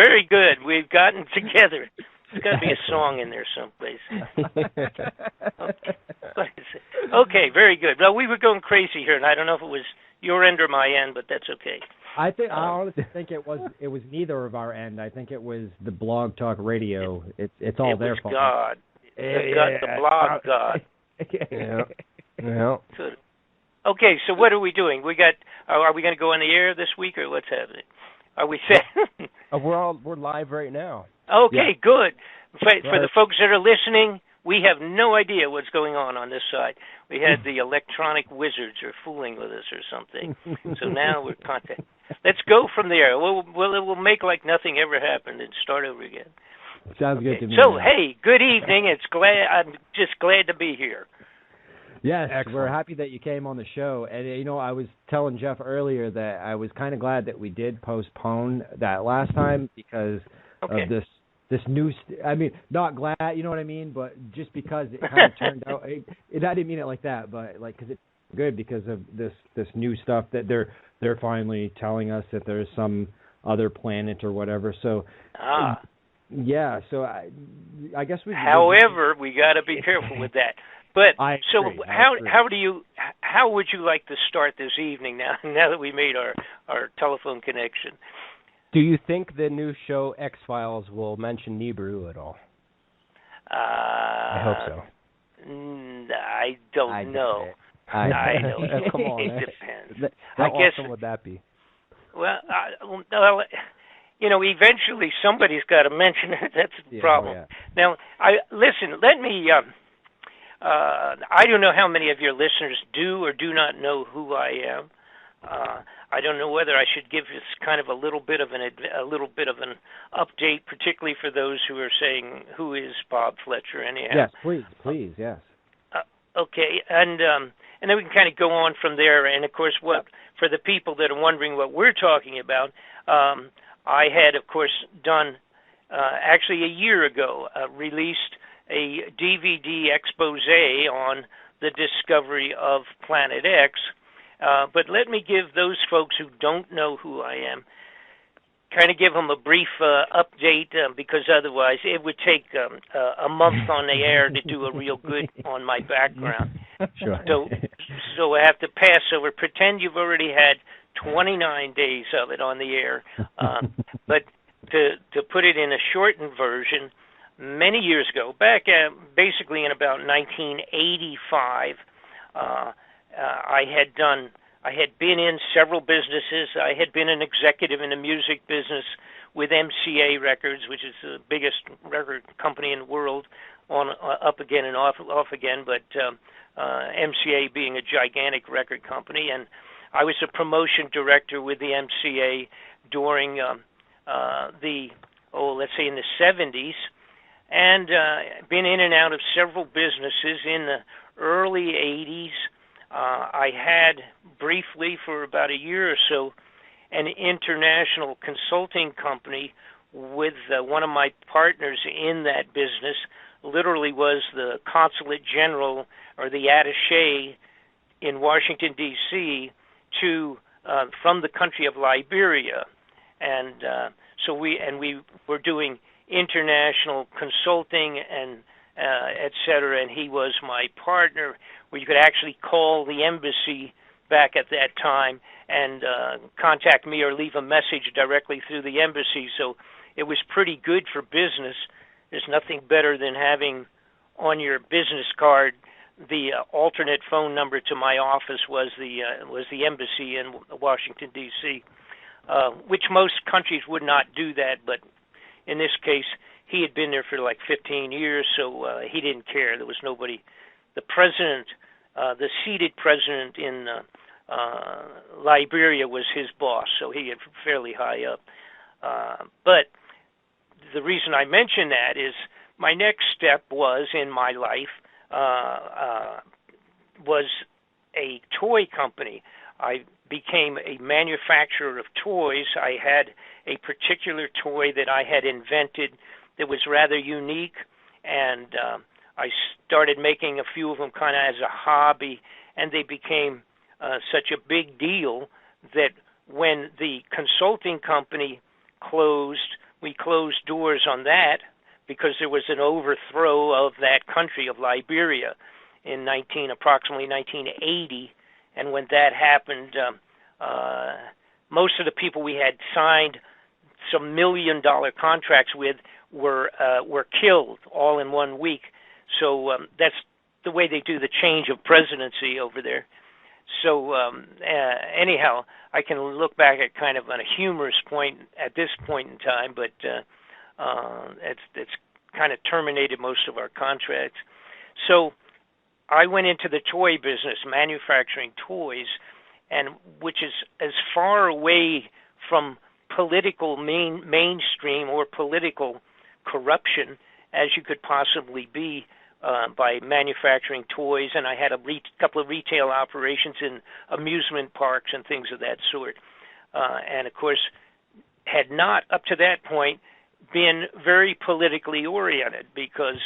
Very good. We've gotten together. There's got to be a song in there someplace. Okay, very good. Well, we were going crazy here, and I don't know if it was your end or my end, but that's okay. I honestly think it was neither of our end. I think it was the Blog Talk Radio. It's all their fault. God. The blog God. Yeah. Okay, so what are we doing? Are we going to go on the air this week, or what's happening? Are we set? We're live right now. Okay, good. For the folks that are listening, we have no idea what's going on this side. We had the electronic wizards are fooling with us or something. So now we're contacting. Let's go from there. We'll make like nothing ever happened and start over again. Sounds good to me. So, hey, good evening. I'm just glad to be here. Yes, Excellent. We're happy that you came on the show. And, I was telling Jeff earlier that I was kind of glad that we did postpone that last time because of this new I mean, not glad, you know what I mean, but just because it kind of turned out, I didn't mean it like that, but like because it's good because of this new stuff that they're finally telling us that there's some other planet or whatever. So, yeah, so I guess we. However, we got to be careful with that. But so how would you like to start this evening now that we made our telephone connection? Do you think the new show X-Files will mention Nibiru at all? I hope so. I don't know. I don't. Come on. It depends. How I guess, awesome would that be? Well, eventually somebody's got to mention it. That's the problem. Yeah. Now, listen. Let me. I don't know how many of your listeners do or do not know who I am. I don't know whether I should give this kind of a little bit of an update, particularly for those who are saying, "Who is Bob Fletcher?" Anyhow. Yes, please, yes. Okay, and then we can kind of go on from there. And of course, for the people that are wondering what we're talking about, I had, of course, done actually a year ago released a DVD expose on the discovery of Planet X. But let me give those folks who don't know who I am, kind of give them a brief update because otherwise it would take a month on the air to do a real good on my background. Sure. So I have to pass over. Pretend you've already had 29 days of it on the air. But to put it in a shortened version, many years ago, back basically in about 1985, I had been in several businesses. I had been an executive in the music business with MCA Records, which is the biggest record company in the world, up again and off again, but MCA being a gigantic record company. And I was a promotion director with the MCA during let's say in the 70s, and been in and out of several businesses in the early 80s. I had briefly for about a year or so an international consulting company with one of my partners in that business, literally was the consulate general or the attaché in Washington, D.C. from the country of Liberia. And so we were doing international consulting and et cetera, and he was my partner, where you could actually call the embassy back at that time and contact me or leave a message directly through the embassy. So it was pretty good for business. There's nothing better than having on your business card the alternate phone number to my office was the embassy in Washington, D.C., which most countries would not do that, but in this case, he had been there for like 15 years, so he didn't care. There was nobody. The president, the seated president in Liberia was his boss, so he had fairly high up. But the reason I mention that is my next step was in my life was a toy company. I became a manufacturer of toys. I had a particular toy that I had invented that was rather unique, and I started making a few of them kind of as a hobby, and they became such a big deal that when the consulting company closed, we closed doors on that because there was an overthrow of that country of Liberia in approximately 1980, and when that happened, most of the people we had signed some $1 million contracts with were killed all in 1 week. So that's the way they do the change of presidency over there. So anyhow, I can look back at kind of on a humorous point at this point in time, but it's kind of terminated most of our contracts. So I went into the toy business, manufacturing toys, and which is as far away from political mainstream or political corruption as you could possibly be by manufacturing toys. And I had a couple of retail operations in amusement parks and things of that sort. And of course, had not up to that point been very politically oriented, because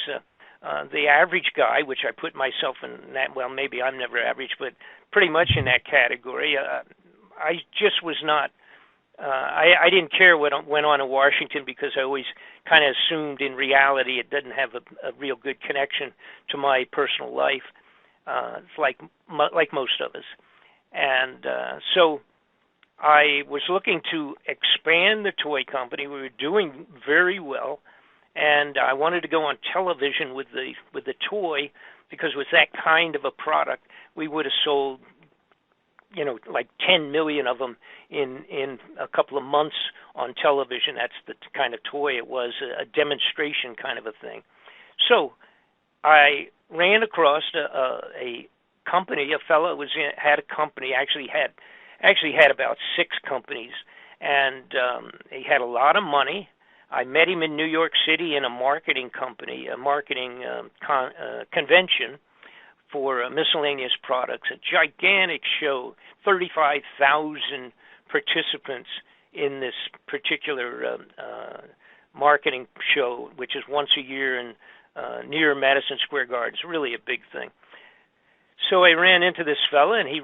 the average guy, which I put myself in that, well, maybe I'm never average, but pretty much in that category, I just was not, I didn't care what went on in Washington, because I always kind of assumed in reality it doesn't have a real good connection to my personal life. It's like most of us. And so I was looking to expand the toy company. We were doing very well, and I wanted to go on television with the toy, because with that kind of a product, we would have sold, like 10 million of them in a couple of months on television. That's the kind of toy it was, a demonstration kind of a thing. So I ran across a company. A fellow had a company, actually had about 6 companies, and he had a lot of money. I met him in New York City in a marketing company, a marketing convention for miscellaneous products, a gigantic show, 35,000 participants in this particular marketing show, which is once a year in near Madison Square Garden. It's really a big thing. So I ran into this fella, and he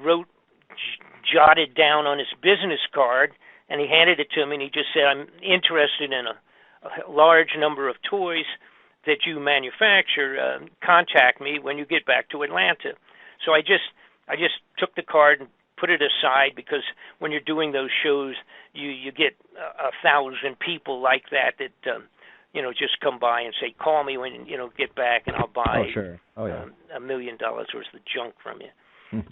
jotted down on his business card, and he handed it to me, and he just said, "I'm interested in a large number of toys that you manufacture. Contact me when you get back to Atlanta." So I just took the card and put it aside, because when you're doing those shows, you get 1,000 people like that just come by and say, "Call me when get back, and I'll buy $1 million worth of junk from you."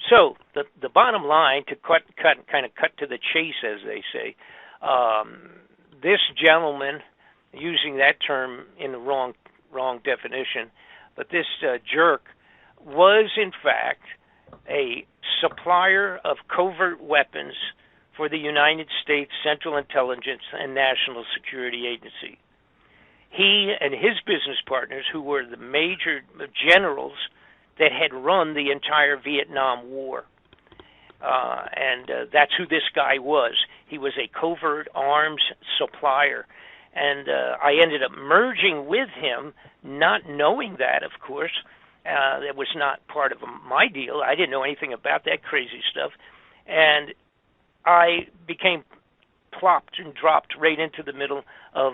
So the bottom line, to cut to the chase, as they say, this gentleman, using that term in the wrong definition, but this jerk was in fact a supplier of covert weapons for the United States Central Intelligence and National Security Agency. He and his business partners, who were the major generals that had run the entire Vietnam War, and that's who this guy was. He was a covert arms supplier. And I ended up merging with him, not knowing that, of course. That was not part of my deal. I didn't know anything about that crazy stuff. And I became plopped and dropped right into the middle of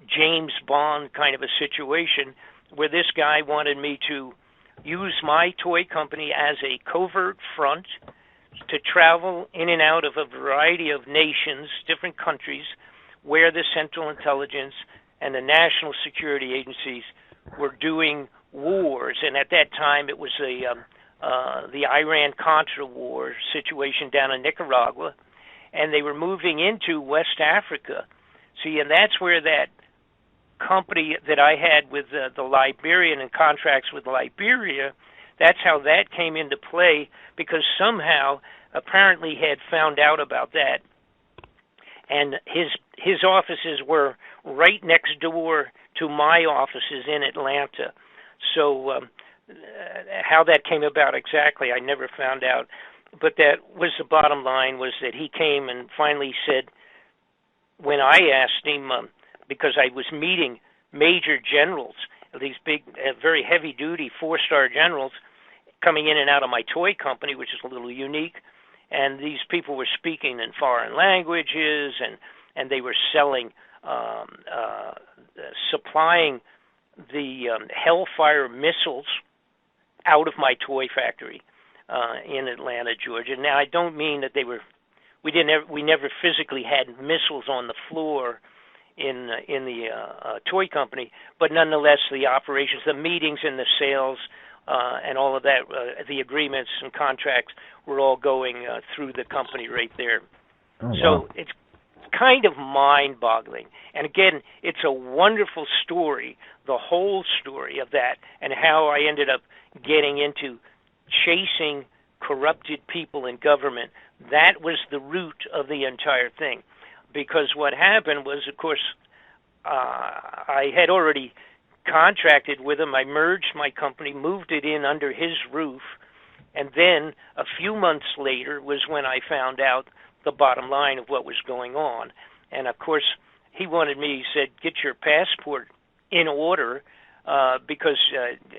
James Bond kind of a situation, where this guy wanted me to use my toy company as a covert front to travel in and out of a variety of nations, different countries, where the Central Intelligence and the National Security Agencies were doing wars. And at that time, it was the Iran-Contra war situation down in Nicaragua, and they were moving into West Africa. See, and that's where that company that I had with the Liberian and contracts with Liberia, that's how that came into play, because somehow, apparently, he had found out about that. And his offices were right next door to my offices in Atlanta. So how that came about exactly, I never found out. But that was the bottom line, was that he came and finally said, when I asked him, because I was meeting major generals, these big, very heavy-duty 4-star generals coming in and out of my toy company, which is a little unique, and these people were speaking in foreign languages, and they were selling supplying the Hellfire missiles out of my toy factory in Atlanta, Georgia. Now, I don't mean that we never physically had missiles on the floor in the toy company, but nonetheless, the operations, the meetings, and the sales, and all of that, the agreements and contracts were all going through the company right there. Oh, wow. So it's kind of mind-boggling. And again, it's a wonderful story, the whole story of that, and how I ended up getting into chasing corrupted people in government. That was the root of the entire thing. Because what happened was, of course, I had already contracted with him. I merged my company, moved it in under his roof, and then a few months later was when I found out the bottom line of what was going on. And of course, he wanted me, he said, get your passport in order, because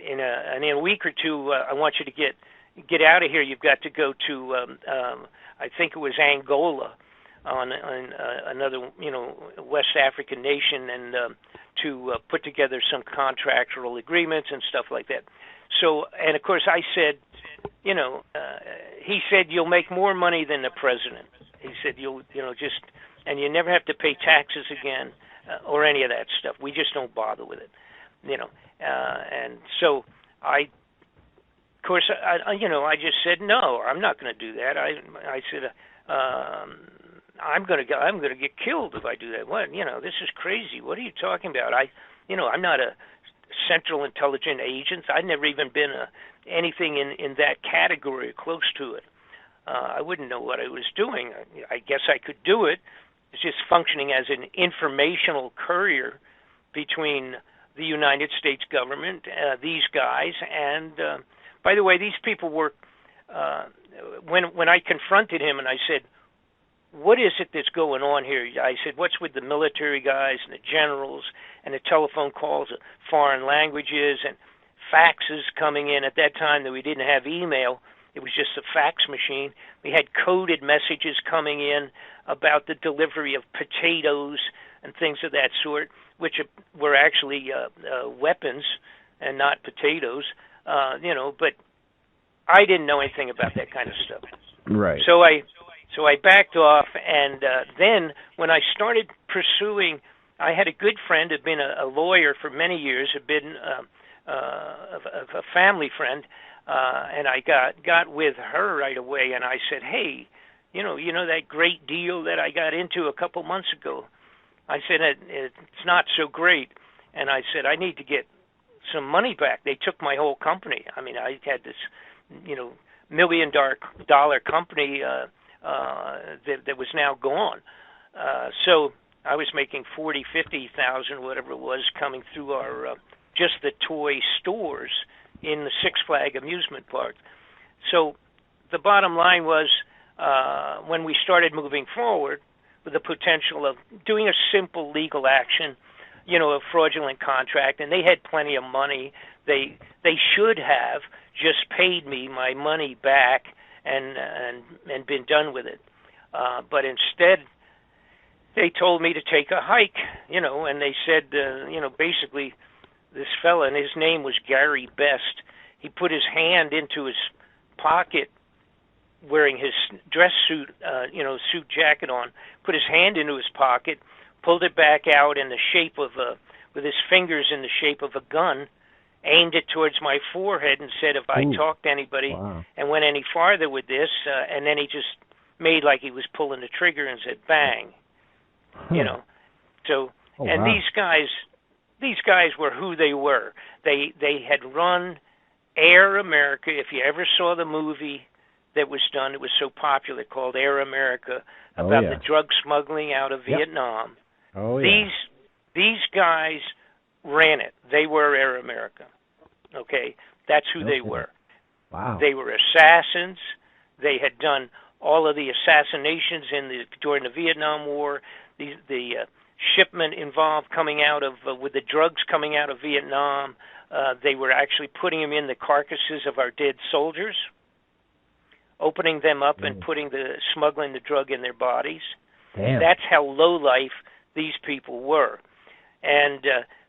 in a week or two, I want you to get out of here. You've got to go to, I think it was Angola, on another, West African nation, and to put together some contractual agreements and stuff like that. So, and of course, I said, he said, you'll make more money than the president. He said, and you never have to pay taxes again, or any of that stuff. We just don't bother with it, and so I just said, no, I'm not going to do that. I said, I'm going to get killed if I do that. What? This is crazy. What are you talking about? I'm not a Central Intelligence agent. I've never even been anything in that category, close to it. I wouldn't know what I was doing. I guess I could do it. It's just functioning as an informational courier between the United States government, these guys, and by the way, these people were. When I confronted him and I said, what is it that's going on here? I said, what's with the military guys and the generals and the telephone calls of foreign languages and faxes coming in? At that time, that we didn't have email. It was just a fax machine. We had coded messages coming in about the delivery of potatoes and things of that sort, which were actually weapons and not potatoes, but I didn't know anything about that kind of stuff. Right. So I backed off, and then when I started pursuing, I had a good friend, had been a lawyer for many years, had been a family friend, and I got with her right away, and I said, hey, you know that great deal that I got into a couple months ago? I said, it's not so great, and I said, I need to get some money back. They took my whole company. I mean, I had this, $1 million company that was now gone. So I was making 40, 50,000, whatever it was, coming through our just the toy stores in the Six Flags amusement park. So the bottom line was, when we started moving forward with the potential of doing a simple legal action, a fraudulent contract, and they had plenty of money. They should have just paid me my money back and been done with it. But instead, they told me to take a hike, and they said, basically, this fella, and his name was Gary Best, he put his hand into his pocket wearing his dress suit, suit jacket on, put his hand into his pocket, pulled it back out in the shape of with his fingers in the shape of a gun, aimed it towards my forehead and said if I talked to anybody and went any farther with this, and then he just made like he was pulling the trigger and said bang. So these guys were who they were. They had run Air America. If you ever saw the movie that was done, it was so popular, called Air America, about the drug smuggling out of Vietnam. These guys ran it. They were Air America. Okay, that's who they were. Wow. They were assassins. They had done all of the assassinations during the Vietnam War. The shipment involved coming out of with the drugs coming out of Vietnam. They were actually putting them in the carcasses of our dead soldiers, opening them up and smuggling the drug in their bodies. Damn. That's how low life these people were. And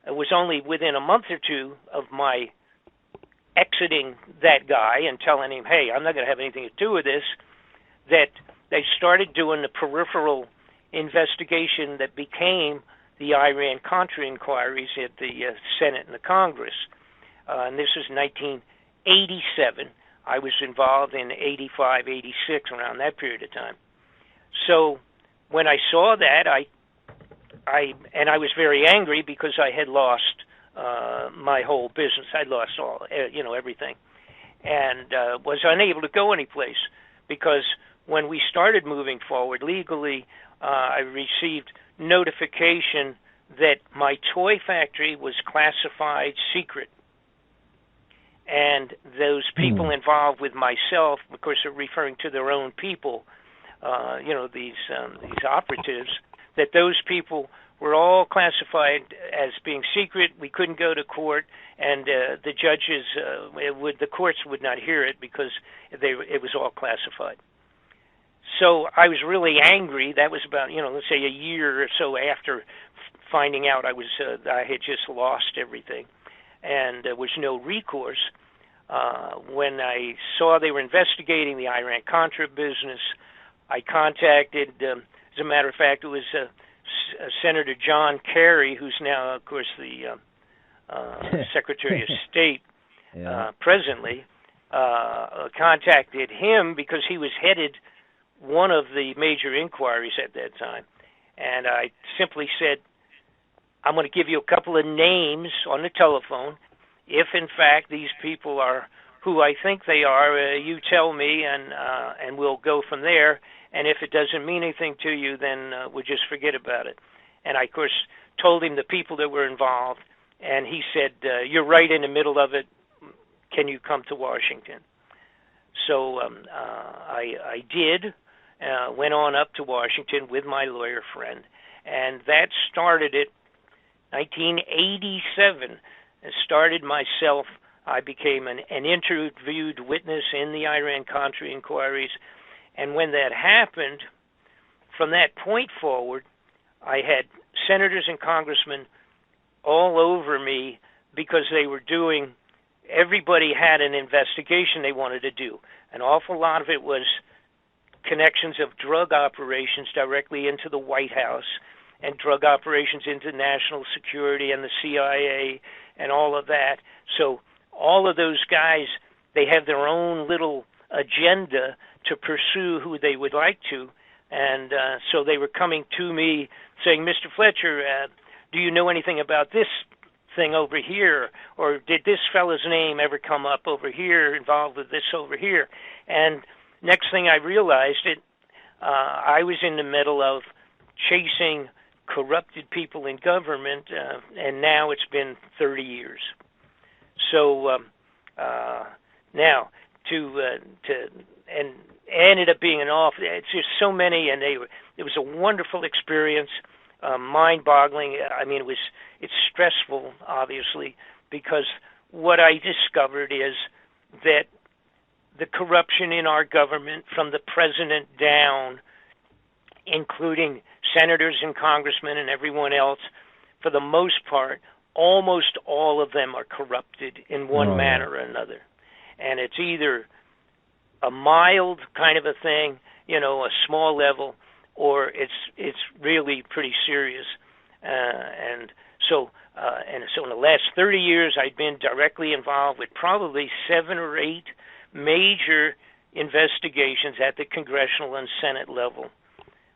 it was only within a month or two of my exiting that guy and telling him, hey, I'm not going to have anything to do with this, that they started doing the peripheral investigation that became the Iran-Contra inquiries at the Senate and the Congress. And this was 1987. I was involved in 85, 86, around that period of time. So when I saw that, I was very angry because I had lost my whole business. I lost all, everything, and was unable to go anyplace because when we started moving forward legally, I received notification that my toy factory was classified secret. And those people involved with myself, of course, are referring to their own people, these operatives, that those people were all classified as being secret. We couldn't go to court, and the judges, the courts would not hear it because it was all classified. So I was really angry. That was about, let's say a year or so after finding out I had just lost everything, and there was no recourse. When I saw they were investigating the Iran-Contra business, I contacted, as a matter of fact, it was Senator John Kerry, who's now, of course, the Secretary of State presently, contacted him because he was headed one of the major inquiries at that time. And I simply said, I'm going to give you a couple of names on the telephone. If, in fact, these people are who I think they are, you tell me, and we'll go from there. And if it doesn't mean anything to you, then we'll just forget about it. And I, of course, told him the people that were involved, and he said, you're right in the middle of it. Can you come to Washington? So I did, went on up to Washington with my lawyer friend, and that started it. 1987, it started myself. I became an interviewed witness in the Iran-Contra inquiries. And when that happened, from that point forward, I had senators and congressmen all over me because they were doing, everybody had an investigation they wanted to do. An awful lot of it was connections of drug operations directly into the White House and drug operations into national security and the CIA and all of that. So all of those guys, they have their own little agenda to pursue who they would like to. And so they were coming to me saying, Mr. Fletcher, do you know anything about this thing over here? Or did this fellow's name ever come up over here, involved with this over here? And next thing I realized, I was in the middle of chasing corrupted people in government, and now it's been 30 years. So now and ended up being it's just so many, and it was a wonderful experience, mind-boggling. I mean, it's stressful, obviously, because what I discovered is that the corruption in our government, from the president down, including senators and congressmen and everyone else, for the most part, almost all of them are corrupted in one manner or another. And it's either a mild kind of a thing, a small level, or it's really pretty serious. And so in the last 30 years, I've been directly involved with probably 7 or 8 major investigations at the congressional and Senate level.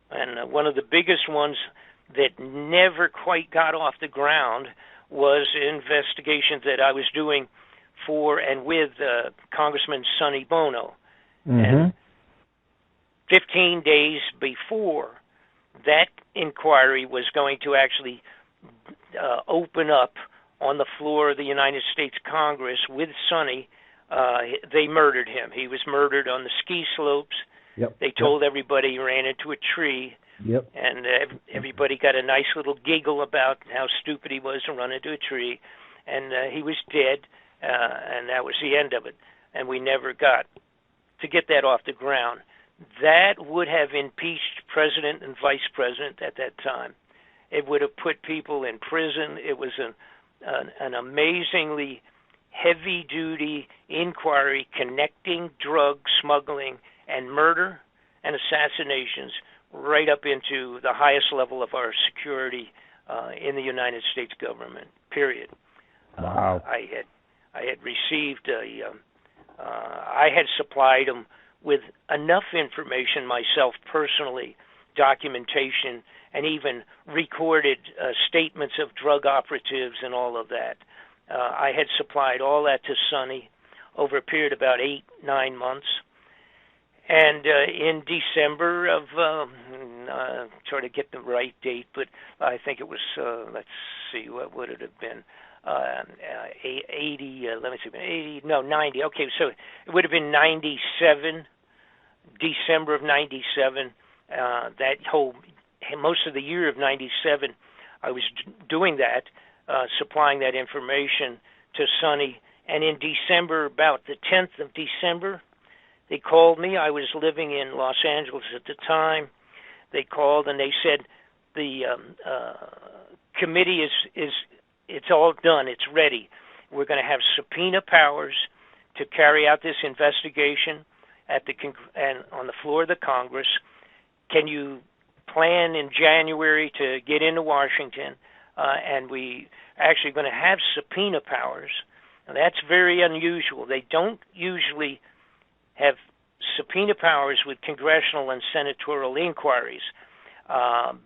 And one of the biggest ones that never quite got off the ground was investigations that I was doing for and with Congressman Sonny Bono. And 15 days before that inquiry was going to actually open up on the floor of the United States Congress with Sonny, they murdered him. He was murdered on the ski slopes. Yep. They told everybody he ran into a tree. Yep. And everybody got a nice little giggle about how stupid he was to run into a tree. And he was dead, and that was the end of it. And we never got to get that off the ground. That would have impeached president and vice president at that time. It would have put people in prison. It was an amazingly heavy-duty inquiry connecting drug smuggling and murder and assassinations right up into the highest level of our security in the United States government, period. Wow. I had received I had supplied them with enough information myself personally, documentation, and even recorded statements of drug operatives and all of that. I had supplied all that to Sonny over a period of about 8-9 months. And in December of, try to get the right date, but I think it was, let's see, what would it have been? 90, okay, so it would have been 97, December of 97, most of the year of 97, I was doing that, supplying that information to Sonny, and in December, about the 10th of December, they called me. I was living in Los Angeles at the time. They called and they said the committee it's all done. It's ready. We're going to have subpoena powers to carry out this investigation and on the floor of the Congress. Can you plan in January to get into Washington? And we actually going to have subpoena powers. Now, that's very unusual. They don't usually have subpoena powers with congressional and senatorial inquiries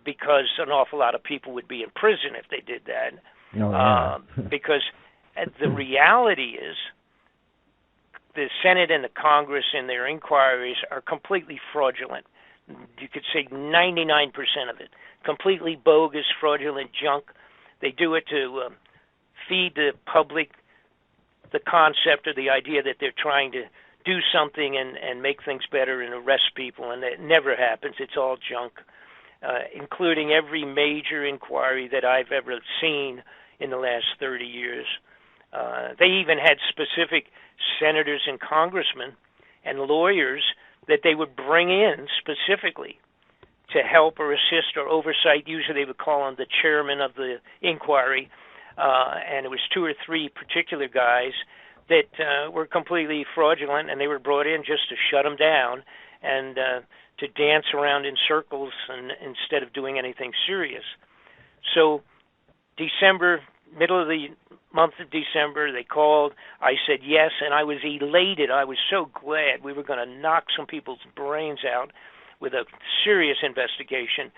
because an awful lot of people would be in prison if they did that. Oh, yeah. Because the reality is the Senate and the Congress in their inquiries are completely fraudulent. You could say 99% of it. Completely bogus, fraudulent junk. They do it to feed the public the concept or the idea that they're trying to do something and make things better and arrest people, and it never happens. It's all junk, including every major inquiry that I've ever seen in the last 30 years. They even had specific senators and congressmen and lawyers that they would bring in specifically to help or assist or oversight. Usually they would call on the chairman of the inquiry, and it was 2 or 3 particular guys that were completely fraudulent, and they were brought in just to shut them down and to dance around in circles and instead of doing anything serious. So December, middle of the month of December, they called. I said yes, and I was elated. I was so glad we were going to knock some people's brains out with a serious investigation.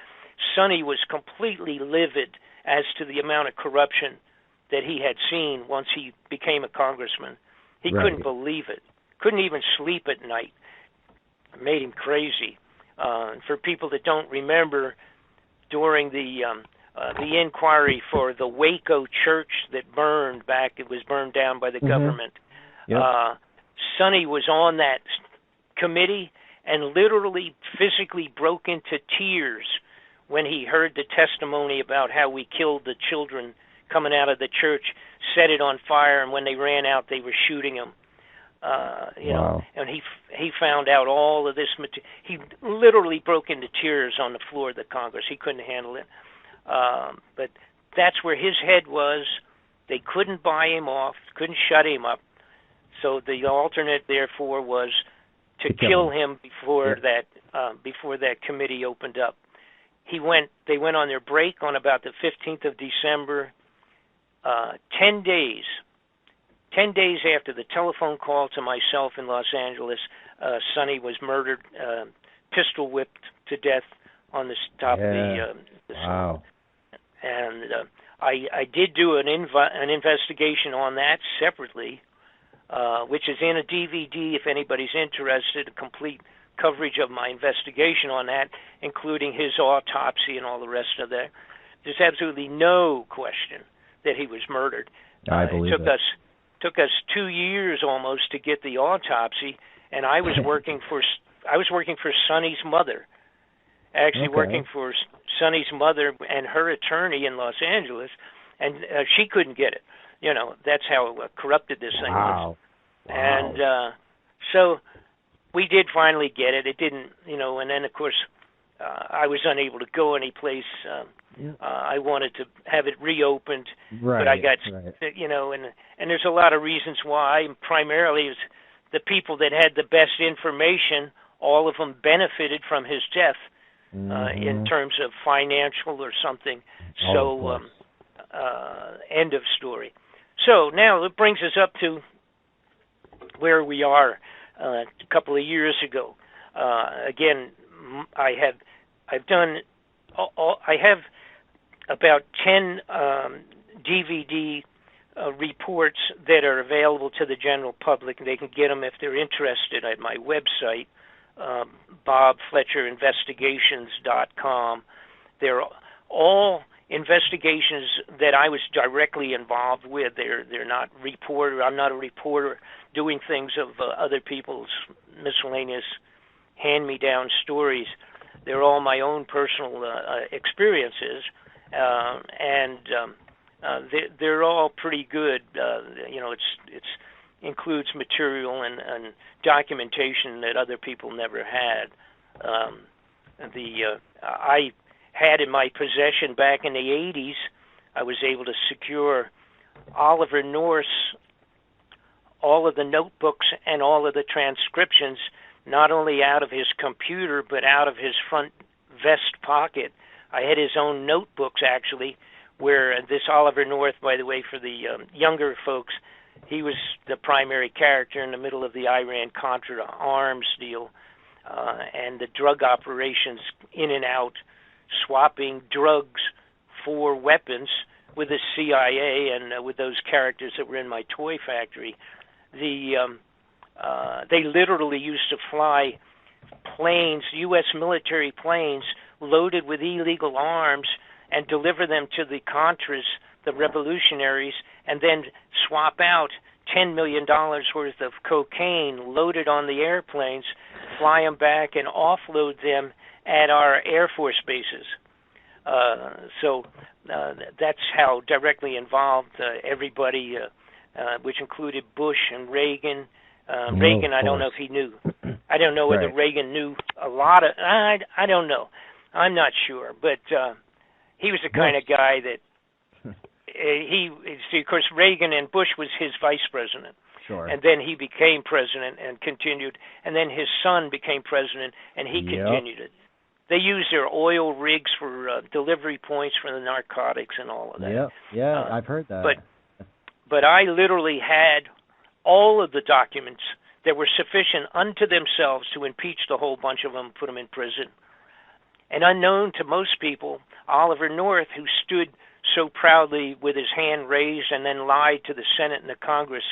Sonny was completely livid as to the amount of corruption that he had seen once he became a congressman. He couldn't believe it. Couldn't even sleep at night. It made him crazy. For people that don't remember, during the inquiry for the Waco church that burned back, it was burned down by the government. Yep. Sonny was on that committee and literally physically broke into tears when he heard the testimony about how we killed the children coming out of the church, set it on fire, and when they ran out, they were shooting them. You know, and he found out all of this material. He literally broke into tears on the floor of the Congress. He couldn't handle it. But that's where his head was. They couldn't buy him off, couldn't shut him up. So the alternate, therefore, was to kill him before that committee opened up. They went on their break on about the 15th of December. 10 days after the telephone call to myself in Los Angeles, Sonny was murdered, pistol whipped to death on the top of the wow. And I did do an investigation on that separately, which is in a DVD if anybody's interested, a complete coverage of my investigation on that, including his autopsy and all the rest of that. There's absolutely no question that he was murdered. I believe it. Took us 2 years almost to get the autopsy, and I was working for Sonny's mother. Actually working for Sonny's mother and her attorney in Los Angeles, and she couldn't get it. You know, that's how corrupted this thing was. And so we did finally get it. It didn't, you know, and then, of course, I was unable to go any place. I wanted to have it reopened, but I got, and there's a lot of reasons why. Primarily, is the people that had the best information. All of them benefited from his death in terms of financial or something. So, end of story. So now it brings us up to where we are a couple of years ago. Again, I have about 10 DVD reports that are available to the general public, and they can get them if they're interested at my website, BobFletcherInvestigations.com. They're all investigations that I was directly involved with. They're not reporter. I'm not a reporter doing things of other people's miscellaneous hand-me-down stories. They're all my own personal experiences, and they're all pretty good. It's includes material and documentation that other people never had. I had in my possession back in the 80s, I was able to secure Oliver North's all of the notebooks and all of the transcriptions, not only out of his computer, but out of his front vest pocket. I had his own notebooks, actually, where this Oliver North, by the way, for the younger folks, he was the primary character in the middle of the Iran-Contra arms deal and the drug operations in and out, swapping drugs for weapons with the CIA and with those characters that were in my toy factory. They literally used to fly planes, U.S. military planes, loaded with illegal arms and deliver them to the Contras, the revolutionaries, and then swap out $10 million worth of cocaine loaded on the airplanes, fly them back, and offload them at our Air Force bases. So that's how directly involved everybody, which included Bush and Reagan. Reagan, I don't know if he knew. I don't know whether Reagan knew a lot of. I don't know. I'm not sure, but he was the kind of guy that of course, Reagan and Bush was his vice president. Sure. And then he became president and continued, and then his son became president, and he continued it. They used their oil rigs for delivery points for the narcotics and all of that. Yeah, I've heard that. But I literally had all of the documents that were sufficient unto themselves to impeach the whole bunch of them, put them in prison. And unknown to most people, Oliver North, who stood so proudly with his hand raised and then lied to the Senate and the Congress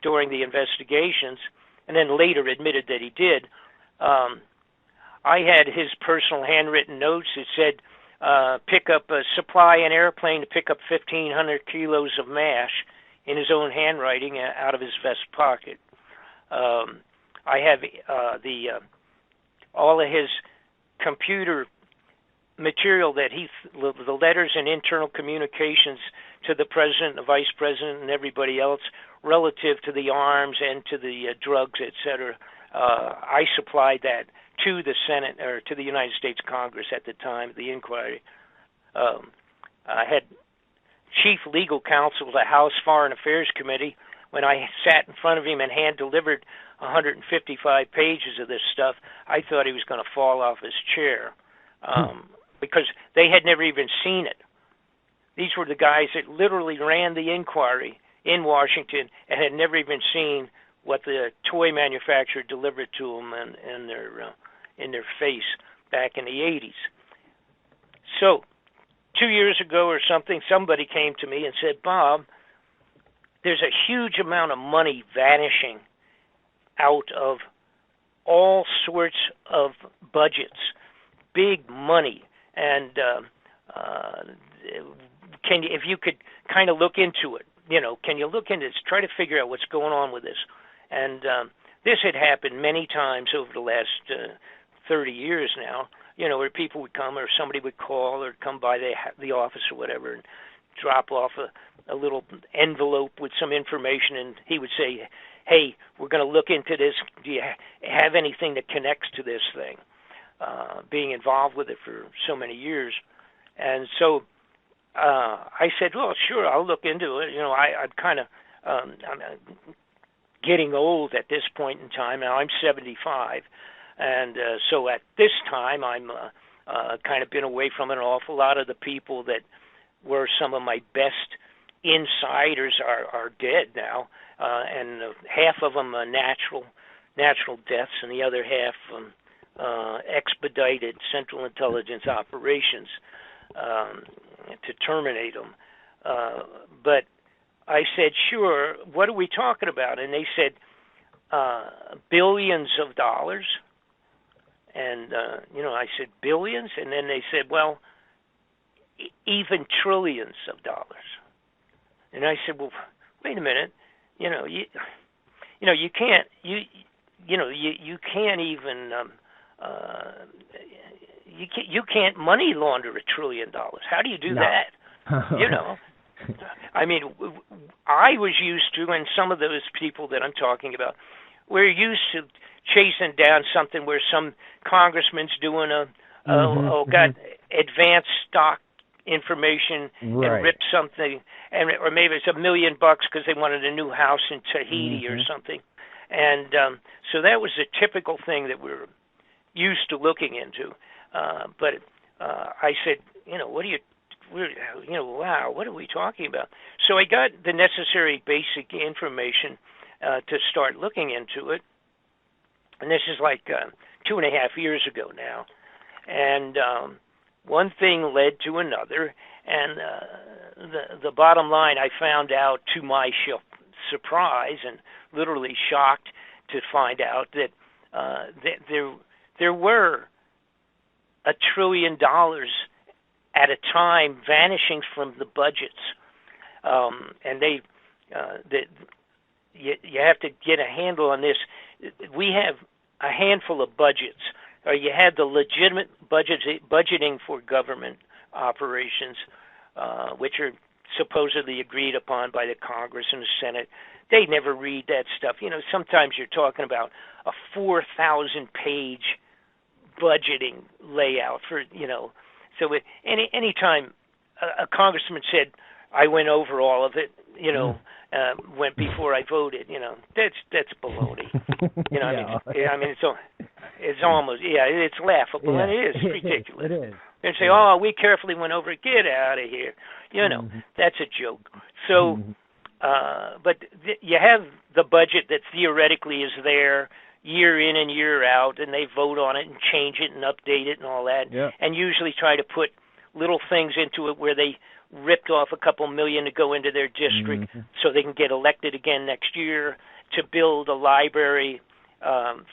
during the investigations, and then later admitted that he did, I had his personal handwritten notes that said, supply an airplane to pick up 1,500 kilos of MASH in his own handwriting out of his vest pocket. I have all of his computer material that the letters and internal communications to the president, the vice president, and everybody else relative to the arms and to the drugs, etc. I supplied that to the Senate or to the United States Congress at the time of the inquiry. I had chief legal counsel of the House Foreign Affairs Committee when I sat in front of him and hand-delivered 155 pages of this stuff. I thought he was going to fall off his chair because they had never even seen it. These were the guys that literally ran the inquiry in Washington and had never even seen what the toy manufacturer delivered to them in their face back in the 80s. So 2 years ago or something, somebody came to me and said, Bob, there's a huge amount of money vanishing out of all sorts of budgets, big money. And if you could kind of look into it, can you look into this, try to figure out what's going on with this? And this had happened many times over the last 30 years now, where people would come or somebody would call or come by the office or whatever and drop off a little envelope with some information, and he would say, hey, we're going to look into this. Do you have anything that connects to this thing? being involved with it for so many years. And so I said, well, sure, I'll look into it. I'm kind of I'm getting old at this point in time. Now I'm 75, and so at this time I'm kind of been away from it. An awful lot of the people that were some of my best insiders are dead now, and half of them natural deaths, and the other half expedited Central Intelligence operations to terminate them. But I said, sure, what are we talking about? And they said, billions of dollars. And, I said, billions? And then they said, well, even trillions of dollars. And I said, well, wait a minute. You can't even you can't money launder $1 trillion. How do you do that? I mean, I was used to, and some of those people that I'm talking about, we're used to chasing down something where some congressman's doing got advanced stock information and rip something, or maybe it's $1 million because they wanted a new house in Tahiti or something. And so that was a typical thing that we're used to looking into. But I said, wow, what are we talking about? So I got the necessary basic information to start looking into it. And this is like 2.5 years ago now. And one thing led to another. And the bottom line, I found out to my surprise and literally shocked to find out that there were $1 trillion at a time vanishing from the budgets, and you have to get a handle on this. We have a handful of budgets. You had the legitimate budgeting for government operations, which are supposedly agreed upon by the Congress and the Senate. They never read that stuff. Sometimes you're talking about a 4,000-page budgeting layout for, So any time a congressman said, I went over all of it, went before I voted, that's baloney. I mean, it's almost, it's laughable, and it is ridiculous. It is. They say, oh, we carefully went over it. Get out of here. That's a joke. So, but you have the budget that theoretically is there year in and year out, and they vote on it and change it and update it and all that, and usually try to put little things into it where they ripped off a couple million to go into their district so they can get elected again next year to build a library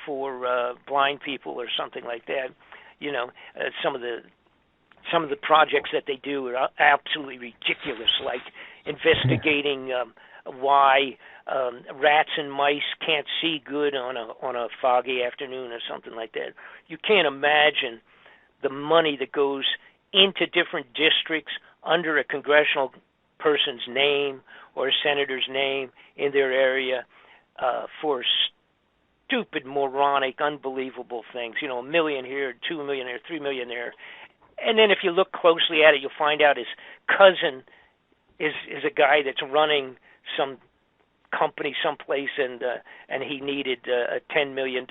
for blind people or something like that. Some of the projects that they do are absolutely ridiculous, like investigating why rats and mice can't see good on a foggy afternoon or something like that. You can't imagine the money that goes into different districts under a congressional person's name or a senator's name in their area for stupid, moronic, unbelievable things. $1 million here, $2 million there, $3 million there. And then if you look closely at it, you'll find out his cousin is a guy that's running some company someplace, and he needed a $10 million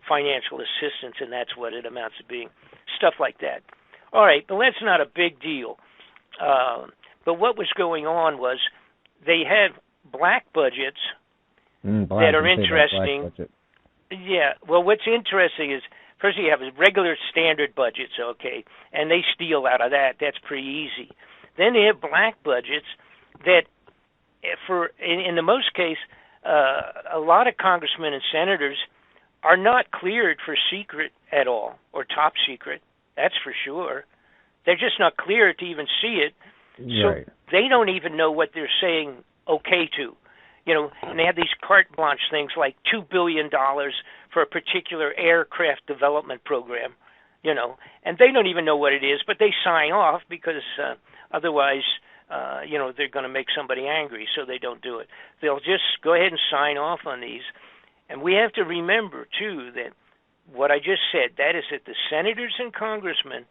financial assistance, and that's what it amounts to being. Stuff like that. All right, but that's not a big deal. But what was going on was they had black budgets that are interesting. Yeah, well, what's interesting is, first you have regular standard budgets, okay, and they steal out of that. That's pretty easy. Then they have black budgets that, in the most case, a lot of congressmen and senators are not cleared for secret at all, or top secret. That's for sure. They're just not cleared to even see it. So they don't even know what they're saying okay to. And they have these carte blanche things like $2 billion for a particular aircraft development program, and they don't even know what it is, but they sign off because otherwise, they're going to make somebody angry, so they don't do it. They'll just go ahead and sign off on these. And we have to remember, too, that what I just said. That is that the senators and congressmen,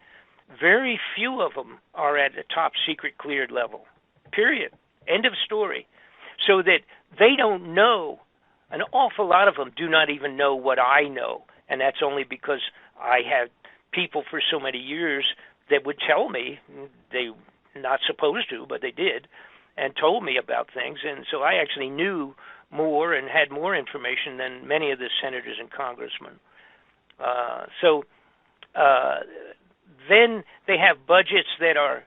very few of them are at the top secret cleared level. Period. End of story. So that they don't know, an awful lot of them do not even know what I know. And that's only because I had people for so many years that would tell me, they not supposed to, but they did, and told me about things. And so I actually knew more and had more information than many of the senators and congressmen. Then they have budgets that are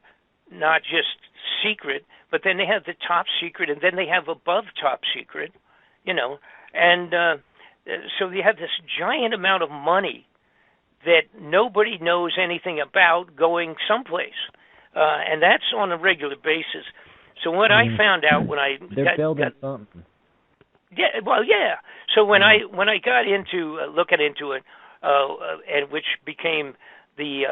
not just secret, but then they have the top secret, and then they have above top secret, and so you have this giant amount of money that nobody knows anything about going someplace, and that's on a regular basis. So what I found out when they're building something. Yeah, well, yeah. So when I got into looking into it, and which became this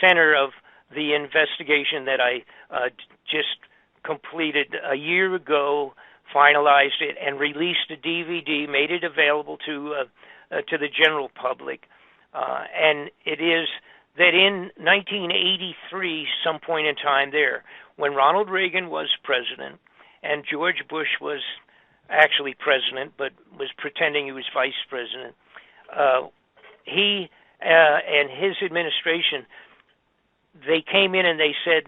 center of the investigation that I just completed a year ago, finalized it, and released a DVD, made it available to the general public, and it is that in 1983, some point in time there, when Ronald Reagan was president and George Bush was actually president but was pretending he was vice president, he and his administration, they came in and they said,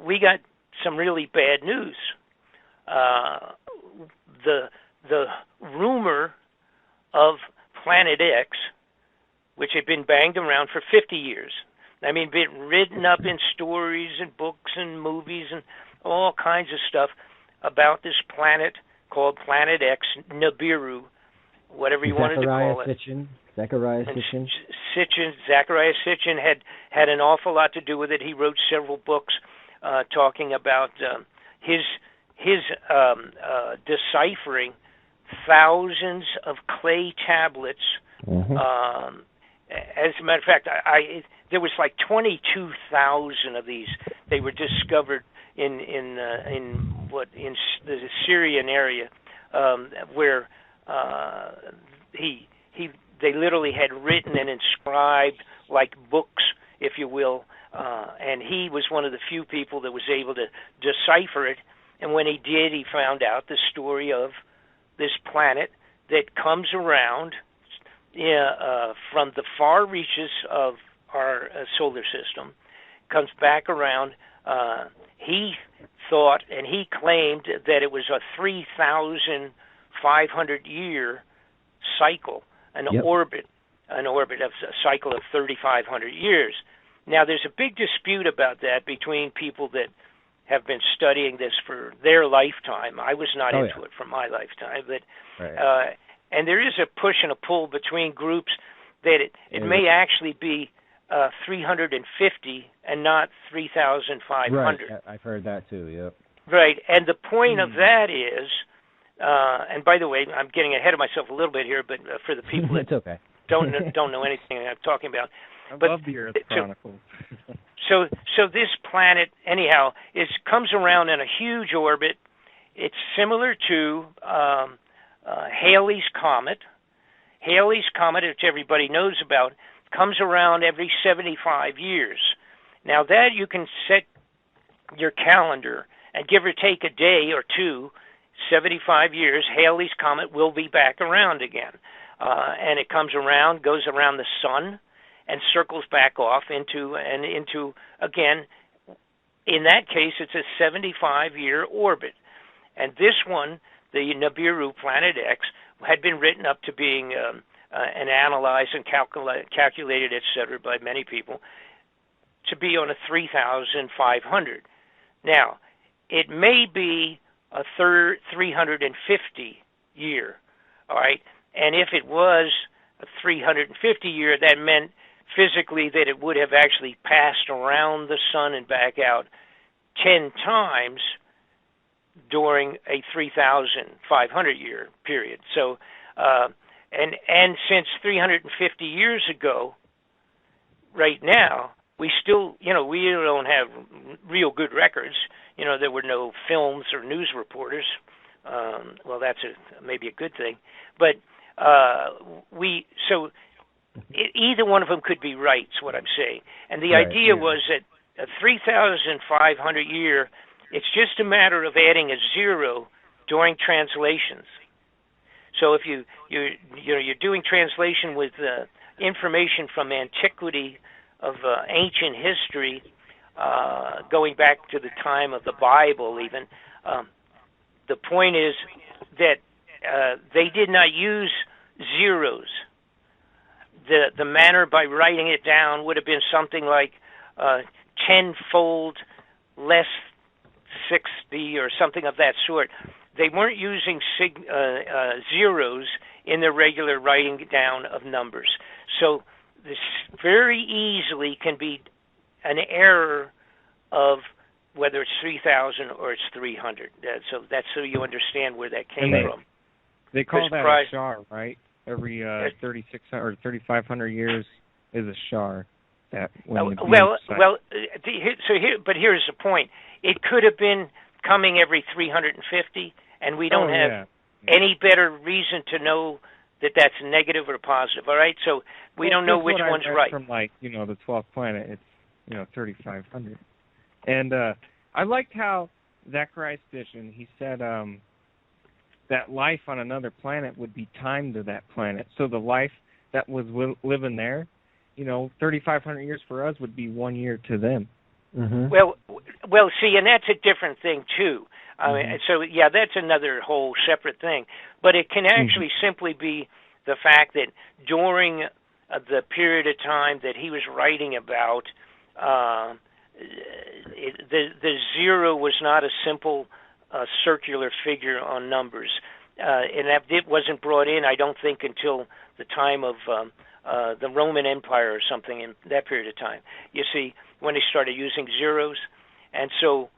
we got some really bad news. The rumor of Planet X, which had been banged around for 50 years, I mean, been written up in stories and books and movies and all kinds of stuff about this planet called Planet X, Nibiru, whatever you wanted to call it. Zachariah Sitchin had an awful lot to do with it. He wrote several books talking about his deciphering thousands of clay tablets. Mm-hmm. As a matter of fact, there was like 22,000 of these. They were discovered in the Syrian area, where they literally had written and inscribed like books, if you will, and he was one of the few people that was able to decipher it. And when he did, he found out the story of this planet that comes around from the far reaches of our solar system, comes back around. He thought, and he claimed, that it was a 3,500-year cycle, an orbit of a cycle of 3,500 years. Now, there's a big dispute about that between people that have been studying this for their lifetime. I was not into it for my lifetime, but and there is a push and a pull between groups that it may actually be 350 and not 3,500. Right, I've heard that too. Yep. Right, and the point of that is, and by the way, I'm getting ahead of myself a little bit here, but for the people that don't know anything I'm talking about, I love the Earth Chronicles. So this planet, anyhow, comes around in a huge orbit. It's similar to Halley's Comet. Halley's Comet, which everybody knows about, comes around every 75 years. Now that you can set your calendar and give or take a day or two, 75 years, Halley's Comet will be back around again. And it comes around, goes around the sun, and circles back off into again, in that case, it's a 75-year orbit. And this one, the Nibiru Planet X, had been written up to being and analyzed and calculated, etc., by many people, to be on a 3,500. Now, it may be a 350 year, all right? And if it was a 350 year, that meant physically that it would have actually passed around the sun and back out 10 times during a 3,500 year period. So, and since 350 years ago, right now, we still, we don't have real good records. There were no films or news reporters well, that's maybe a good thing. But either one of them could be right, is what I'm saying. And the idea was that a 3,500 year, it's just a matter of adding a zero during translations. So if you're doing translation with information from antiquity of ancient history, going back to the time of the Bible, even the point is that they did not use zeros. The manner by writing it down would have been something like tenfold less 60 or something of that sort. They weren't using zeros in their regular writing down of numbers. So this very easily can be an error of whether it's 3,000 or it's 300. So that's so you understand where that came from. They call that a shar, right? Every 3,600 or 3,500 years is a shar. But here's the point. It could have been coming every 350, and we don't have any better reason to know that that's negative or positive. All right, so we don't know which one's right. From the 12th planet, it's 3,500, and I liked how Zacharias Dishon, he said that life on another planet would be timed to that planet. So the life that was living there, 3,500 years for us would be 1 year to them. Mm-hmm. Well, see, and that's a different thing too. I mean, so that's another whole separate thing. But it can actually simply be the fact that during the period of time that he was writing about, the zero was not a simple circular figure on numbers, and that it wasn't brought in, I don't think, until the time of the Roman Empire or something in that period of time. You see, when they started using zeros, and so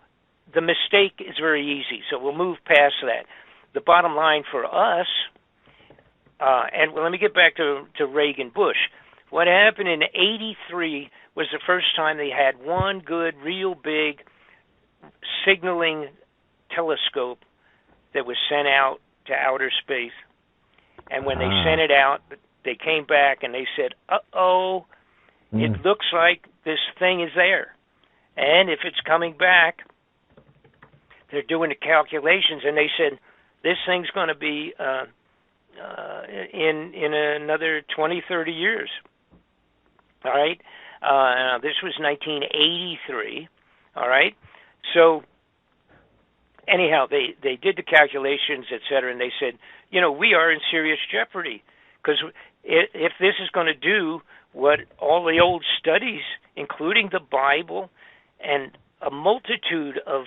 the mistake is very easy. So we'll move past that. The bottom line for us, let me get back to Reagan Bush. What happened in '83 was the first time they had one good, real big signaling telescope that was sent out to outer space. And when they sent it out, they came back and they said, it looks like this thing is there. And if it's coming back, they're doing the calculations, and they said, this thing's going to be in another 20, 30 years. All right? This was 1983. All right? So anyhow, they did the calculations, et cetera, and they said, we are in serious jeopardy, because if this is going to do what all the old studies, including the Bible and a multitude of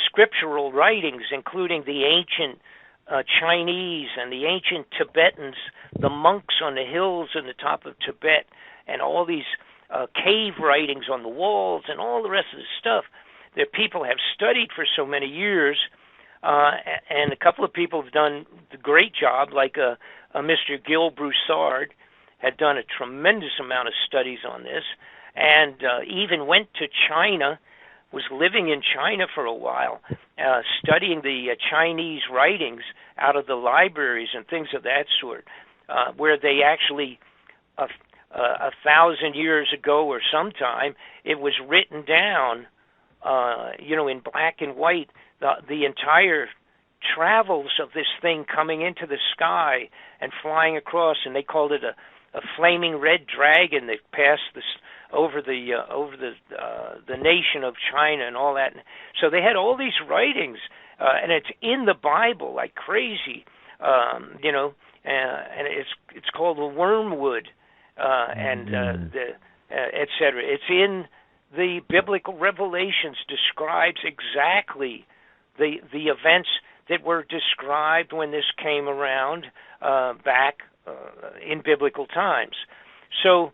scriptural writings, including the ancient Chinese and the ancient Tibetans, the monks on the hills in the top of Tibet, and all these cave writings on the walls and all the rest of the stuff that people have studied for so many years, and a couple of people have done the great job, like Mr. Gil Broussard had done a tremendous amount of studies on this, and even went to China, was living in China for a while, studying the Chinese writings out of the libraries and things of that sort, where they actually, 1,000 years ago or sometime, it was written down, in black and white, the entire travels of this thing coming into the sky and flying across, and they called it a flaming red dragon that passed this over the nation of China and all that. So they had all these writings, and it's in the Bible like crazy, and it's called the wormwood, and et cetera. It's in the biblical revelations, describes exactly the events that were described when this came around back in biblical times. So,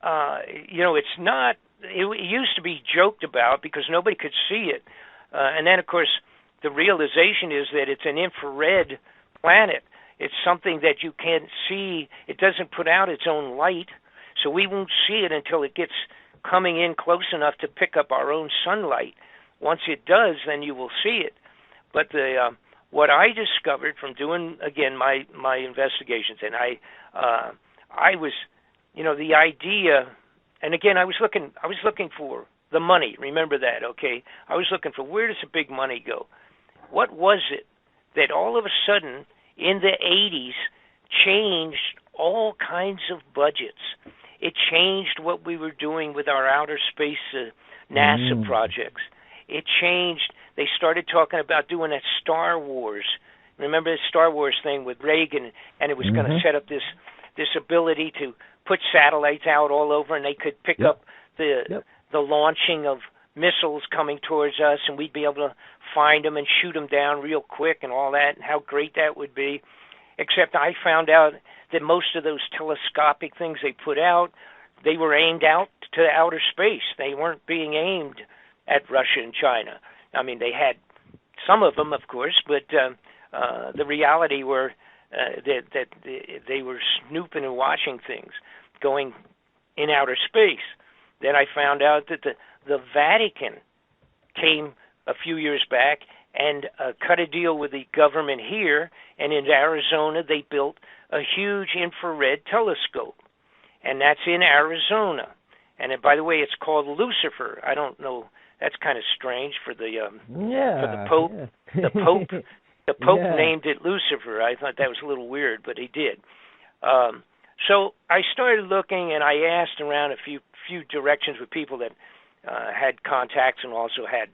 it's not, it used to be joked about because nobody could see it. And then, of course, the realization is that it's an infrared planet. It's something that you can't see. It doesn't put out its own light, so we won't see it until it gets coming in close enough to pick up our own sunlight. Once it does, then you will see it. But what I discovered from doing, again, my investigations, and I was, the idea, and again, I was looking for the money. Remember that, okay? I was looking for, where does the big money go? What was it that all of a sudden in the 80s changed all kinds of budgets? It changed what we were doing with our outer space NASA projects. It changed. They started talking about doing that Star Wars. Remember the Star Wars thing with Reagan, and it was going to set up this ability to put satellites out all over, and they could pick up the launching of missiles coming towards us, and we'd be able to find them and shoot them down real quick and all that, and how great that would be. Except I found out that most of those telescopic things they put out, they were aimed out to outer space. They weren't being aimed at Russia and China. I mean, they had some of them, of course, but the reality were that they were snooping and watching things going in outer space. Then I found out that the Vatican came a few years back and cut a deal with the government here, and in Arizona they built a huge infrared telescope, and that's in Arizona. And by the way, it's called Lucifer. I don't know. That's kind of strange for the Pope. Yeah. The Pope named it Lucifer. I thought that was a little weird, but he did. So I started looking, and I asked around a few directions with people that had contacts and also had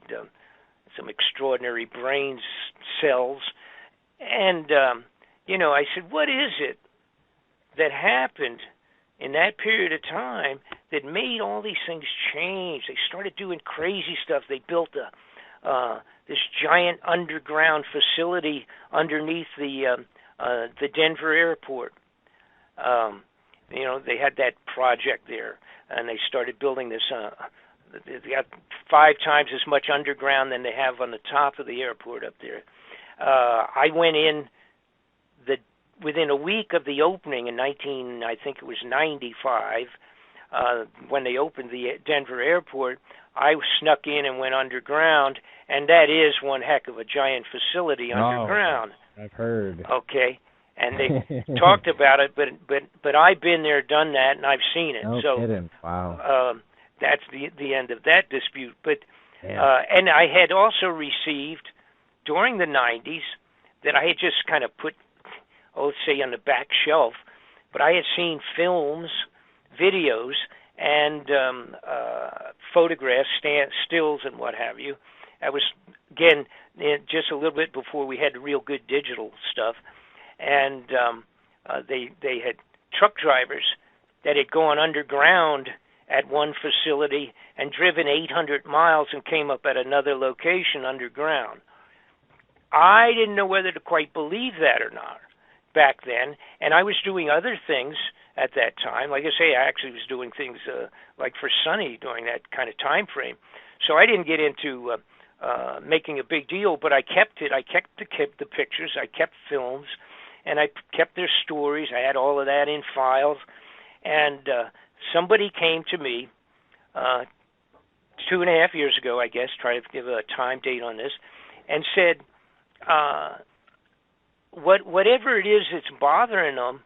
some extraordinary brain cells. And, I said, what is it that happened in that period of time that made all these things change? They started doing crazy stuff. They built this giant underground facility underneath the Denver airport. They had that project there, and they started building this. They got 5 times as much underground than they have on the top of the airport up there. I went in within a week of the opening in 95, when they opened the Denver airport. I snuck in and went underground, and that is one heck of a giant facility underground. I've heard. Okay, and they talked about it, but I've been there, done that, and I've seen it. No kidding. Wow. That's the end of that dispute. But and I had also received during the 90s that I had just kind of put, let's say, on the back shelf, but I had seen films, videos, and photographs, stills, and what have you. I was, again, just a little bit before we had the real good digital stuff, and they had truck drivers that had gone underground at one facility and driven 800 miles and came up at another location underground. I didn't know whether to quite believe that or not back then, and I was doing other things at that time. Like I say, I actually was doing things like for Sonny during that kind of time frame. So I didn't get into making a big deal, but I kept it. I kept the pictures. I kept films, and I kept their stories. I had all of that in files. And somebody came to me 2.5 years ago, I guess, trying to give a time date on this, and said, whatever it is that's bothering them,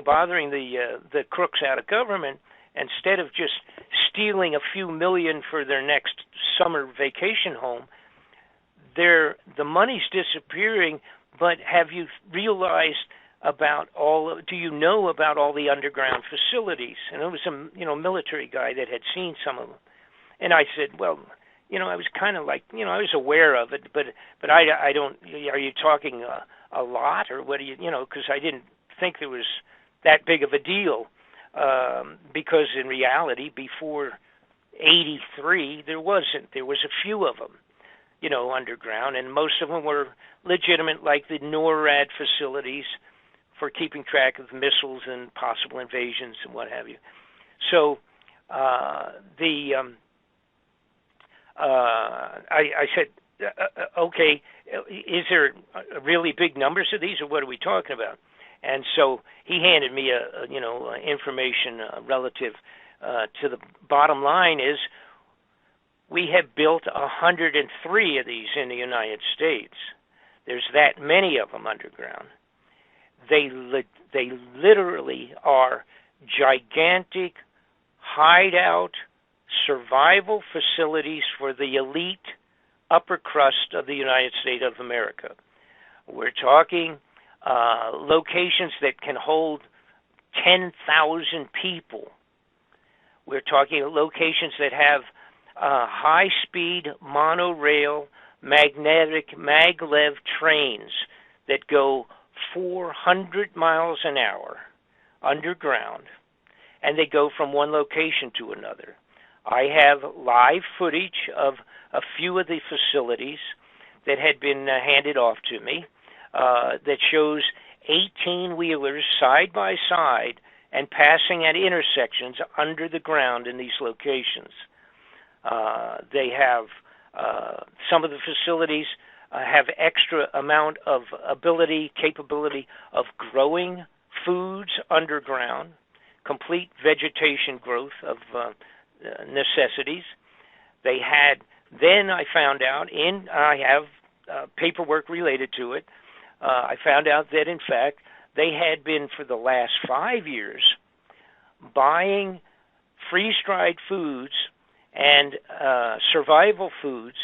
bothering the crooks out of government, instead of just stealing a few million for their next summer vacation home, the money's disappearing. But have you realized about do you know about all the underground facilities? And it was a military guy that had seen some of them. And I said, well, I was kind of like, I was aware of it, but I don't. Are you talking a lot, or what do you, because I didn't think there was that big of a deal, because in reality, before '83, there wasn't. There was a few of them, underground, and most of them were legitimate, like the NORAD facilities for keeping track of missiles and possible invasions and what have you. So I said, okay, is there really big numbers of these, or what are we talking about? And so he handed me information relative to the bottom line is We have built 103 of these in the United States. There's that many of them underground. They literally are gigantic hideout survival facilities for the elite upper crust of the United States of America. We're talking locations that can hold 10,000 people. We're talking locations that have high-speed monorail magnetic maglev trains that go 400 miles an hour underground, and they go from one location to another. I have live footage of a few of the facilities that had been handed off to me that shows 18-wheelers side by side and passing at intersections under the ground in these locations. They have some of the facilities have extra amount of capability of growing foods underground, complete vegetation growth of necessities. They had, then I found out, I have paperwork related to it, I found out that in fact they had been for the last 5 years buying freeze-dried foods and survival foods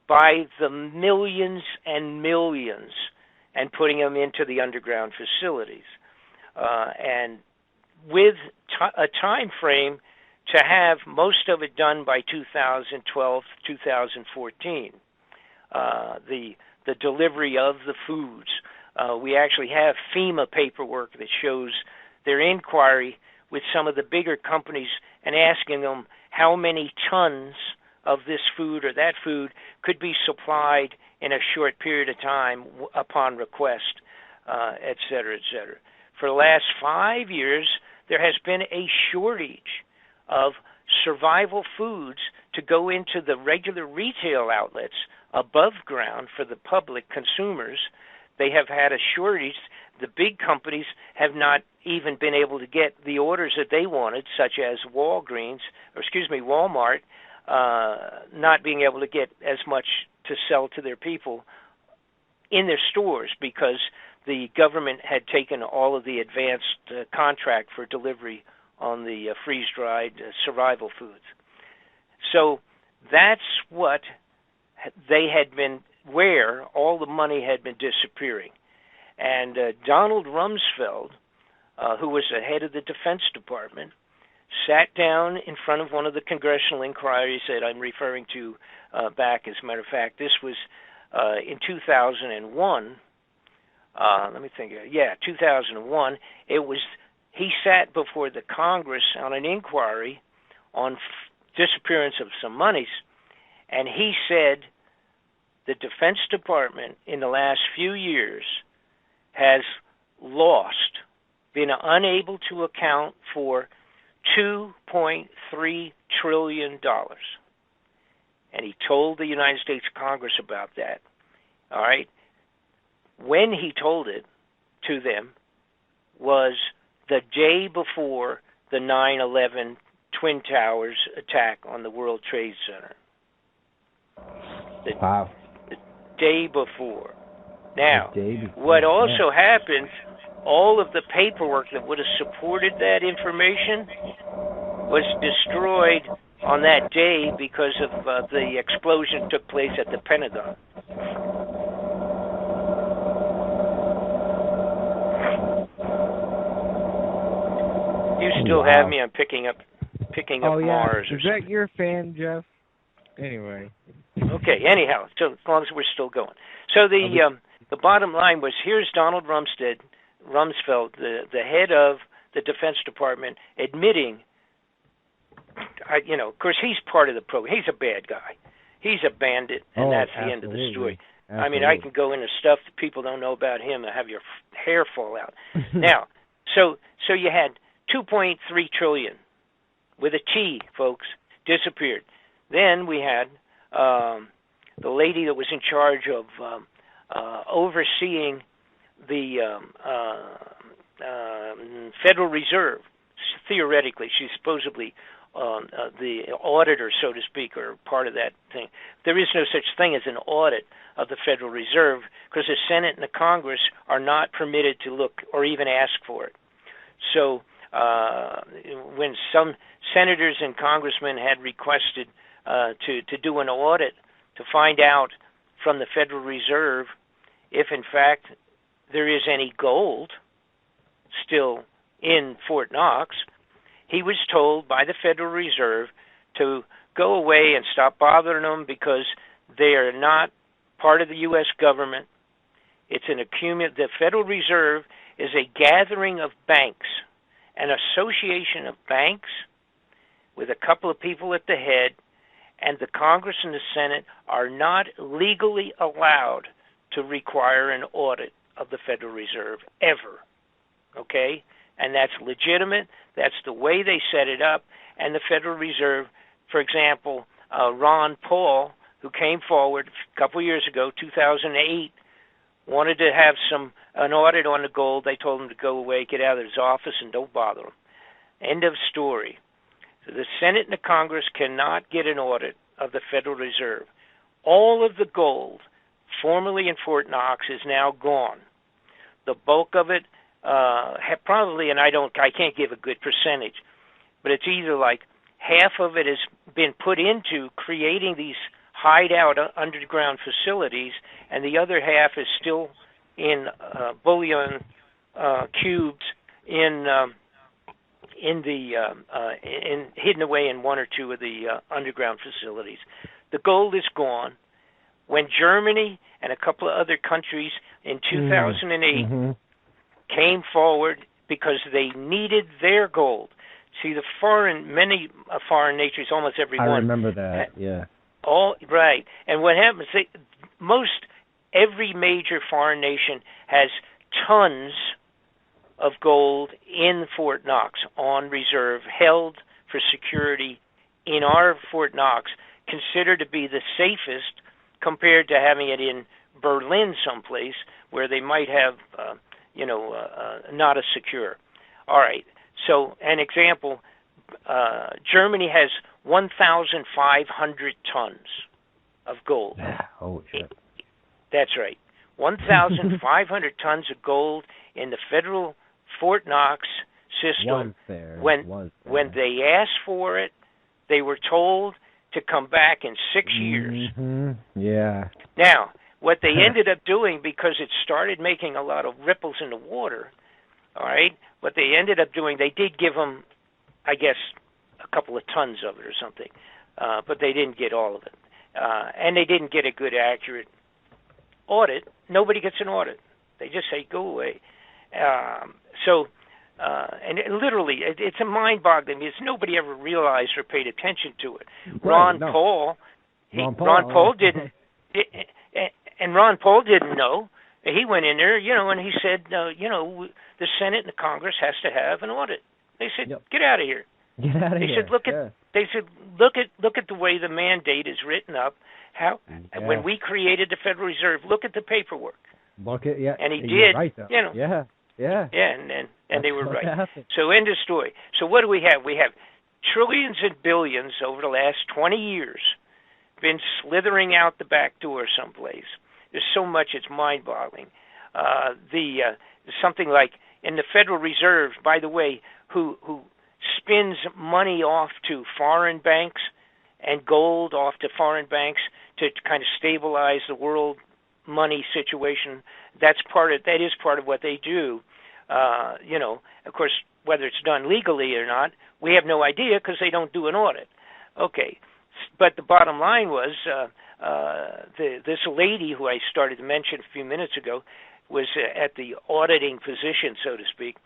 by the millions and millions and putting them into the underground facilities. And with a time frame to have most of it done by 2012, 2014, the delivery of the foods. We actually have FEMA paperwork that shows their inquiry with some of the bigger companies and asking them how many tons of this food or that food could be supplied in a short period of time upon request, et cetera, et cetera. For the last 5 years, there has been a shortage of survival foods to go into the regular retail outlets above ground for the public consumers. They have had a shortage. The big companies have not even been able to get the orders that they wanted, such as Walmart, not being able to get as much to sell to their people in their stores because the government had taken all of the advanced contract for delivery on the freeze-dried survival foods. So that's what they had been, where all the money had been disappearing. And Donald Rumsfeld, who was the head of the Defense Department, sat down in front of one of the congressional inquiries that I'm referring to back. As a matter of fact, this was in 2001. Let me think. 2001. He sat before the Congress on an inquiry on disappearance of some monies, and he said the Defense Department in the last few years has been unable to account for $2.3 trillion. And he told the United States Congress about that. All right? When he told it to them was the day before the 9/11 Twin Towers attack on the World Trade Center. Wow. The day before. Now, what also happened, all of the paperwork that would have supported that information was destroyed on that day because of the explosion took place at the Pentagon. You still have me? I'm picking up Mars. Is that your fan, Jeff? Anyway. Okay. Anyhow, so as long as we're still going. So the bottom line was, here's Donald Rumsfeld, the head of the Defense Department, admitting, of course, he's part of the program. He's a bad guy. He's a bandit, and that's the end of the story. Absolutely. I mean, I can go into stuff that people don't know about him and have your hair fall out. Now, so you had $2.3 trillion with a T, folks, disappeared. Then we had the lady that was in charge of overseeing the Federal Reserve. Theoretically, she's supposedly the auditor, so to speak, or part of that thing. There is no such thing as an audit of the Federal Reserve because the Senate and the Congress are not permitted to look or even ask for it. So when some senators and congressmen had requested to do an audit to find out from the Federal Reserve if, in fact, there is any gold still in Fort Knox, he was told by the Federal Reserve to go away and stop bothering them because they are not part of the U.S. government. It's an the Federal Reserve is a gathering of banks, an association of banks with a couple of people at the head, and the Congress and the Senate are not legally allowed to require an audit of the Federal Reserve ever. Okay? And that's legitimate. That's the way they set it up. And the Federal Reserve, for example, Ron Paul, who came forward a couple of years ago, 2008, wanted to have an audit on the gold. They told him to go away, get out of his office, and don't bother him. End of story. So the Senate and the Congress cannot get an audit of the Federal Reserve. All of the gold formerly in Fort Knox is now gone. The bulk of it probably, and I can't give a good percentage, but it's either like half of it has been put into creating these hideout underground facilities, and the other half is still in bullion cubes hidden away in one or two of the underground facilities. The gold is gone. When Germany and a couple of other countries in 2008 came forward because they needed their gold. See, many foreign nations, almost every one. I remember that, yeah. Right. And what happens, every major foreign nation has tons of gold in Fort Knox on reserve, held for security in our Fort Knox, considered to be the safest compared to having it in Berlin someplace where they might have, not as secure. All right. So, an example, Germany has 1,500 tons of gold. Oh, shit. That's right. 1,500 tons of gold in the federal Fort Knox system. When they asked for it, they were told to come back in 6 years. Yeah. Now, what they ended up doing, because it started making a lot of ripples in the water, all right, what they ended up doing, they did give them, I guess, a couple of tons of it or something, but they didn't get all of it. And they didn't get a good, accurate audit. Nobody gets an audit. They just say, go away. And literally, it's a mind-boggling because nobody ever realized or paid attention to it. Ron Paul didn't, and Ron Paul didn't know. He went in there, and he said, the Senate and the Congress has to have an audit. They said, get out of here. Get out of here. They said, look at the way the mandate is written up. When we created the Federal Reserve, look at the paperwork. And he did. Right, Yeah. And they were right. So end of story. So what do we have? We have trillions and billions over the last 20 years been slithering out the back door someplace. There's so much, it's mind-boggling. Something like in the Federal Reserve, by the way, who spins money off to foreign banks and gold off to foreign banks to kind of stabilize the world money situation. That is part of what they do. Of course, whether it's done legally or not, we have no idea because they don't do an audit. Okay, but the bottom line was this lady who I started to mention a few minutes ago was at the auditing position, so to speak.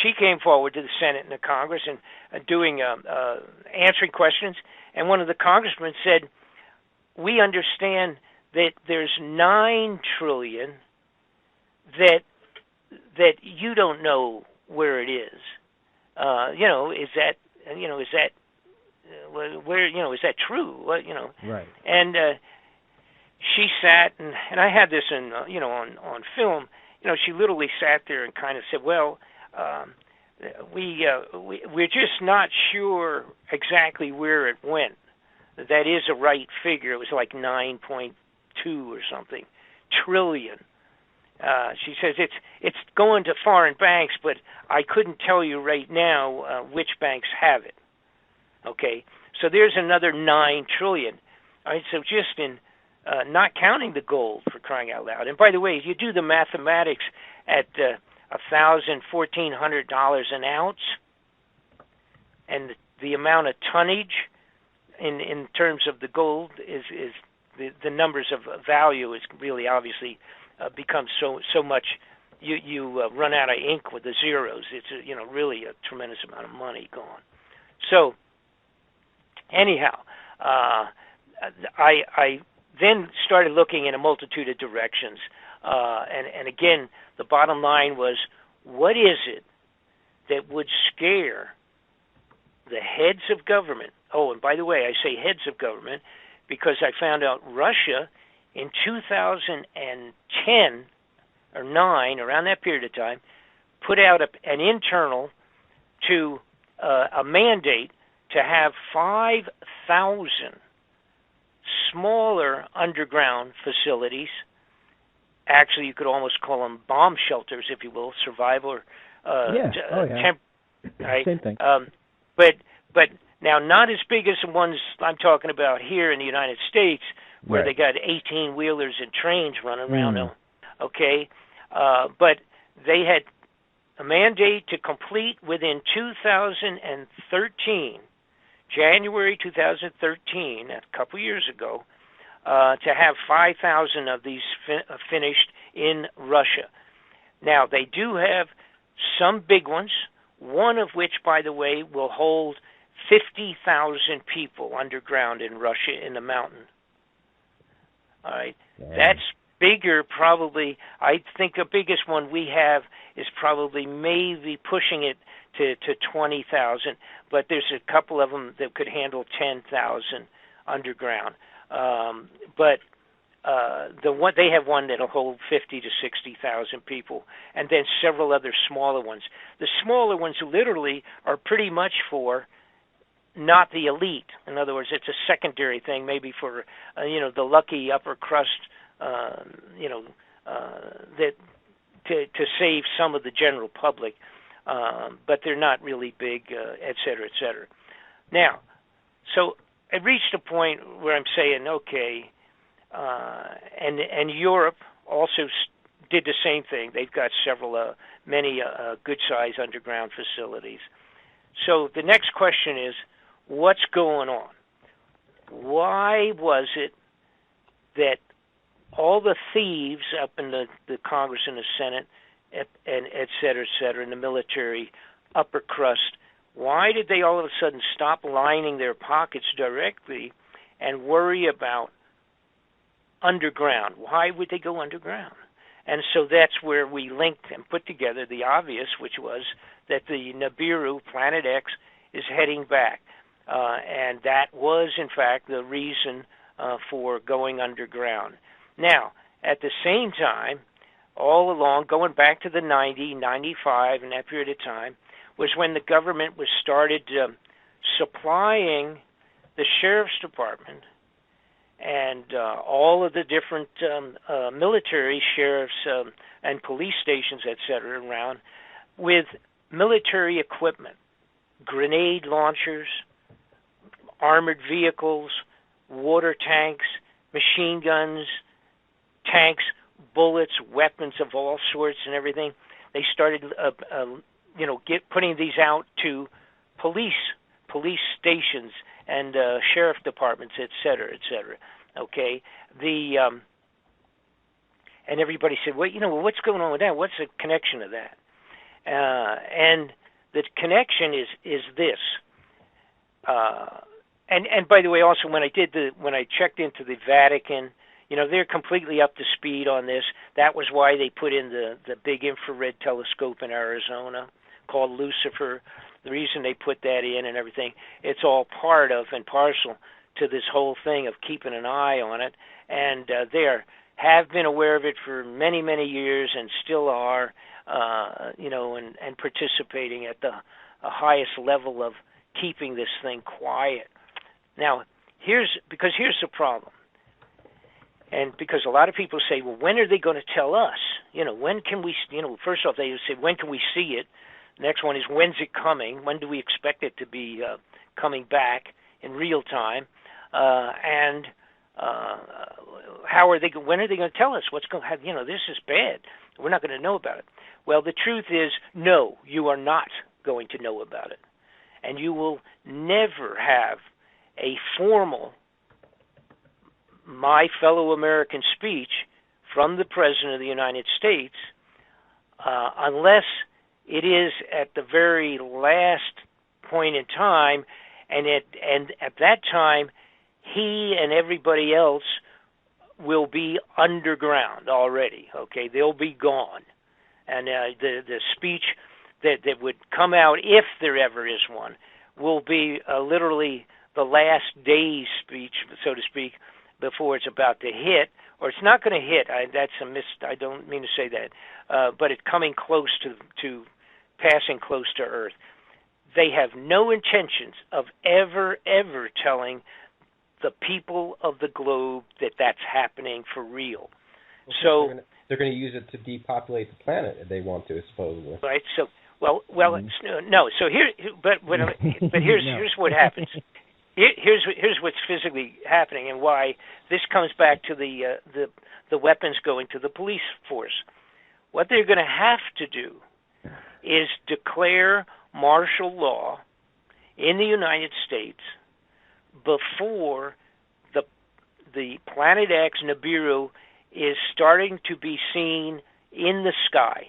She came forward to the Senate and the Congress and answering questions, and one of the congressmen said, "We understand that there's $9 trillion that you don't know where it is. Is that true? Right. And she sat and I had this on film. She literally sat there and kind of said, "Well, we're just not sure exactly where it went. That is a right figure. It was like 9.2 or something trillion. She says it's going to foreign banks, but I couldn't tell you right now which banks have it. Okay, so there's another 9 trillion. All right, so just in not counting the gold, for crying out loud. And by the way, if you do the mathematics at $1,400 an ounce, and the amount of tonnage in terms of the gold is the numbers of value is really obviously becomes so much. You run out of ink with the zeros. It's really a tremendous amount of money gone. So anyhow, I then started looking in a multitude of directions, and again, the bottom line was, what is it that would scare the heads of government? Oh, and by the way, I say heads of government because I found out Russia in 2010 or 9, around that period of time, put out an internal to a mandate to have 5,000 smaller underground facilities. Actually, you could almost call them bomb shelters, if you will, survival. Right? Same thing. But now, not as big as the ones I'm talking about here in the United States, where they got 18-wheelers and trains running around them. Okay, but they had a mandate to complete within 2013, January 2013, a couple years ago, to have 5,000 of these finished in Russia. Now, they do have some big ones, one of which, by the way, will hold 50,000 people underground in Russia in the mountain. All right. Yeah. That's bigger, probably. I think the biggest one we have is probably maybe pushing it to 20,000, but there's a couple of them that could handle 10,000 underground. But they have one that'll hold 50 to 60,000 people, and then several other smaller ones. The smaller ones literally are pretty much for not the elite. In other words, it's a secondary thing, maybe for the lucky upper crust, that to save some of the general public, but they're not really big, et cetera, et cetera. Now, so I reached a point where I'm saying, okay, and Europe also did the same thing. They've got many good-sized underground facilities. So the next question is, what's going on? Why was it that all the thieves up in the Congress and the Senate, and et cetera, in the military, upper crust, why did they all of a sudden stop lining their pockets directly and worry about underground? Why would they go underground? And so that's where we linked and put together the obvious, which was that the Nibiru, Planet X, is heading back. And that was, in fact, the reason for going underground. Now, at the same time, all along, going back to the 90, 95, and that period of time, was when the government was started supplying the sheriff's department and all of the different military sheriffs and police stations, et cetera, around with military equipment, grenade launchers, armored vehicles, water tanks, machine guns, tanks, bullets, weapons of all sorts and everything. They started, putting these out to police stations and sheriff departments, et cetera, et cetera. Okay, and everybody said, well, what's going on with that? What's the connection of that? And the connection is this. And by the way, also when I checked into the Vatican, they're completely up to speed on this. That was why they put in the big infrared telescope in Arizona called Lucifer. The reason they put that in and everything, it's all part of and parcel to this whole thing of keeping an eye on it. And they have been aware of it for many, many years and still are. and participating at the highest level of keeping this thing quiet. Now, here's the problem. And because a lot of people say, well, when are they going to tell us? When can we, first off, they say, when can we see it? Next one is, when's it coming? When do we expect it to be coming back in real time? And when are they going to tell us what's going to happen? This is bad. We're not going to know about it. Well, the truth is, no, you are not going to know about it. And you will never have a formal My Fellow American speech from the President of the United States unless it is at the very last point in time, and at that time, he and everybody else will be underground already. Okay, they'll be gone, and the speech that would come out, if there ever is one, will be literally the last day's speech, so to speak, before it's about to hit, or it's not going to hit. I don't mean to say that, but it's coming close to passing close to Earth. They have no intentions of ever telling the people of the globe that that's happening for real. So they're going to use it to depopulate the planet if they want to, supposedly. Right. So no. So here's what happens. Here's what's physically happening, and why this comes back to the weapons going to the police force. What they're going to have to do is declare martial law in the United States before the Planet X Nibiru is starting to be seen in the sky.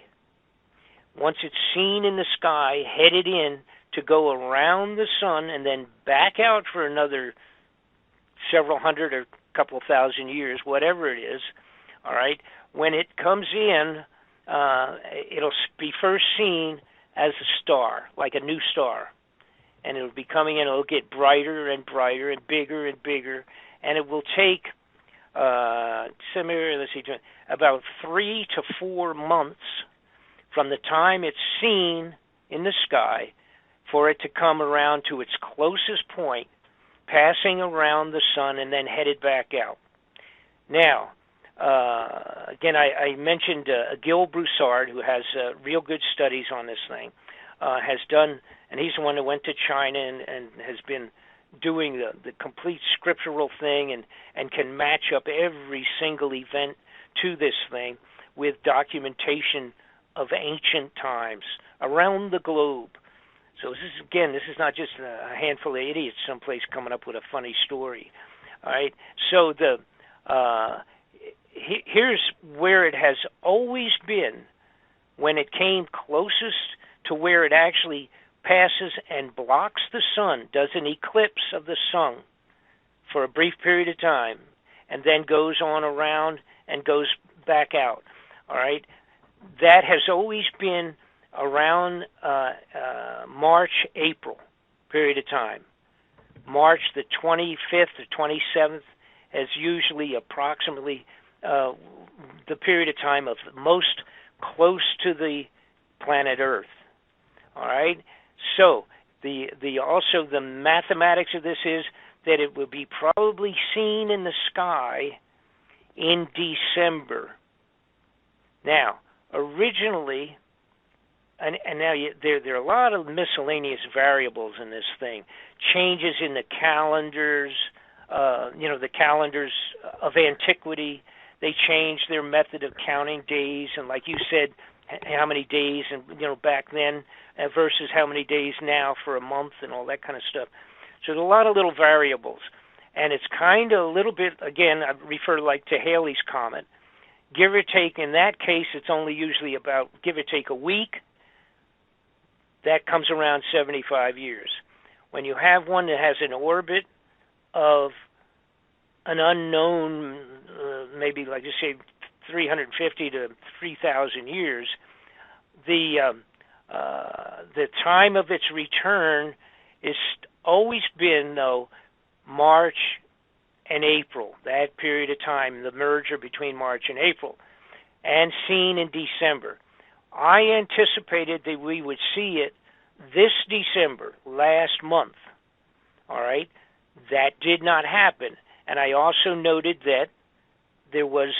Once it's seen in the sky, headed in to go around the sun and then back out for another several hundred or couple thousand years, whatever it is, all right, when it comes in, it'll be first seen as a star, like a new star. And it'll be coming in, it'll get brighter and brighter and bigger, and it will take about 3 to 4 months from the time it's seen in the sky for it to come around to its closest point, passing around the sun and then headed back out. Now, again, I mentioned Gil Broussard, who has real good studies on this thing, has done, and he's the one who went to China and has been doing the complete scriptural thing and can match up every single event to this thing with documentation of ancient times around the globe. So this is not just a handful of idiots someplace coming up with a funny story. All right. So here's where it has always been when it came closest to where it actually passes and blocks the sun, does an eclipse of the sun for a brief period of time, and then goes on around and goes back out. All right. That has always been around March, April period of time. March the 25th or 27th is usually approximately the period of time of most close to the planet Earth. All right. So also the mathematics of this is that it will be probably seen in the sky in December. Now, originally, and now there are a lot of miscellaneous variables in this thing. Changes in the calendars, the calendars of antiquity. They changed their method of counting days, and like you said, how many days, and back then versus how many days now for a month, and all that kind of stuff. So there's a lot of little variables, and it's kind of a little bit. Again, I refer to Halley's Comet. Give or take, in that case, it's only usually about, give or take, a week. That comes around 75 years. When you have one that has an orbit of an unknown, maybe like just say 350 to 3,000 years, the time of its return is always been, though, March and April, that period of time, the merger between March and April, and seen in December. I anticipated that we would see it this December, last month. All right? That did not happen. And I also noted that there was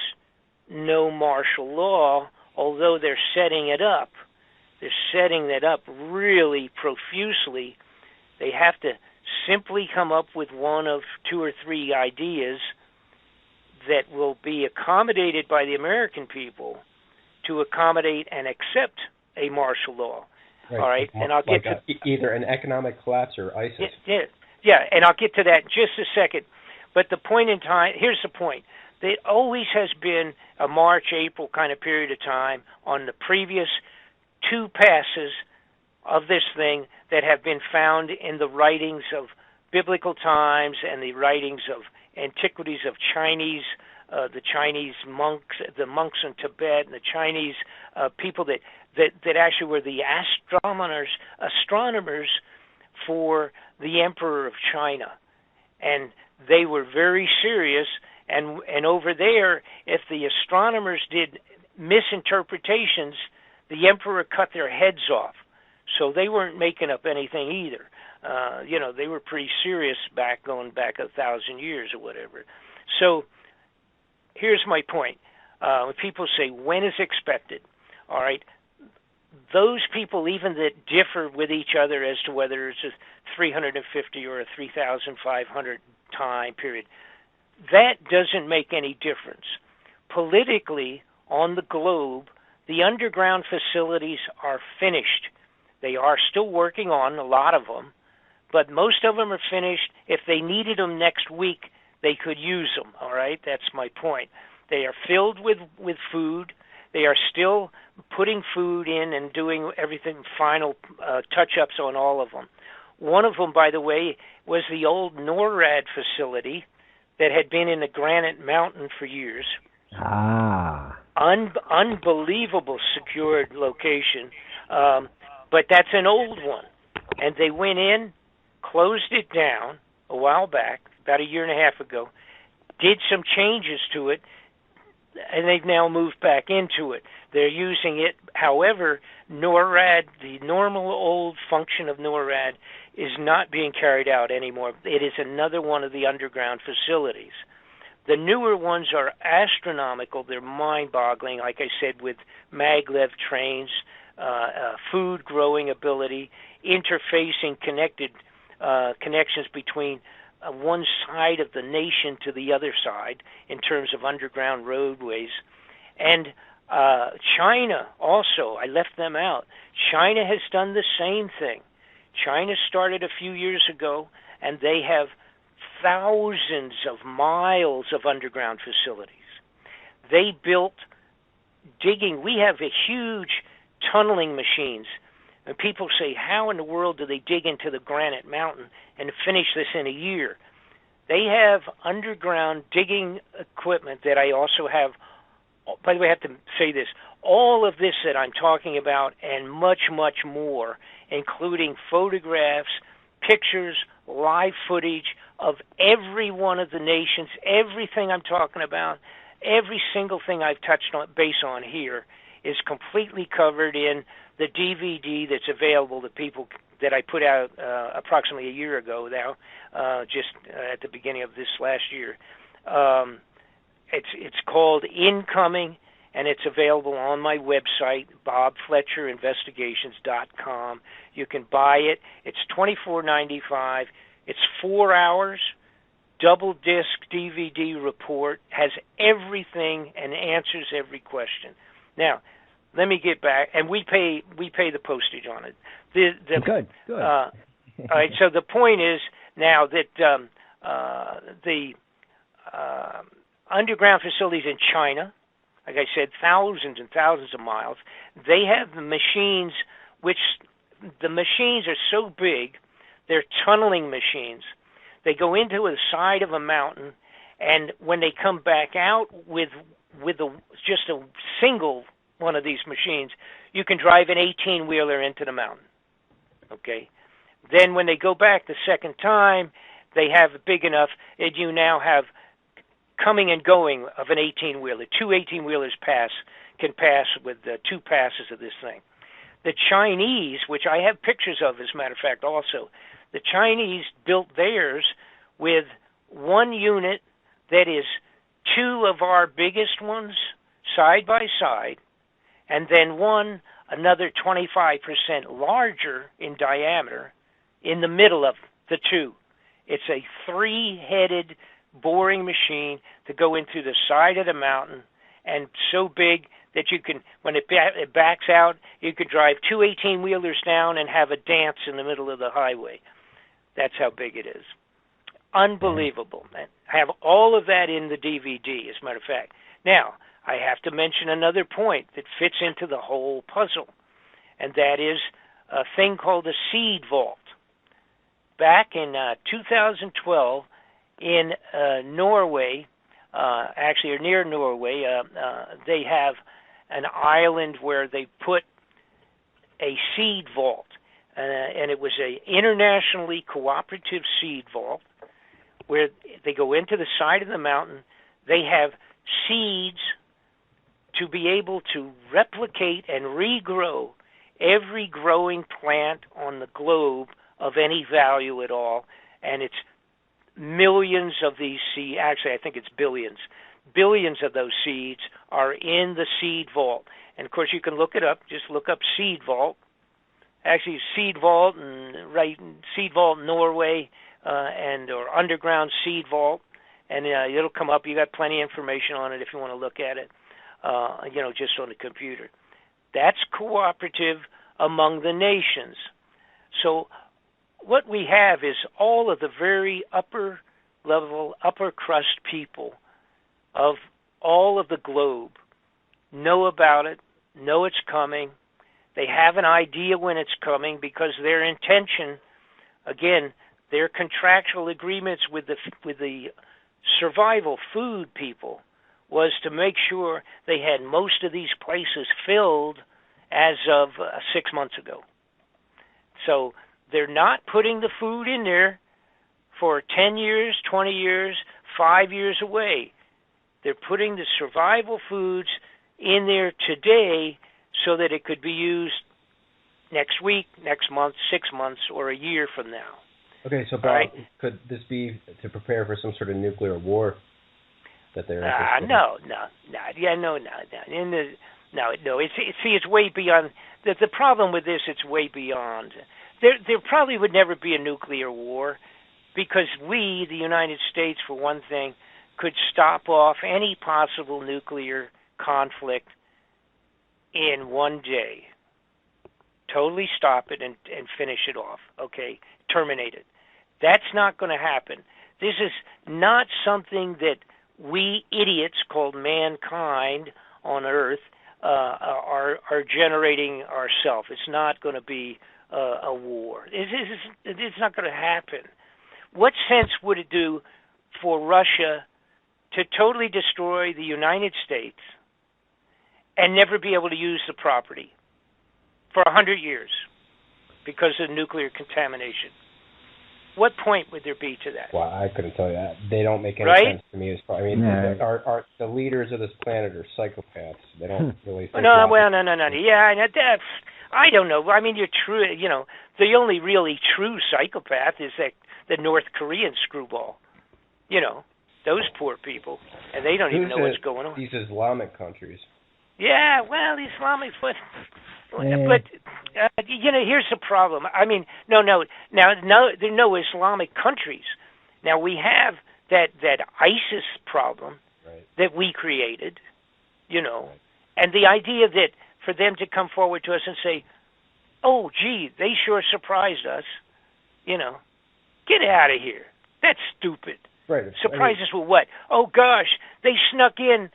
no martial law, although they're setting it up. They're setting that up really profusely. They have to simply come up with one of two or three ideas that will be accommodated by the American people to accommodate and accept a martial law. Right. All right, and I'll get to either an economic collapse or ISIS. Yeah, and I'll get to that in just a second. But the point in time, here's the point. There always has been a March, April kind of period of time on the previous two passes of this thing that have been found in the writings of biblical times and the writings of antiquities of Chinese, the Chinese monks, the monks in Tibet, and the Chinese people that actually were the astronomers for the Emperor of China. And they were very serious, and over there, if the astronomers did misinterpretations, the Emperor cut their heads off. So they weren't making up anything either. They were pretty serious going back 1,000 years or whatever. So here's my point. When people say, when is expected? All right, those people, even that differ with each other as to whether it's a 350 or a 3,500 time period, that doesn't make any difference. Politically, on the globe, the underground facilities are finished. They are still working on a lot of them, but most of them are finished. If they needed them next week, they could use them, all right? That's my point. They are filled with food. They are still putting food in and doing everything, final touch-ups on all of them. One of them, by the way, was the old NORAD facility that had been in the Granite Mountain for years. Unbelievable secured location. But that's an old one. And they went in, closed it down a while back, about a year and a half ago, did some changes to it, and they've now moved back into it. They're using it. However, NORAD, the normal old function of NORAD, is not being carried out anymore. It is another one of the underground facilities. The newer ones are astronomical. They're mind-boggling, like I said, with maglev trains, food growing ability, interfacing connections between one side of the nation to the other side in terms of underground roadways. And China also, I left them out. China has done the same thing. China started a few years ago, and they have thousands of miles of underground facilities. They built digging. We have a huge tunneling machines. And people say, how in the world do they dig into the Granite Mountain and finish this in a year? They have underground digging equipment that I also have. By the way, I have to say this. All of this that I'm talking about and much, much more, including photographs, pictures, live footage of every one of the nations, everything I'm talking about, every single thing I've touched on base on here is completely covered in the DVD that's available to people that I put out approximately a year ago now, just at the beginning of this last year. It's called Incoming, and it's available on my website, bobfletcherinvestigations.com. You can buy it. It's $24.95. It's 4 hours, double disc DVD report, has everything and answers every question. Now, let me get back, and we pay the postage on it. Good. All right. So the point is now that the underground facilities in China, like I said, thousands and thousands of miles, they have the machines, which the machines are so big, they're tunneling machines. They go into the side of a mountain, and when they come back out with just a single one of these machines, you can drive an 18-wheeler into the mountain. Okay? Then when they go back the second time, they have big enough that you now have coming and going of an 18-wheeler. Two 18-wheelers can pass with two passes of this thing. The Chinese, which I have pictures of, as a matter of fact, also, the Chinese built theirs with one unit that is two of our biggest ones side by side, and then another 25% larger in diameter in the middle of the two. It's a three-headed boring machine to go into the side of the mountain, and so big that you can, when it backs out, you could drive two 18-wheelers down and have a dance in the middle of the highway. That's how big it is. Unbelievable, man. I have all of that in the DVD, as a matter of fact. Now, I have to mention another point that fits into the whole puzzle, and that is a thing called a seed vault. Back in 2012, in Norway, actually, or near Norway, they have an island where they put a seed vault, and it was an internationally cooperative seed vault where they go into the side of the mountain. They have seeds to be able to replicate and regrow every growing plant on the globe of any value at all, and it's millions of these seeds. Actually, I think it's billions. Billions of those seeds are in the seed vault. And, of course, you can look it up. Just look up seed vault. Actually, seed vault and right seed vault Norway or underground seed vault, and it'll come up. You got plenty of information on it if you want to look at it. Just on the computer. That's cooperative among the nations. So what we have is all of the very upper level, upper crust people of all of the globe know about it, know it's coming. They have an idea when it's coming because their intention, again, their contractual agreements with the survival food people was to make sure they had most of these places filled as of 6 months ago. So they're not putting the food in there for 10 years, 20 years, 5 years away. They're putting the survival foods in there today so that it could be used next week, next month, 6 months, or a year from now. Okay, so Bob, could this be to prepare for some sort of nuclear war that they're interested in? No. It's way beyond. The problem with this, it's way beyond. There probably would never be a nuclear war because we, the United States, for one thing, could stop off any possible nuclear conflict in one day. Totally stop it and finish it off, okay? Terminate it. That's not going to happen. This is not something that we idiots called mankind on Earth are generating ourselves. It's not going to be a war. It's not going to happen. What sense would it do for Russia to totally destroy the United States and never be able to use the property for 100 years because of nuclear contamination? What point would there be to that? Well, I couldn't tell you that. They don't make any sense to me. Are the leaders of this planet are psychopaths? They don't really think No. Yeah, I don't know. I mean, you're true. The only really true psychopath is the North Korean screwball. Those poor people, and they don't even know what's going on. These Islamic countries. Yeah, well, Islamic, but here's the problem. I mean, no. Now, there are no Islamic countries. Now we have that ISIS problem that we created, and the idea that for them to come forward to us and say, "Oh, gee, they sure surprised us," get out of here. That's stupid. Right. Surprise us with what? Oh gosh, they snuck in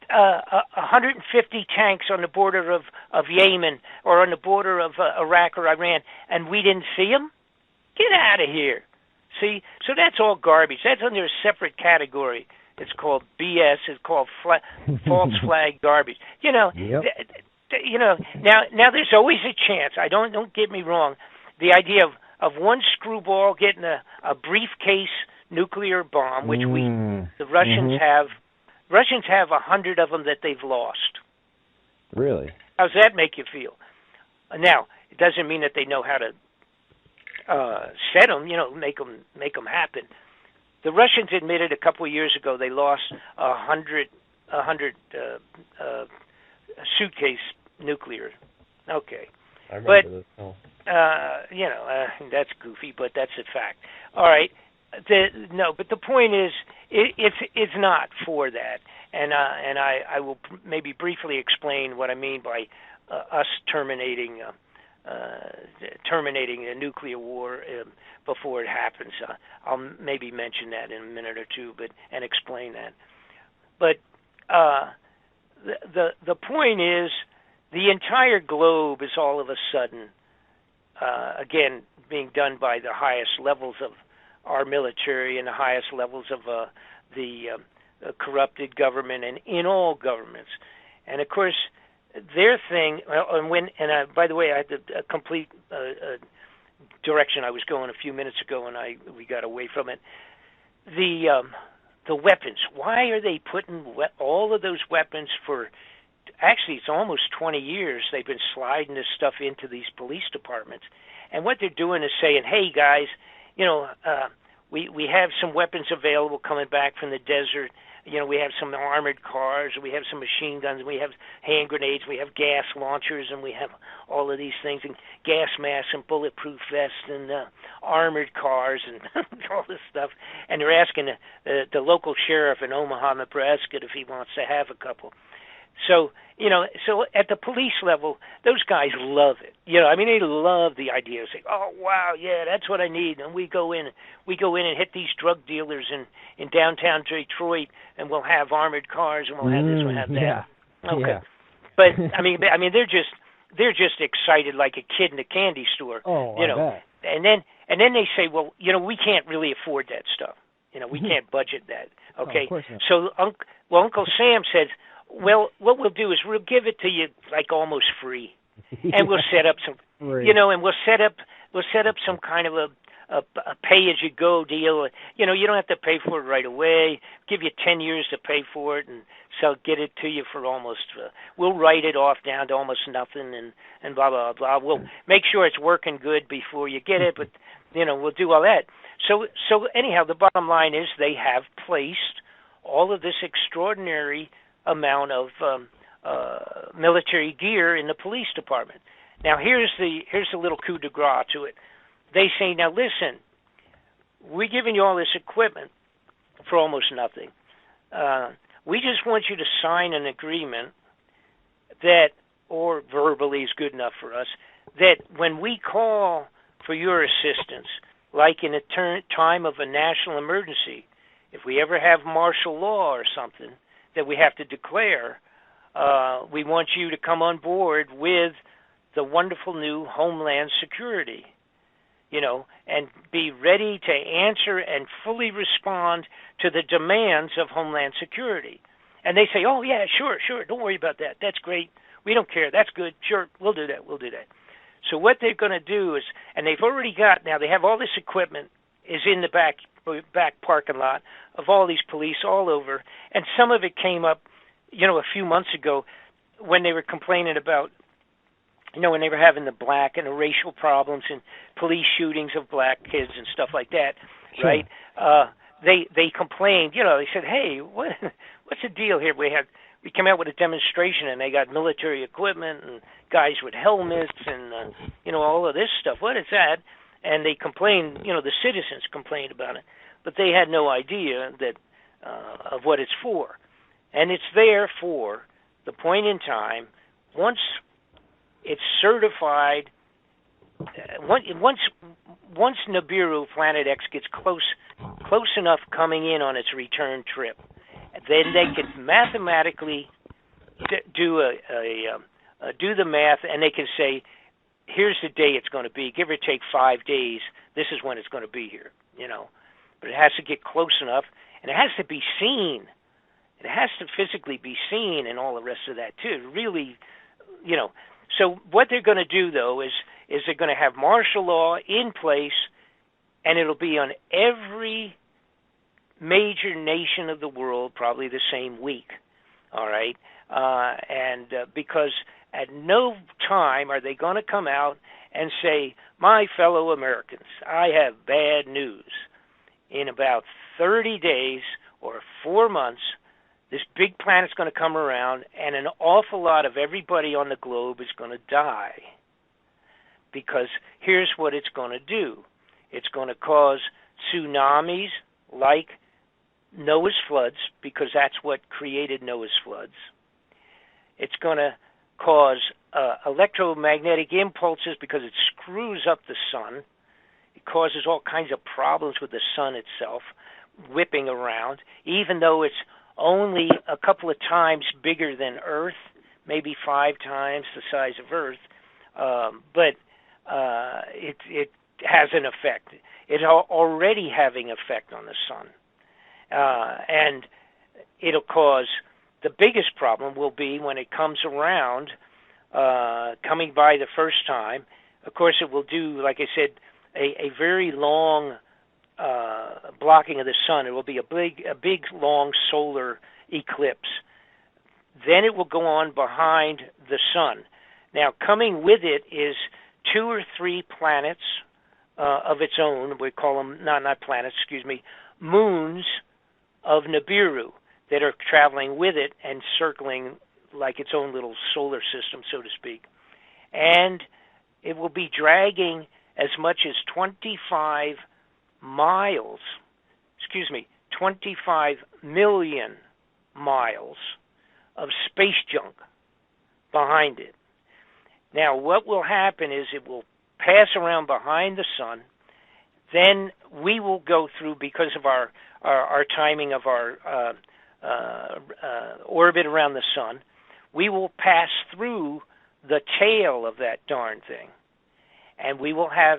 150 tanks on the border of Yemen or on the border of Iraq or Iran, and we didn't see them? Get out of here. See? So that's all garbage. That's under a separate category. It's called BS. It's called false flag garbage. Now there's always a chance. Don't get me wrong. The idea of one screwball getting a briefcase nuclear bomb, which the Russians have. Russians have 100 of them that they've lost. Really? How's that make you feel? Now, it doesn't mean that they know how to set them, make them happen. The Russians admitted a couple of years ago they lost 100 suitcase nuclear. Okay. I remember this. Oh. That's goofy, but that's a fact. All right. But the point is, it's not for that, and I will maybe briefly explain what I mean by us terminating a nuclear war before it happens. I'll maybe mention that in a minute or two, and explain that. But the point is, the entire globe is all of a sudden, again, being done by the highest levels of our military and the highest levels of the corrupted government and in all governments. And of course, their thing. By the way, I had a complete direction I was going a few minutes ago, and we got away from it. The weapons. Why are they putting all of those weapons for? Actually, it's almost 20 years they've been sliding this stuff into these police departments. And what they're doing is saying, hey, guys, we have some weapons available coming back from the desert. We have some armored cars, we have some machine guns, we have hand grenades, we have gas launchers, and we have all of these things, and gas masks and bulletproof vests and armored cars and all this stuff. And they're asking the local sheriff in Omaha, Nebraska, if he wants to have a couple. So at the police level, those guys love it. They love the idea of saying, oh, wow, yeah, that's what I need. And we go in and hit these drug dealers in downtown Detroit, and we'll have armored cars, and we'll have this, we'll have that. Yeah. Okay. Yeah. But, they're just excited like a kid in a candy store. Oh, I bet. And then they say, well, we can't really afford that stuff. We can't budget that. Okay. Oh, of course not. So Uncle Sam says, well, what we'll do is we'll give it to you like almost free, and we'll set up some, and we'll set up some kind of a pay-as-you-go deal. You don't have to pay for it right away. Give you 10 years to pay for it, and so get it to you for almost. We'll write it off down to almost nothing, and blah blah blah. We'll make sure it's working good before you get it, but we'll do all that. So anyhow, the bottom line is they have placed all of this extraordinary amount of military gear in the police department. Now here's the little coup de grace to it. They say, now listen, we're giving you all this equipment for almost nothing. We just want you to sign an agreement that, or verbally is good enough for us, that when we call for your assistance, like in a time of a national emergency, if we ever have martial law or something that we have to declare, we want you to come on board with the wonderful new Homeland Security, and be ready to answer and fully respond to the demands of Homeland Security. And they say, oh, yeah, sure, don't worry about that. That's great. We don't care. That's good. Sure, we'll do that. So what they're going to do is, and they've already got, now they have all this equipment is in the back parking lot of all these police all over, and some of it came up, a few months ago when they were complaining about, when they were having the black and the racial problems and police shootings of black kids and stuff like that, sure. Right? They complained, they said, hey, what's the deal here? We came out with a demonstration, and they got military equipment and guys with helmets and, all of this stuff. What is that? And they complained, the citizens complained about it, but they had no idea that of what it's for. And it's there for the point in time, once it's certified, once Nibiru, Planet X, gets close enough coming in on its return trip, then they can mathematically do the math, and they can say, here's the day it's going to be. Give or take 5 days, this is when it's going to be here, But it has to get close enough, and it has to be seen. It has to physically be seen and all the rest of that, too. Really, So what they're going to do, though, is they're going to have martial law in place, and it'll be on every major nation of the world probably the same week. All right, because at no time are they going to come out and say, my fellow Americans, I have bad news. In about 30 days or 4 months, this big planet's going to come around, and an awful lot of everybody on the globe is going to die. Because here's what it's going to do. It's going to cause tsunamis like Noah's floods, because that's what created Noah's floods. It's going to cause electromagnetic impulses because it screws up the sun. It causes all kinds of problems with the sun itself, whipping around, even though it's only a couple of times bigger than Earth, maybe 5 times the size of Earth, but it has an effect. It's already having effect on the sun. And it'll cause, the biggest problem will be when it comes around, coming by the first time. Of course, it will do, like I said, a very long blocking of the sun. It will be a big, long solar eclipse. Then it will go on behind the sun. Now, coming with it is 2 or 3 planets of its own. We call them, not planets, moons of Nibiru that are traveling with it and circling like its own little solar system, so to speak. And it will be dragging as much as 25 million miles of space junk behind it. Now, what will happen is it will pass around behind the sun. Then we will go through, because of our timing of our orbit around the sun, we will pass through the tail of that darn thing. And we will have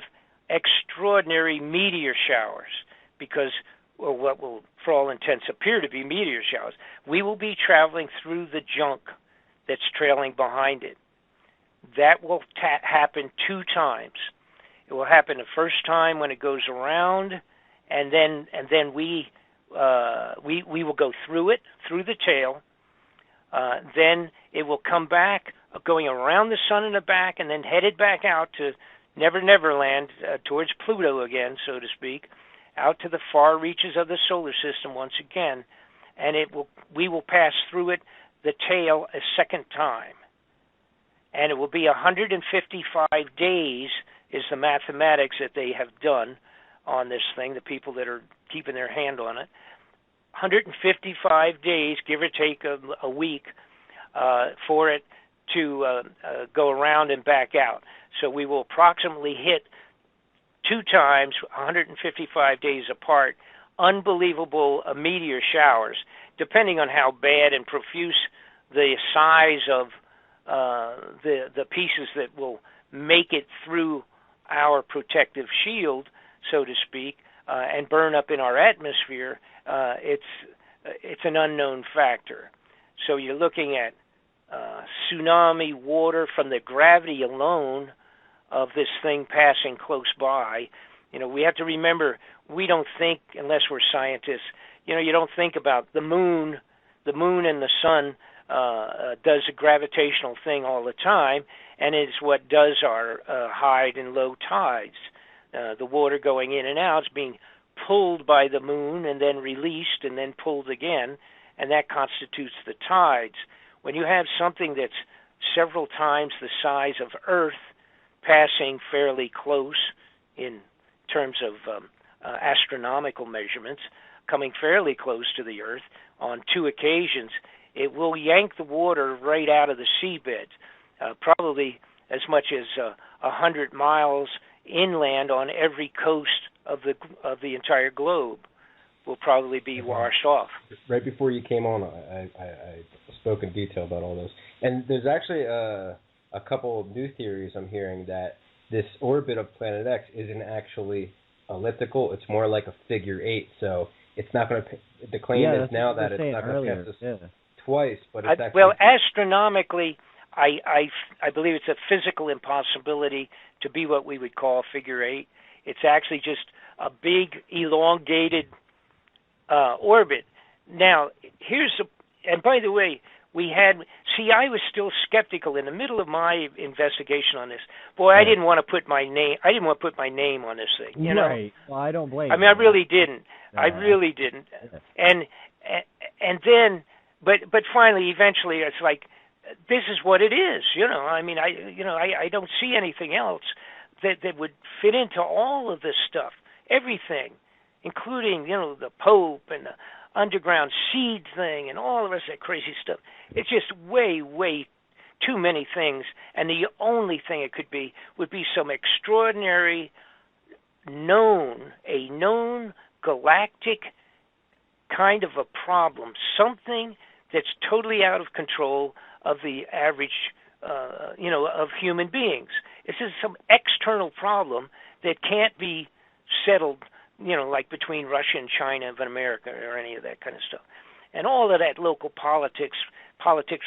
extraordinary meteor showers, because, or what will, for all intents, appear to be meteor showers. We will be traveling through the junk that's trailing behind it. That will happen 2 times. It will happen the first time when it goes around, and then we will go through it, through the tail. Then it will come back, going around the sun in the back, and then headed back out to Neverland, towards Pluto again, so to speak, out to the far reaches of the solar system once again, and we will pass through it, the tail, a second time. And it will be 155 days is the mathematics that they have done on this thing, the people that are keeping their hand on it. 155 days, give or take a week, for it to go around and back out. So we will approximately hit 2 times, 155 days apart, unbelievable meteor showers, depending on how bad and profuse the size of the pieces that will make it through our protective shield, so to speak, and burn up in our atmosphere. It's an unknown factor. So you're looking at tsunami water from the gravity alone of this thing passing close by. You know, we have to remember, we don't think, unless we're scientists, you don't think about the moon and the sun does a gravitational thing all the time, and it's what does our high and low tides. The water going in and out is being pulled by the moon and then released and then pulled again, and that constitutes the tides. When you have something that's several times the size of Earth passing fairly close in terms of astronomical measurements, coming fairly close to the Earth on 2 occasions, it will yank the water right out of the seabed, probably as much as 100 miles inland on every coast of the entire globe will probably be washed off. Right before you came on, I spoke in detail about all this. And there's actually a couple of new theories I'm hearing that this orbit of Planet X isn't actually elliptical. It's more like a figure 8. So it's not going to, the claim is now that it's not going to pass us twice, but it's actually... Well, astronomically, I believe it's a physical impossibility to be what we would call figure 8. It's actually just a big elongated orbit. Now, and by the way, I was still skeptical in the middle of my investigation on this. Boy, I didn't want to put my name. I didn't want to put my name on this thing. You know? Right. Well, I don't blame. I mean, I really didn't. I really didn't. And then, but finally, eventually, it's like, this is what it is. You know, I mean, I don't see anything else that would fit into all of this stuff. Everything, including, the Pope and the underground seed thing and all the rest of that crazy stuff. It's just way, way too many things. And the only thing it could be would be some extraordinary known galactic kind of a problem, something that's totally out of control of the average, of human beings. This is some external problem that can't be settled, like between Russia and China and America or any of that kind of stuff. And all of that local politics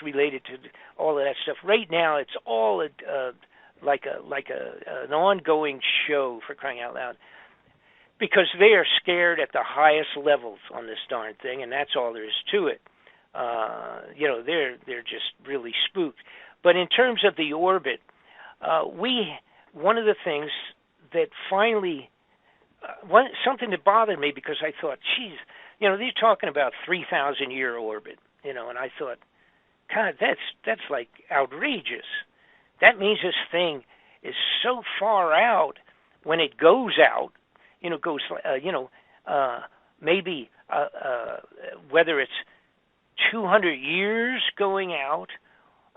related to all of that stuff. Right now, it's all an ongoing show, for crying out loud, because they are scared at the highest levels on this darn thing, and that's all there is to it. They're just really spooked. But in terms of the orbit, one of the things that finally, something that bothered me, because I thought, geez, they're talking about 3,000-year orbit, and I thought, God, that's like outrageous. That means this thing is so far out when it goes out, maybe whether it's 200 years going out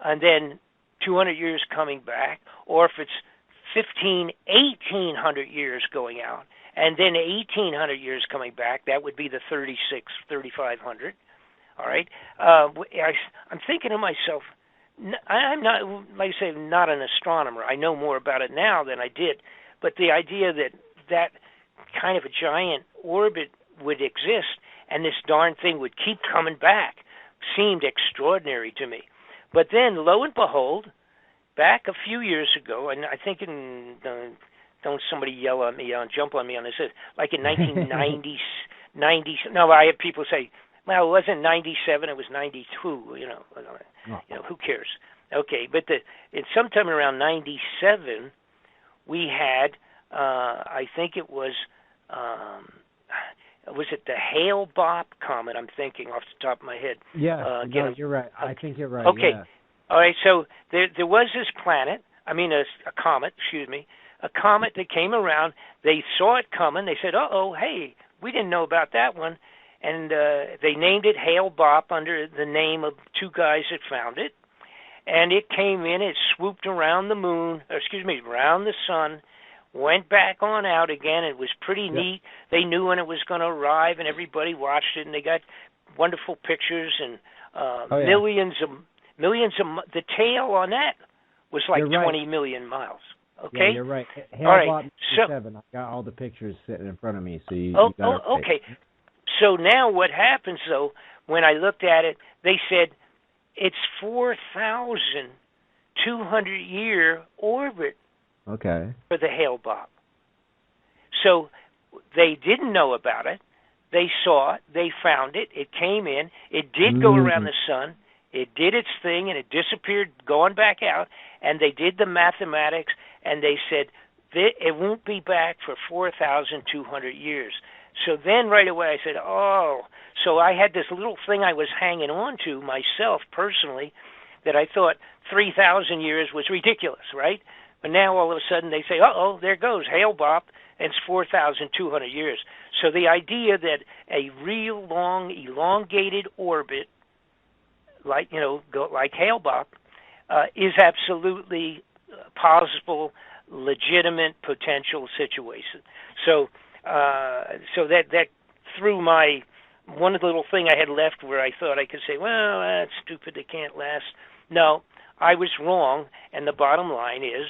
and then 200 years coming back, or if it's 1,800 years going out and then 1,800 years coming back, that would be the 3,500. All right. I'm thinking to myself, I'm not, like I say, not an astronomer. I know more about it now than I did. But the idea that kind of a giant orbit would exist and this darn thing would keep coming back seemed extraordinary to me. But then, lo and behold, back a few years ago, and I think don't somebody yell at me, jump on me on this, like in 1990, I have people say, well, it wasn't 97, it was 92, who cares? Okay, but it's sometime around 97, we had, I think it was it the Hale-Bopp comet, I'm thinking off the top of my head? Yeah, you're right. I think you're right. Okay, yeah. All right, so there was this a comet that came around. They saw it coming. They said, hey, we didn't know about that one. And they named it Hale-Bopp under the name of two guys that found it. And it came in, it swooped around the around the sun, went back on out again. It was pretty neat. They knew when it was going to arrive, and everybody watched it, and they got wonderful pictures and millions of the tail on that was like 20 million miles. Okay? Yeah, you're right. Hale-Bopp 7. I got all the pictures sitting in front of me, so you got it right. Okay. So now what happens, though, when I looked at it, they said it's 4,200-year orbit for the Hale-Bopp. So they didn't know about it. They saw it. They found it. It came in. It did go around the sun. It did its thing, and it disappeared, going back out. And they did the mathematics, and they said it won't be back for 4,200 years. So then right away I said, so I had this little thing I was hanging on to myself personally that I thought 3,000 years was ridiculous, right? But now all of a sudden they say, there goes Hale-Bopp, and it's 4,200 years. So the idea that a real long, elongated orbit, like Hale-Bopp, is absolutely possible, legitimate, potential situation. So that threw one little thing I had left where I thought I could say, well, that's stupid, it can't last. No, I was wrong, and the bottom line is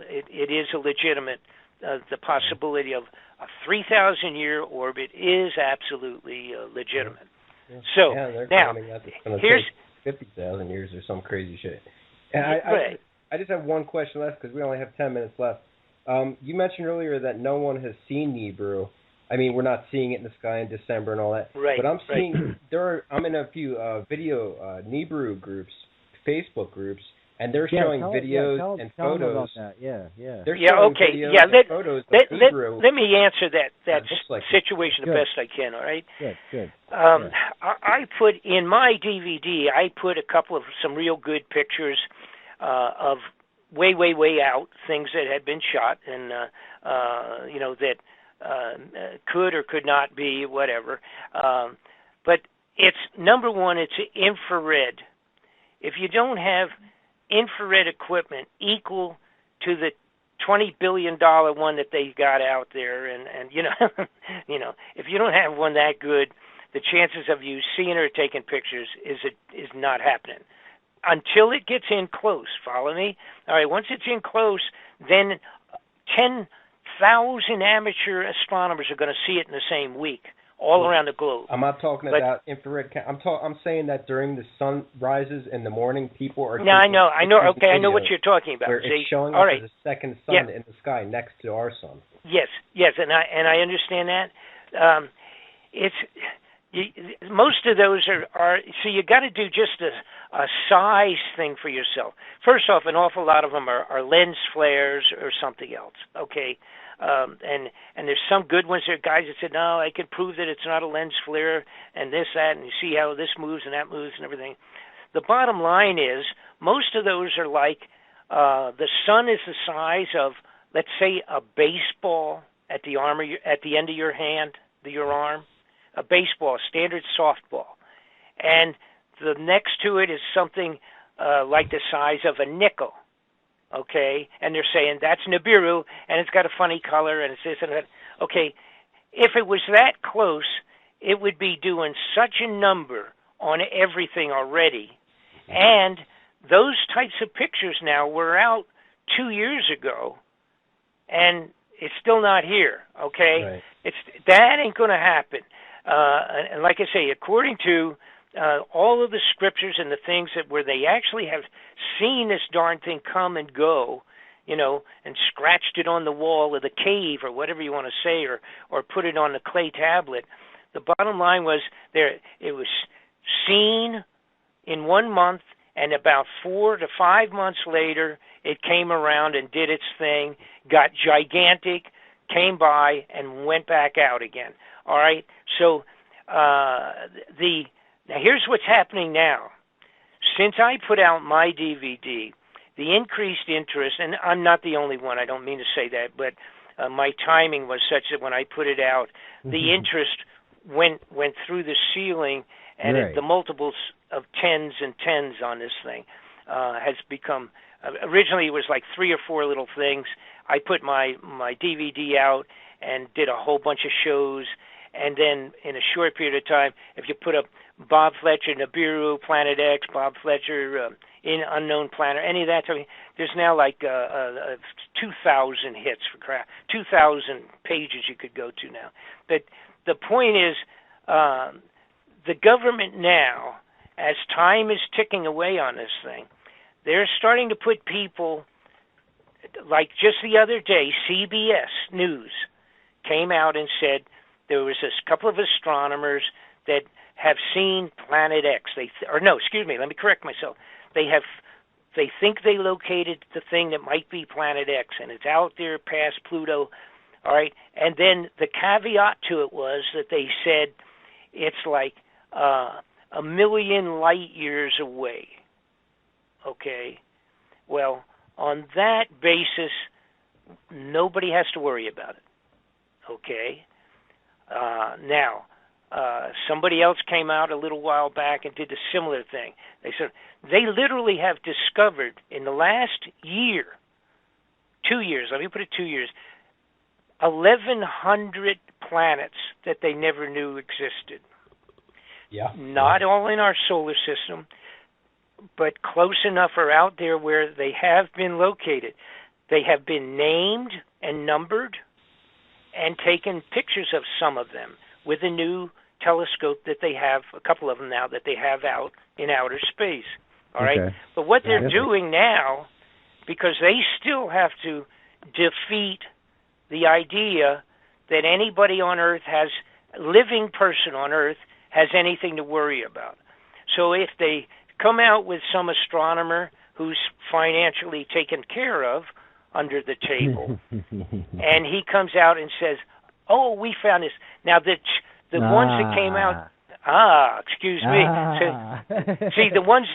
it is a legitimate, the possibility of a 3,000-year orbit is absolutely legitimate. Yeah. So they're now, that it's going to take 50,000 years or some crazy shit. And I just have one question left because we only have 10 minutes left. You mentioned earlier that no one has seen Nibiru. I mean, we're not seeing it in the sky in December and all that. Right. But I'm seeing I'm in a few video Nibiru groups, Facebook groups, and they're showing videos and photos. About that. Yeah. They're showing videos and photos of Nibiru. Let me answer that situation the best I can. All right. Good. I put in my DVD. I put some real good pictures of way out things that had been shot and that could or could not be whatever. But it's number one. It's infrared. If you don't have infrared equipment equal to the $20 billion one that they got out there, and if you don't have one that good, the chances of you seeing or taking pictures is not happening until it gets in close. Follow me? All right. Once it's in close, then 10,000 amateur astronomers are going to see it in the same week, all around the globe. I'm not talking about infrared. I'm saying that during the sun rises in the morning, people are. No, I know. Okay, I know what you're talking about. Where it's showing up as a second sun in the sky next to our sun. Yes, and I understand that. Most of those are so you got to do just a size thing for yourself. First off, an awful lot of them are lens flares or something else. Okay. And there's some good ones. There are guys that said, no, I can prove that it's not a lens flare and this, that, and you see how this moves and that moves and everything. The bottom line is most of those are like the sun is the size of, let's say, a baseball at the end of your hand, your arm, a baseball, standard softball. And the next to it is something like the size of a nickel. Okay, and they're saying that's Nibiru, and it's got a funny color, and it's this and that. Okay, if it was that close, it would be doing such a number on everything already. And those types of pictures now were out 2 years ago, and it's still not here. Okay, right. That ain't going to happen. And like I say, according to all of the scriptures and the things where they actually have seen this darn thing come and go, and scratched it on the wall of the cave or whatever you want to say, or put it on the clay tablet. The bottom line was it was seen in 1 month, and about 4 to 5 months later, it came around and did its thing, got gigantic, came by, and went back out again. All right? So now, here's what's happening now. Since I put out my DVD, the increased interest, and I'm not the only one, I don't mean to say that, but my timing was such that when I put it out, the interest went through the ceiling, and the multiples of tens and tens on this thing has become, originally it was like 3 or 4 little things. I put my DVD out and did a whole bunch of shows, and then in a short period of time, if you put up Bob Fletcher, Nibiru, Planet X, Bob Fletcher, in Unknown Planet, any of that, there's now like 2,000 hits for crap, 2,000 pages you could go to now. But the point is, the government now, as time is ticking away on this thing, they're starting to put people, like just the other day, CBS News came out and said there was this couple of astronomers that have seen Planet X. Let me correct myself. They think they located the thing that might be Planet X, and it's out there past Pluto. All right, and then the caveat to it was that they said it's like 1 million light years away. Okay, well, on that basis, nobody has to worry about it. Okay, now. Somebody else came out a little while back and did a similar thing. They said they literally have discovered in the last year, 2 years, let me put it 2 years, 1,100 planets that they never knew existed. Yeah. Not all in our solar system, but close enough are out there where they have been located. They have been named and numbered and taken pictures of some of them with a new telescope that they have, a couple of them now, that they have out in outer space. All right? But what they're doing now, because they still have to defeat the idea that anybody on Earth living person on Earth has anything to worry about. So if they come out with some astronomer who's financially taken care of under the table, and he comes out and says, "Oh, we found this." Now the ones that came out, excuse me. So, see, the ones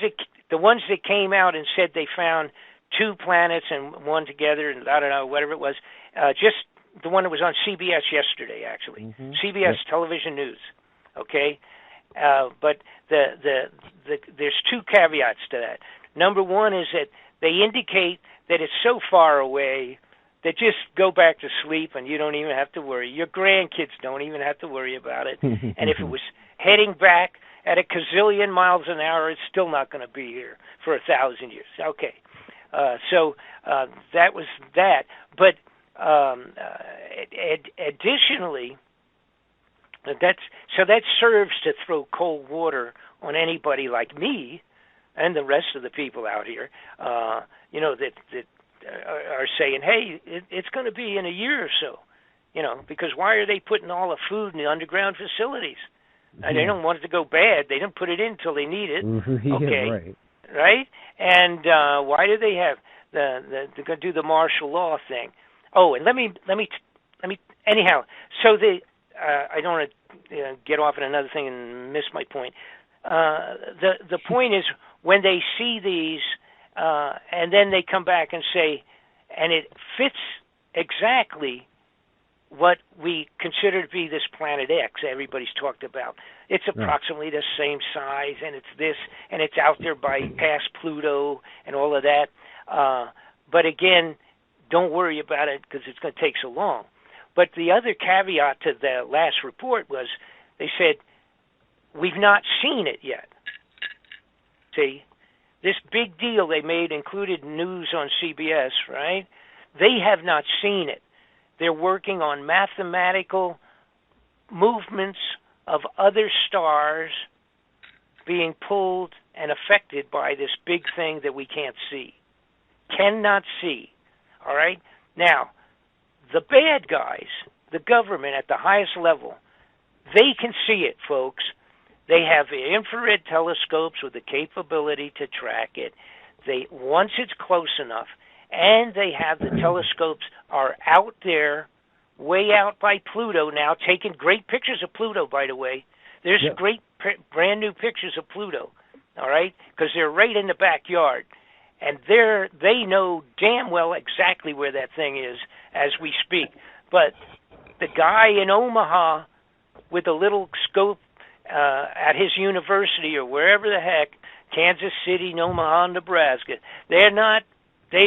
that came out and said they found 2 planets and one together, and I don't know, whatever it was, just the one that was on CBS yesterday, actually, CBS television news. Okay, but there's 2 caveats to that. Number one is that they indicate that it's so far away that just go back to sleep and you don't even have to worry. Your grandkids don't even have to worry about it. And if it was heading back at a gazillion miles an hour, it's still not going to be here for 1,000 years. Okay, so that was that. But additionally, that serves to throw cold water on anybody like me and the rest of the people out here, that are saying, hey, it's going to be in a year or so, because why are they putting all the food in the underground facilities? And they don't want it to go bad. They didn't put it in until they need it. Okay, right? And why do they have they're going to do the martial law thing? Oh, and let me anyhow. So I don't want to get off on another thing and miss my point. The point is when they see these, and then they come back and say, and it fits exactly what we consider to be this Planet X everybody's talked about. It's approximately the same size, and it's this, and it's out there past Pluto and all of that. But again, don't worry about it because it's going to take so long. But the other caveat to the last report was they said, we've not seen it yet. See, this big deal they made included news on CBS, right? They have not seen it. They're working on mathematical movements of other stars being pulled and affected by this big thing that we can't see. Cannot see. All right? Now, the bad guys, the government at the highest level, they can see it, folks. They have infrared telescopes with the capability to track it. Once it's close enough, and they have the telescopes are out there, way out by Pluto now, taking great pictures of Pluto, by the way. There's great brand new pictures of Pluto, all right, because they're right in the backyard. And they know damn well exactly where that thing is as we speak. But the guy in Omaha with a little scope at his university or wherever the heck, Kansas City, Omaha, Nebraska, they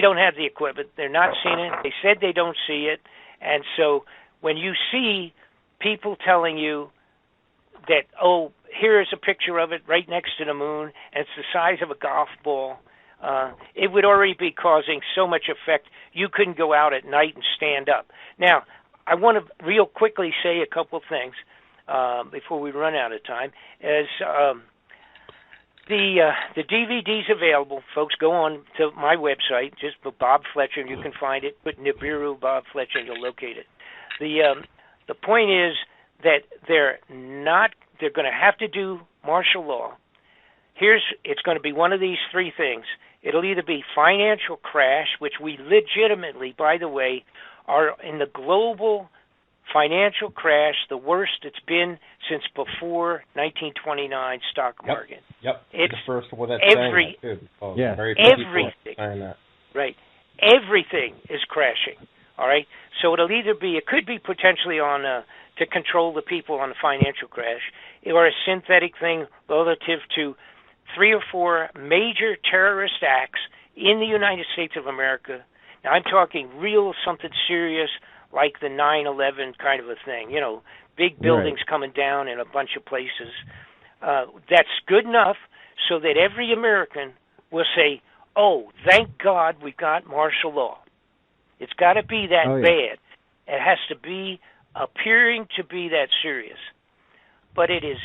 don't have the equipment. They're not seeing it. They said they don't see it. And so when you see people telling you that, oh, here is a picture of it right next to the moon, and it's the size of a golf ball, it would already be causing so much effect you couldn't go out at night and stand up. Now, I want to real quickly say a couple things before we run out of time. The DVD's available. Folks, go on to my website, just put Bob Fletcher, and you can find it. Put Nibiru Bob Fletcher, and you'll locate it. The point is that they're going to have to do martial law. It's going to be one of these 3 things. It'll either be financial crash, which we legitimately, by the way, are in the global financial crash, the worst it's been since before 1929 stock market. Yep. It's the first one that's saying that too. Everything. That. Right. Everything is crashing. All right. So it could be potentially on to control the people on the financial crash, or a synthetic thing relative to 3 or 4 major terrorist acts in the United States of America. Now I'm talking real something serious, like the 9/11 kind of a thing, big buildings coming down in a bunch of places. That's good enough so that every American will say, oh, thank God we got martial law. It's got to be that bad. It has to be appearing to be that serious. But it is,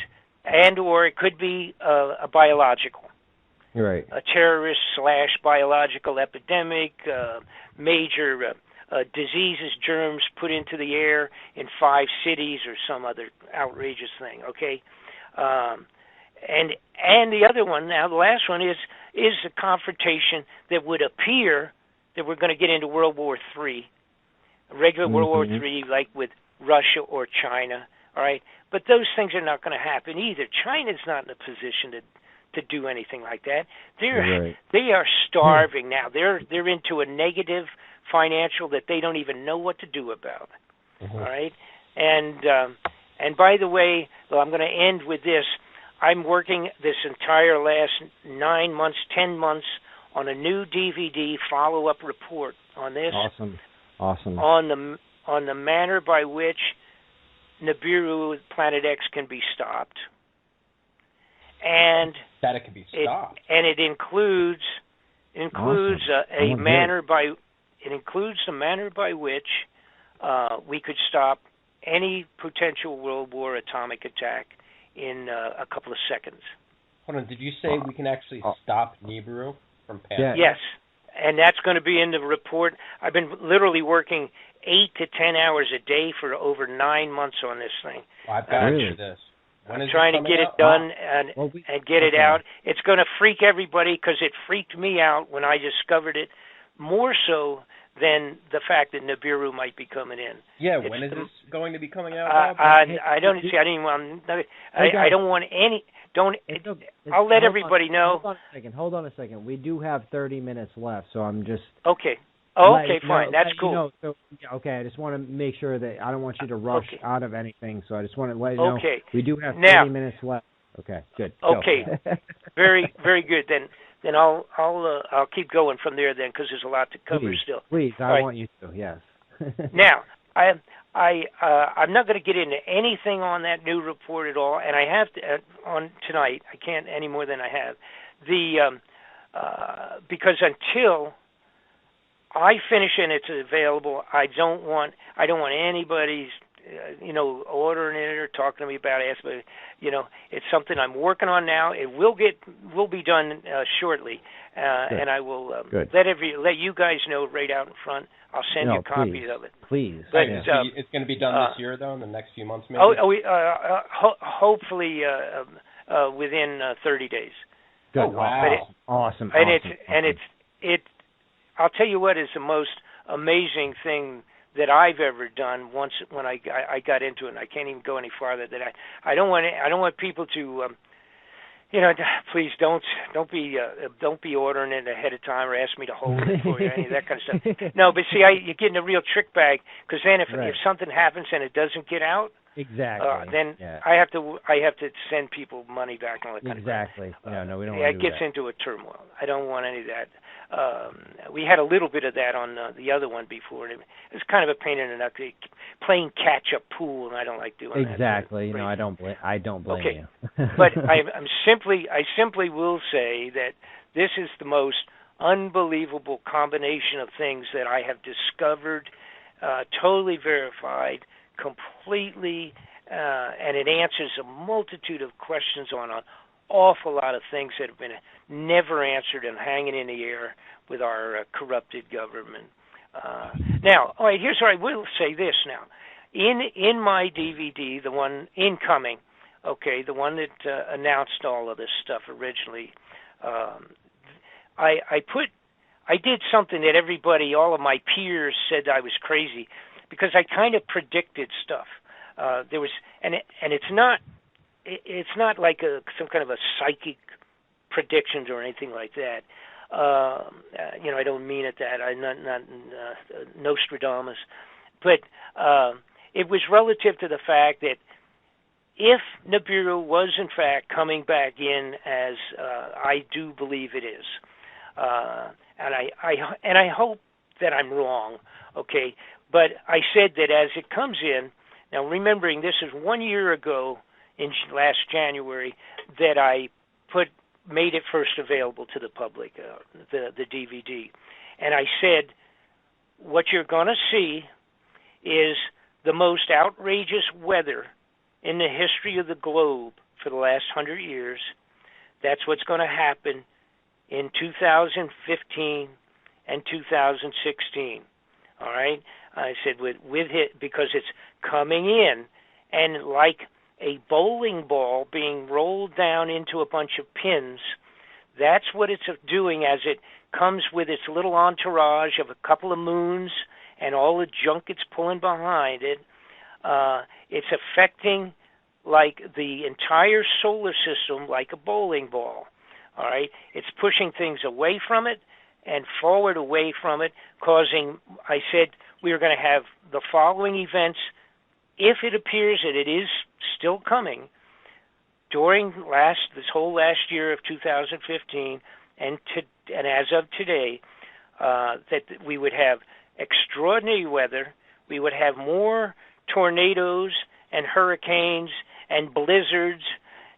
or it could be a biological. Right. A terrorist / biological epidemic, major diseases, germs put into the air in 5 cities or some other outrageous thing. Okay, and the other one now, the last one is a confrontation that would appear that we're going to get into World War III, regular World War III, like with Russia or China. All right, but those things are not going to happen either. China's not in a position to do anything like that. They are starving now. They're into a negative financial that they don't even know what to do about. All right, and by the way, well, I'm going to end with this. I'm working this entire last 9 months, 10 months on a new DVD follow-up report on this. Awesome. On the manner by which Nibiru, Planet X, can be stopped, and that it can be stopped, and it includes a manner by which we could stop any potential World War atomic attack in a couple of seconds. Hold on, did you say we can actually stop Nibiru from passing? Yes, and that's going to be in the report. I've been literally working 8 to 10 hours a day for over 9 months on this thing. Well, I've got to do this. I'm trying to get it done and get it out. It's going to freak everybody because it freaked me out when I discovered it, more so than the fact that Nibiru might be coming in. Yeah, when is this going to be coming out? I don't see. I didn't want. I don't want any. Don't. I'll let everybody know. Hold on a second. We do have 30 minutes left, so I'm just. Okay. Okay, fine. That's cool. I just want to make sure that I don't want you to rush out of anything, so I just want to let you know we do have 30 minutes left. Okay, good. Okay, very, very good. Then I'll keep going from there then, because there's a lot to cover still. Please, I want you to. Yes. Now, I'm not going to get into anything on that new report at all, and I have to on tonight. I can't any more than I have because until I finish and it's available, I don't want anybody's ordering it or talking to me about it. But it's something I'm working on now. It will be done shortly, and I will let you guys know right out in front. I'll send you copies of it. Please. But it's going to be done this year, though, in the next few months, maybe. Hopefully within 30 days. Good. Oh, wow. Awesome. And it's I'll tell you what is the most amazing thing that I've ever done when I got into it, and I can't even go any farther. That I don't want people to please don't be ordering it ahead of time or ask me to hold it for you, any of that kind of stuff. No, but see, you get in a real trick bag, because then if something happens and it doesn't get out, then I have to send people money back and all that kind of stuff. Exactly. No, we don't. It gets into a turmoil. I don't want any of that. We had a little bit of that on the other one before. It was kind of a pain in the neck, playing catch-up pool, and I don't like doing that. Exactly. I don't blame you. But I simply will say that this is the most unbelievable combination of things that I have discovered, totally verified, completely, and it answers a multitude of questions on an awful lot of things that have been never answered and hanging in the air with our corrupted government. Now, all right, here's where I will say this now. In my DVD, the one incoming, the one that announced all of this stuff originally, I did something that everybody, all of my peers, said I was crazy, because I kind of predicted stuff. There was, and it's not like some kind of a psychic predictions or anything like that. I don't mean it that. I'm not Nostradamus, but it was relative to the fact that if Nibiru was in fact coming back in, as I do believe it is, and I hope that I'm wrong, okay. But I said that as it comes in, now remembering this is 1 year ago, in last January, that I made it first available to the public, the DVD. And I said, what you're going to see is the most outrageous weather in the history of the globe for the last 100 years. That's what's going to happen in 2015 and 2016. All right, I said with it because it's coming in, and like a bowling ball being rolled down into a bunch of pins. That's what it's doing as it comes with its little entourage of a couple of moons and all the junk it's pulling behind it. It's affecting like the entire solar system like a bowling ball. All right, it's pushing things away from it and forward away from it, causing, I said, we are going to have the following events, if it appears that it is still coming, during this whole last year of 2015 and as of today, that we would have extraordinary weather, we would have more tornadoes and hurricanes and blizzards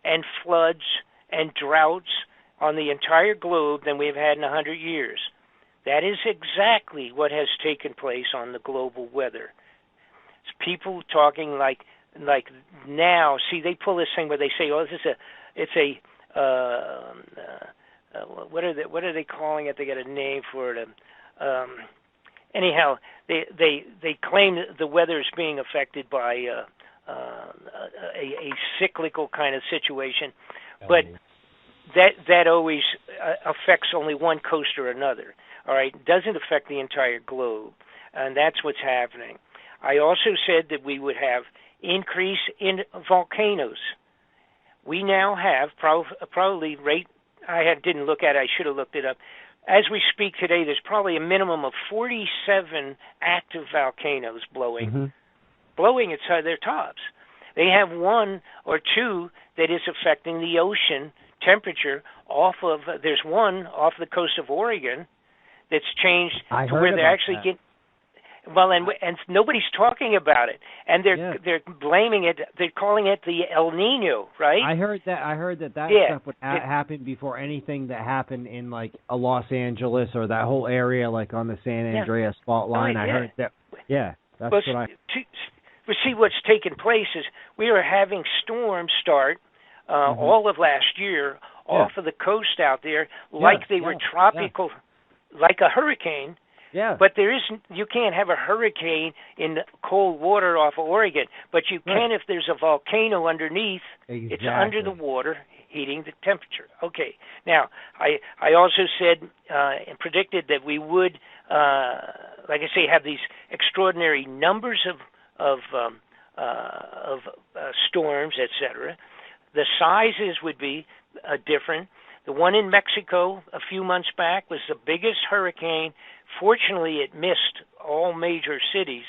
and floods and droughts on the entire globe than we've had in 100 years. That is exactly what has taken place on the global weather. It's people talking like now. See, they pull this thing where they say, "Oh, what are they calling it? They got a name for it." Anyhow, they claim that the weather is being affected by a cyclical kind of situation, but that always affects only one coast or another. All right, it doesn't affect the entire globe, and that's what's happening. I also said that we would have increase in volcanoes. We now have probably didn't look at it, I should have looked it up. As we speak today, there's probably a minimum of 47 active volcanoes blowing at their tops. They have one or two that is affecting the ocean temperature there's one off the coast of Oregon that's changed to where they're actually getting, well, and nobody's talking about it, and they're blaming it. They're calling it the El Nino, right? I heard that stuff would happen before anything that happened in like a Los Angeles or that whole area, like on the San Andreas fault line. I heard that. Yeah, that's what I. But see, what's taken place is we are having storms start all of last year off of the coast out there, like they were tropical, like a hurricane. Yeah. But you can't have a hurricane in cold water off of Oregon, but you can if there's a volcano underneath. Exactly. It's under the water, heating the temperature. Okay. Now, I also said and predicted that we would, like I say, have these extraordinary numbers of storms, etc. The sizes would be different. The one in Mexico a few months back was the biggest hurricane. Fortunately, it missed all major cities,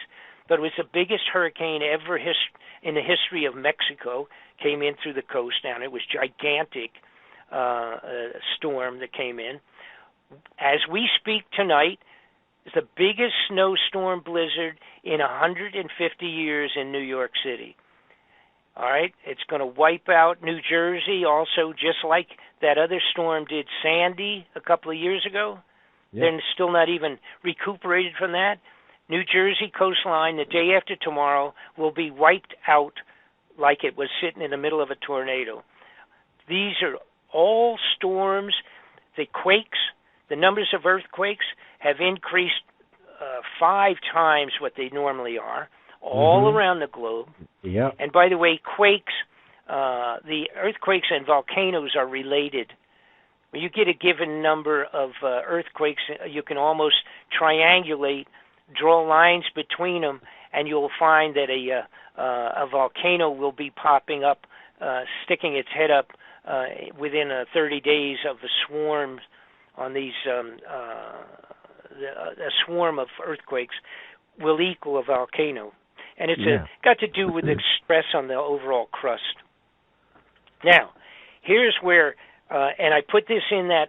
but it was the biggest hurricane ever in the history of Mexico. Came in through the coast down. It was gigantic storm that came in. As we speak tonight, it's the biggest snowstorm blizzard in 150 years in New York City. All right, it's going to wipe out New Jersey also, just like that other storm did Sandy a couple of years ago. Yep. They're still not even recuperated from that. New Jersey coastline the day after tomorrow will be wiped out like it was sitting in the middle of a tornado. These are all storms. The quakes, the numbers of earthquakes have increased 5 times what they normally are, all around the globe. Yep. And by the way, quakes, the earthquakes and volcanoes are related. When you get a given number of earthquakes, you can almost triangulate, draw lines between them, and you'll find that a volcano will be popping up, sticking its head up within 30 days of a swarm on these, a swarm of earthquakes will equal a volcano. And it's got to do with the stress on the overall crust. Now, here's where, and I put this in the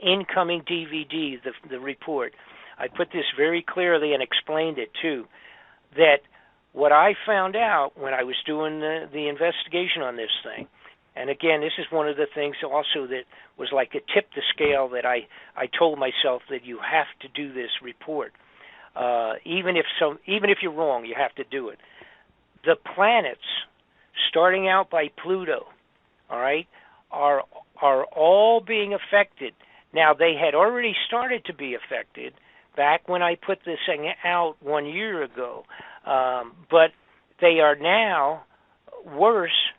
incoming DVD, the report. I put this very clearly and explained it too, that what I found out when I was doing the investigation on this thing, and again, this is one of the things also that was like a tip the scale that I told myself that you have to do this report. Even if you're wrong, you have to do it. The planets, starting out by Pluto, all right, are all being affected. Now, they had already started to be affected back when I put this thing out 1 year ago. But they are now worse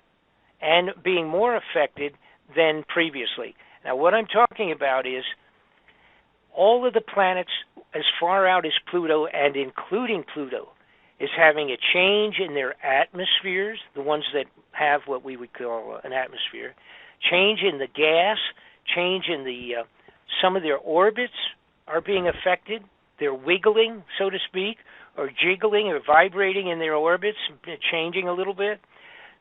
and being more affected than previously. Now, what I'm talking about is all of the planets as far out as Pluto, and including Pluto, is having a change in their atmospheres, the ones that have what we would call an atmosphere, change in the gas, change in the some of their orbits are being affected. They're wiggling, so to speak, or jiggling or vibrating in their orbits, changing a little bit.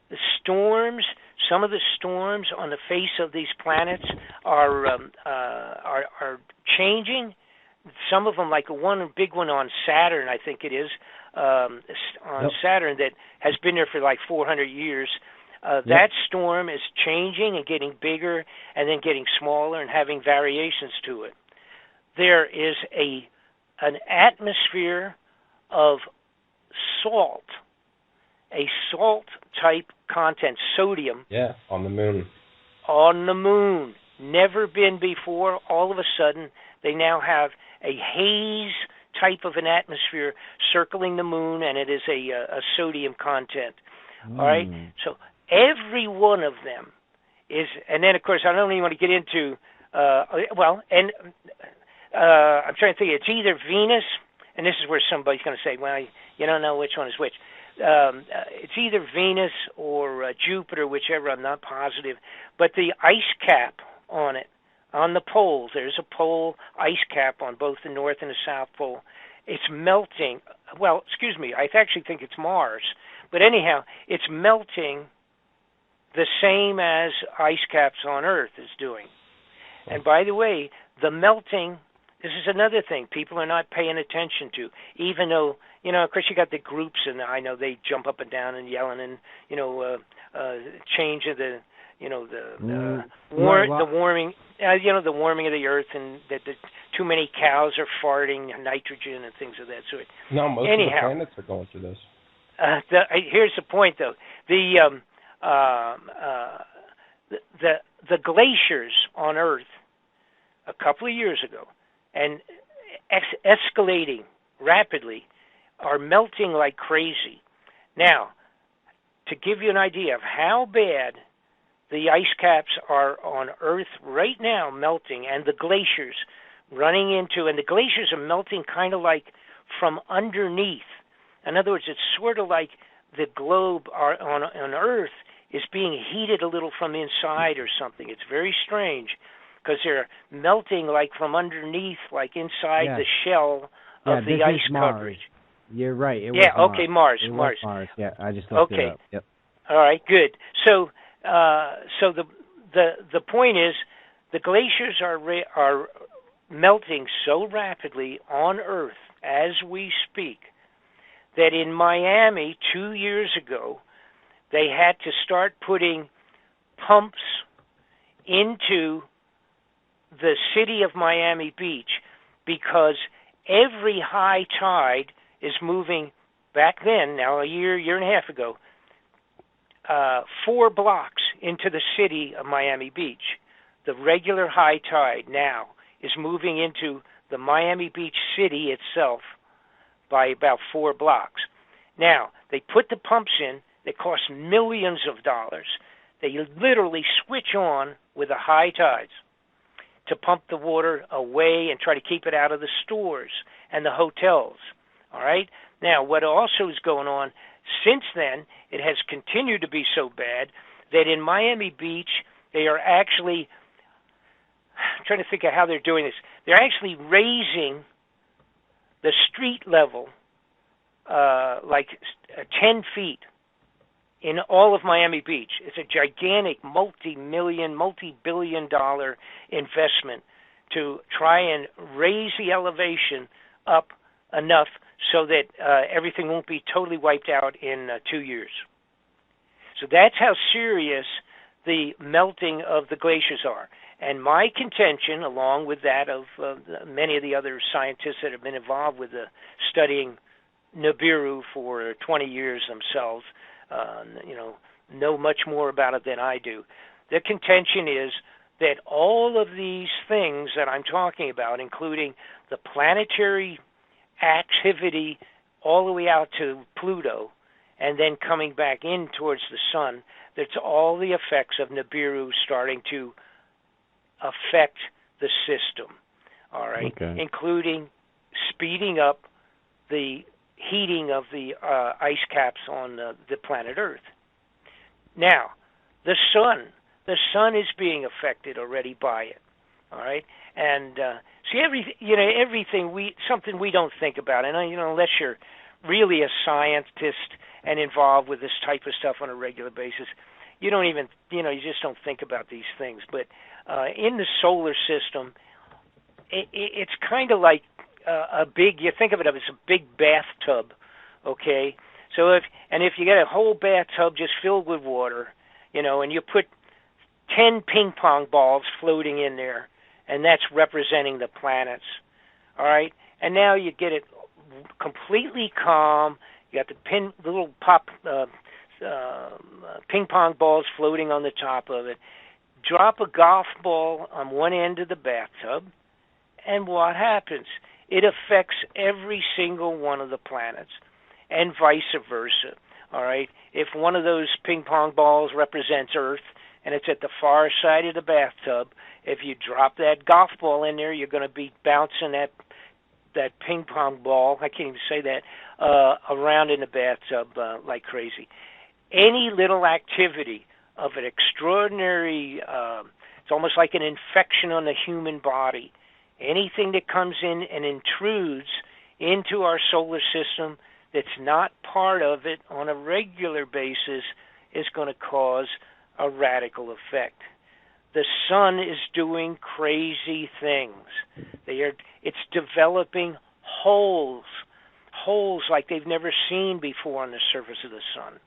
The storms, some of the storms on the face of these planets are changing. Some of them, like one big one on Saturn, I think it is, on Saturn that has been there for like 400 years. That storm is changing and getting bigger and then getting smaller and having variations to it. There is an atmosphere of salt, a salt-type content, sodium. Yeah, on the moon. On the moon. Never been before. All of a sudden, they now have a haze type of an atmosphere circling the moon, and it is a sodium content. All right? So every one of them is, and then, of course, I don't even want to get into, I'm trying to think, it's either Venus, and this is where somebody's going to say, well, you don't know which one is which. It's either Venus or Jupiter, whichever, I'm not positive. But the ice cap on it, on the poles, there's a pole ice cap on both the North and the South Pole. It's melting. Well, excuse me, I actually think it's Mars. But anyhow, it's melting the same as ice caps on Earth is doing. And by the way, the melting, this is another thing people are not paying attention to, even though, of course you got the groups, and I know they jump up and down and yelling and, change of the, the warming, the warming of the Earth, and that too many cows are farting nitrogen and things of that sort. No, most of the planets are going through this. Here's the point, though. The glaciers on Earth a couple of years ago, and escalating rapidly, are melting like crazy. Now, to give you an idea of how bad the ice caps are on Earth right now, melting, and the glaciers running into, and the glaciers are melting kind of like from underneath. In other words, it's sort of like the globe on Earth is being heated a little from inside or something. It's very strange because they're melting like from underneath, like inside the shell of the ice coverage. You're right. Mars. Mars. Yeah, I just looked it up. Yep. All right, good. So the point is, the glaciers are melting so rapidly on Earth as we speak that in Miami 2 years ago, they had to start putting pumps into the city of Miami Beach because every high tide is moving back then, now a year and a half ago, 4 blocks into the city of Miami Beach. The regular high tide now is moving into the Miami Beach city itself by about 4 blocks. Now, they put the pumps in. They cost millions of dollars. They literally switch on with the high tides to pump the water away and try to keep it out of the stores and the hotels. All right? Now, what also is going on, since then, it has continued to be so bad that in Miami Beach, they are actually, I'm trying to think of how they're doing this, they're actually raising the street level like 10 feet in all of Miami Beach. It's a gigantic multi-billion-dollar investment to try and raise the elevation up enough so that everything won't be totally wiped out in 2 years. So that's how serious the melting of the glaciers are. And my contention, along with that of many of the other scientists that have been involved with studying Nibiru for 20 years themselves, know much more about it than I do. The contention is that all of these things that I'm talking about, including the planetary activity all the way out to Pluto and then coming back in towards the sun, that's all the effects of Nibiru starting to affect the system, all right, including speeding up the heating of the ice caps on the planet Earth. Now, the sun is being affected already by it, all right, and see everything something we don't think about, and unless you're really a scientist and involved with this type of stuff on a regular basis, you don't even you just don't think about these things. But in the solar system, it's kind of like you think of it as a big bathtub, okay? So if you get a whole bathtub just filled with water, and you put 10 ping pong balls floating in there, and that's representing the planets, all right? And now you get it completely calm. You got the little ping pong balls floating on the top of it. Drop a golf ball on one end of the bathtub, and what happens? It affects every single one of the planets, and vice versa. All right? If one of those ping pong balls represents Earth, and it's at the far side of the bathtub, if you drop that golf ball in there, you're going to be bouncing that ping pong ball, I can't even say that, around in the bathtub like crazy. Any little activity of an extraordinary, it's almost like an infection on the human body. Anything that comes in and intrudes into our solar system that's not part of it on a regular basis is going to cause a radical effect. The sun is doing crazy things. It's developing holes like they've never seen before on the surface of the sun.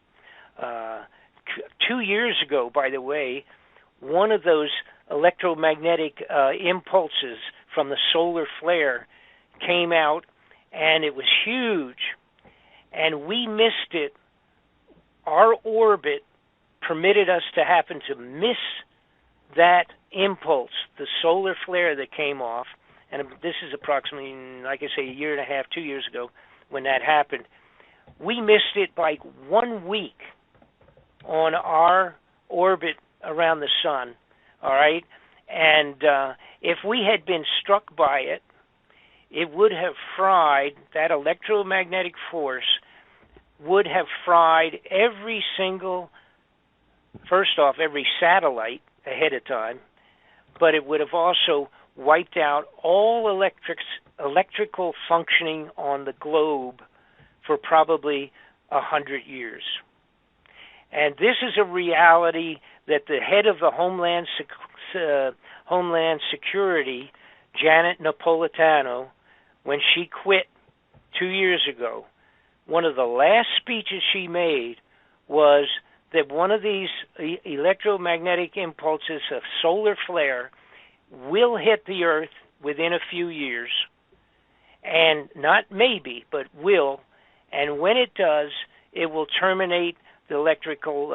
2 years ago, by the way, one of those electromagnetic impulses from the solar flare came out, and it was huge, and we missed it. Our orbit permitted us to happen to miss that impulse, the solar flare that came off, and this is approximately, like I say, a year and a half, 2 years ago when that happened. We missed it by 1 week on our orbit around the sun, all right? And if we had been struck by it, it would have fried, that electromagnetic force would have fried every satellite ahead of time, but it would have also wiped out all electrical functioning on the globe for probably 100 years. And this is a reality that the head of the Homeland Security, Janet Napolitano, when she quit 2 years ago, one of the last speeches she made was that one of these electromagnetic impulses of solar flare will hit the Earth within a few years, and not maybe, but will, and when it does, it will terminate the electrical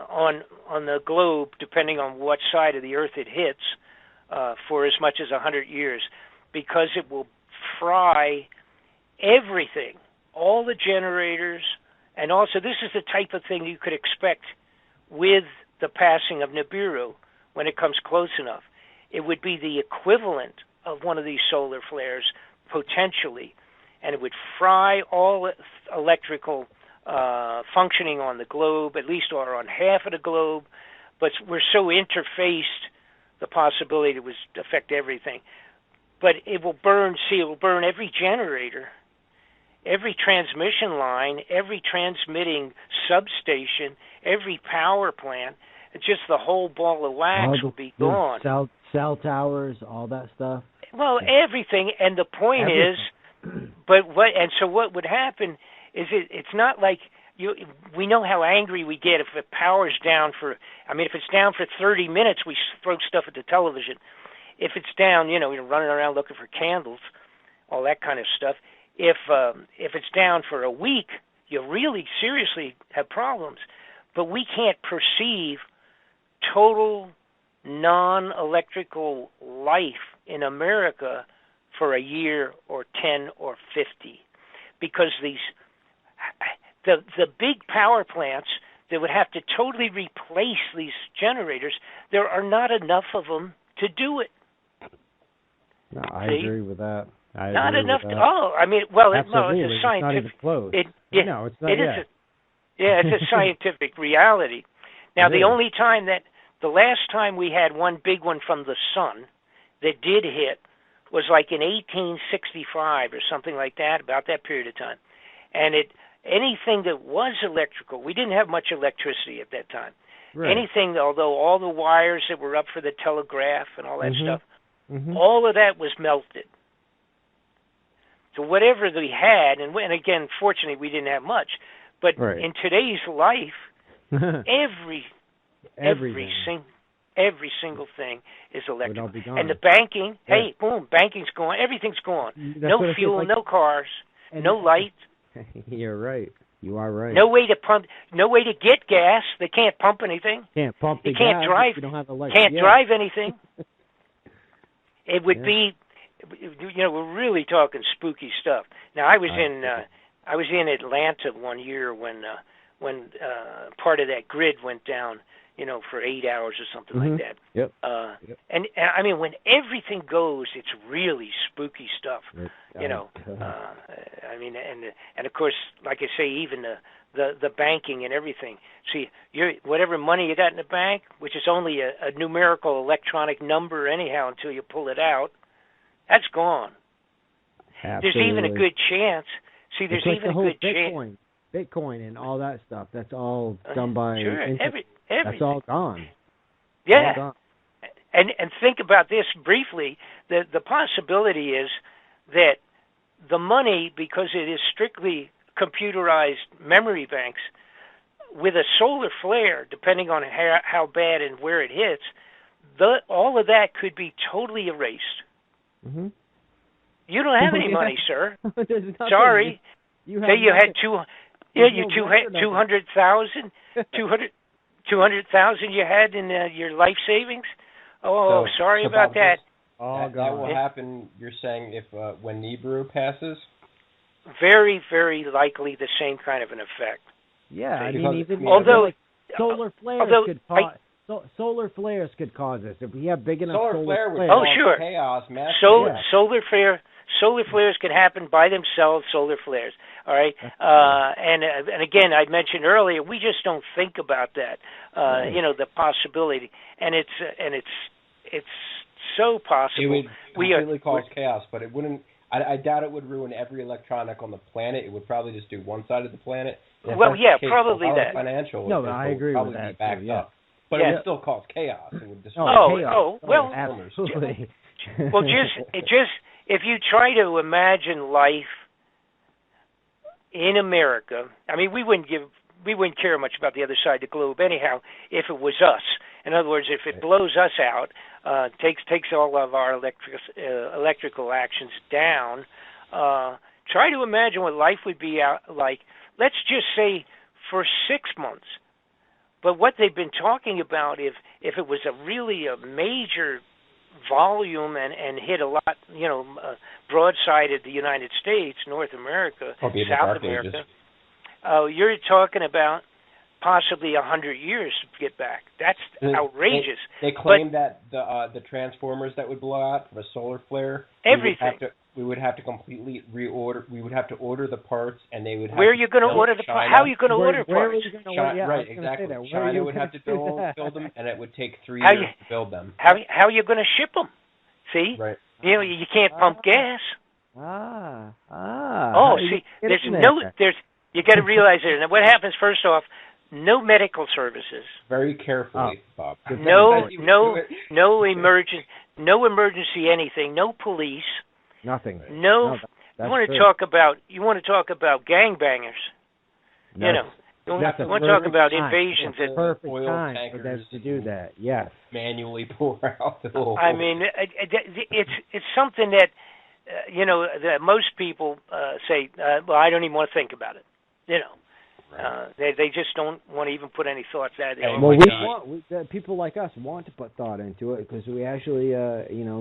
on the globe, depending on what side of the Earth it hits, for as much as 100 years, because it will fry everything, all the generators, and also this is the type of thing you could expect with the passing of Nibiru when it comes close enough. It would be the equivalent of one of these solar flares, potentially, and it would fry all electrical functioning on the globe, at least or on half of the globe, but we're so interfaced, the possibility it would affect everything. But it will burn, it will burn every generator, every transmission line, every transmitting substation, every power plant. It's just the whole ball of wax will be gone. Cell towers, all that stuff. Well, everything, and the point is, what would happen is it's not like we know how angry we get if the power's down if it's down for 30 minutes, we throw stuff at the television. If it's down, you're running around looking for candles, all that kind of stuff. If it's down for a week, you really seriously have problems. But we can't perceive total non-electrical life in America for a year or 10 or 50, because the big power plants that would have to totally replace these generators, there are not enough of them to do it. No, I agree with that. Not enough. I mean, well, it's a scientific. It's not even close. No, it's not yet. It's a scientific reality. Now, the last time we had one big one from the sun that did hit was like in 1865 or something like that, about that period of time. And anything that was electrical, we didn't have much electricity at that time. Right. Anything, although all the wires that were up for the telegraph and all that stuff, all of that was melted. So whatever we had, and again, fortunately, we didn't have much, but in today's life, every single thing is electrical. And the banking, boom, banking's gone. Everything's gone. No fuel, no cars, no lights. You're right. You are right. No way to pump. No way to get gas. They can't pump anything. Can't pump the gas. Can't drive. You don't have can't drive anything. It would be, we're really talking spooky stuff. Now, I was in Atlanta one year when part of that grid went down, for 8 hours or something like that. Yep. And I mean, when everything goes, it's really spooky stuff. I mean, and of course, like I say, even the banking and everything. See, whatever money you got in the bank, which is only a numerical electronic number anyhow until you pull it out, that's gone. Absolutely. There's even a good chance. See, there's like even the a whole good chance. Bitcoin and all that stuff. That's all done by. Everything. That's all gone. Yeah. All gone. And think about this briefly. The possibility is that the money, because it is strictly computerized memory banks, with a solar flare, depending on how bad and where it hits, all of that could be totally erased. Mm-hmm. You don't have any money, sir. Sorry. You had 200,000 you had in your life savings. Oh, sorry about that. That will happen, you're saying, if when Nibiru passes? Very, very likely the same kind of an effect. Yeah, solar flares could cause this. If we have big enough solar flares. Oh, sure. Chaos, Solar flares can happen by themselves. Solar flares, all right. And again, I mentioned earlier, we just don't think about that. The possibility, and it's so possible. It would completely cause chaos, but it wouldn't. I doubt it would ruin every electronic on the planet. It would probably just do one side of the planet. Well, yeah, probably that. Financial. No, I agree with that. Up. But it would still cause chaos. It would destroy chaos. Well, absolutely. Well, just if you try to imagine life in America, I mean, we wouldn't care much about the other side of the globe anyhow if it was us. In other words, if it blows us out, takes all of our electrical actions down, try to imagine what life would be like, let's just say for 6 months. But what they've been talking about, if it was really a major volume and hit a lot, broadsided the United States, North America, South America, you're talking about possibly 100 years to get back. That's outrageous. They claim that the transformers that would blow out from a solar flare, everything. We would have to completely reorder. We would have to order the parts, and they would have Where are you going to order the parts? How are you going to order parts? Right, exactly. China would have to build them, and it would take 3 years to build them. How are you going to ship them? See? Right. You can't pump gas. Oh, see, you got to realize there. Now, what happens first off? No medical services. Very carefully, Bob. No emergency anything. No police. Nothing. No. You want to talk about gangbangers. No, you want to talk about invasions. It's perfect time for them to do that. Yes. Manually pour out the whole. I mean, it's something that that most people say. Well, I don't even want to think about it. They just don't want to even put any thoughts out there. Well, people like us want to put thought into it because we actually,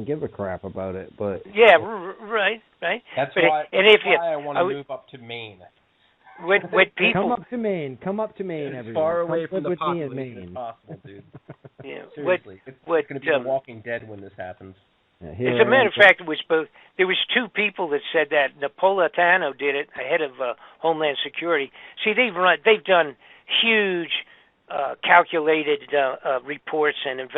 give a crap about it. But right. That's but why. And that's why I want to move up to Maine. With people come up to Maine, everyone. As far away from the population as possible, dude. Seriously, it's going to be The Walking Dead when this happens. As a matter of fact, it was both. There was two people that said that. Napolitano did it, head of Homeland Security. See, they've done huge, calculated reports and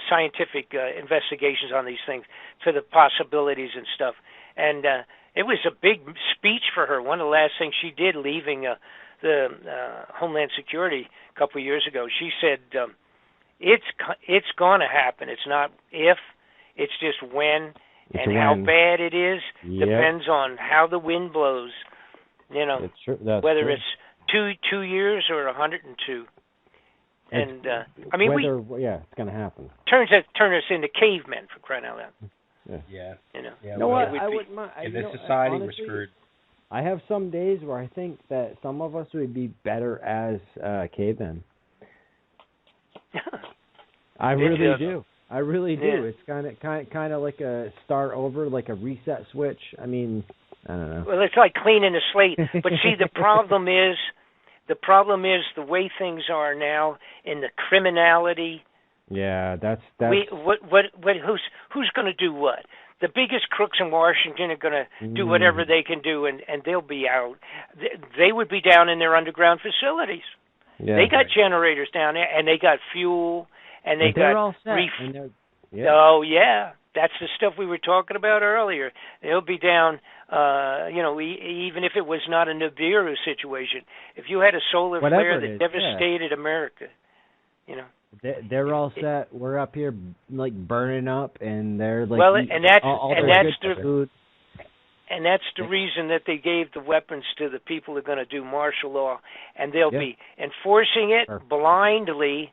scientific investigations on these things for the possibilities and stuff. And it was a big speech for her. One of the last things she did, leaving the Homeland Security a couple of years ago, she said, "It's going to happen. It's not if." It's just when, how bad it is depends on how the wind blows. It's true. Whether it's 2 years or 102. And it's going to happen. Turn us into cavemen, for crying out loud. Yeah. I wouldn't mind. In this society, we're screwed. I have some days where I think that some of us would be better as cavemen. I really do. I really do. Yeah. It's kind of like a start over, like a reset switch. I mean, I don't know. Well, it's like cleaning a slate. But see, the problem is the way things are now in the criminality. Yeah, that's. Who's going to do what? The biggest crooks in Washington are going to do whatever they can do, and they'll be out. They would be down in their underground facilities. Yeah. They got generators down there, and they got fuel. And they're all set. Oh, yeah. That's the stuff we were talking about earlier. They'll be down, even if it was not a Nibiru situation. If you had a solar flare that devastated America, They're all set. We're up here, like, burning up, and they're, like, food. And that's the reason that they gave the weapons to the people who are going to do martial law. And they'll be enforcing it blindly,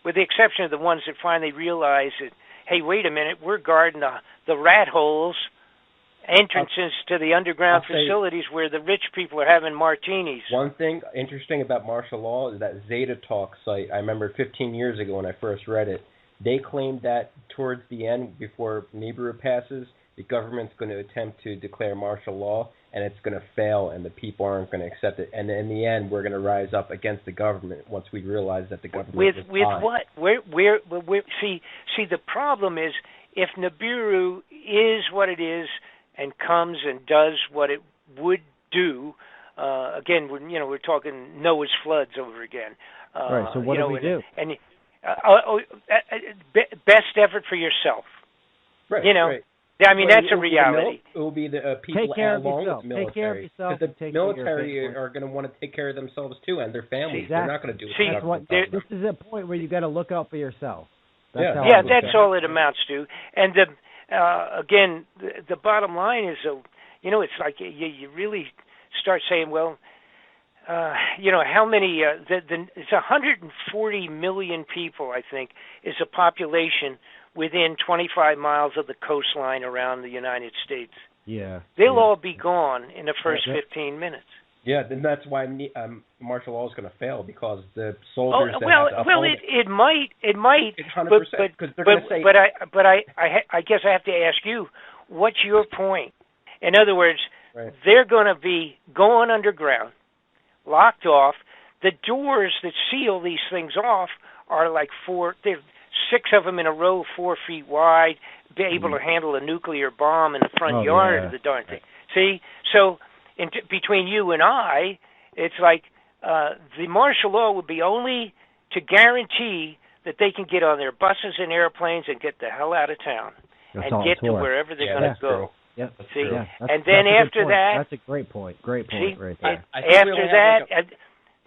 with the exception of the ones that finally realize that, hey, wait a minute, we're guarding the rat holes, entrances to the underground facilities where the rich people are having martinis. One thing interesting about martial law is that Zeta Talk site, I remember 15 years ago when I first read it, they claimed that towards the end, before Nibiru passes, the government's going to attempt to declare martial law, and it's going to fail, and the people aren't going to accept it. And in the end, we're going to rise up against the government once we realize that the government with what? See, the problem is if Nibiru is what it is and comes and does what it would do. Again, we're talking Noah's floods over again. Right. So what do we do? And best effort for yourself. Right. Right. I mean, that's a reality. It will be the people along with the military. Take care of yourself. Because the military are going to want to take care of themselves too and their families. Exactly. They're not going to do it. This is a point where you got to look out for yourself. That's all it amounts to. And again, the bottom line is, it's like you really start saying, well, how many? It's 140 million people, I think, is a population within 25 miles of the coastline around the United States. Yeah. They'll all be gone in the first 15 minutes. Yeah, then that's why martial law is going to fail, because the soldiers. It might. 100%. Because they're going to say. But I guess I have to ask you, what's your point? In other words, they're going to be going underground, locked off. The doors that seal these things off are like they're 6 of them in a row, 4 feet wide, be able to handle a nuclear bomb in the front yard of the darn thing. See? So between you and I, it's like the martial law would be only to guarantee that they can get on their buses and airplanes and get the hell out of town and get to wherever they're going to go. Yeah, see? And then after that... That's a great point. Great point right there. After that,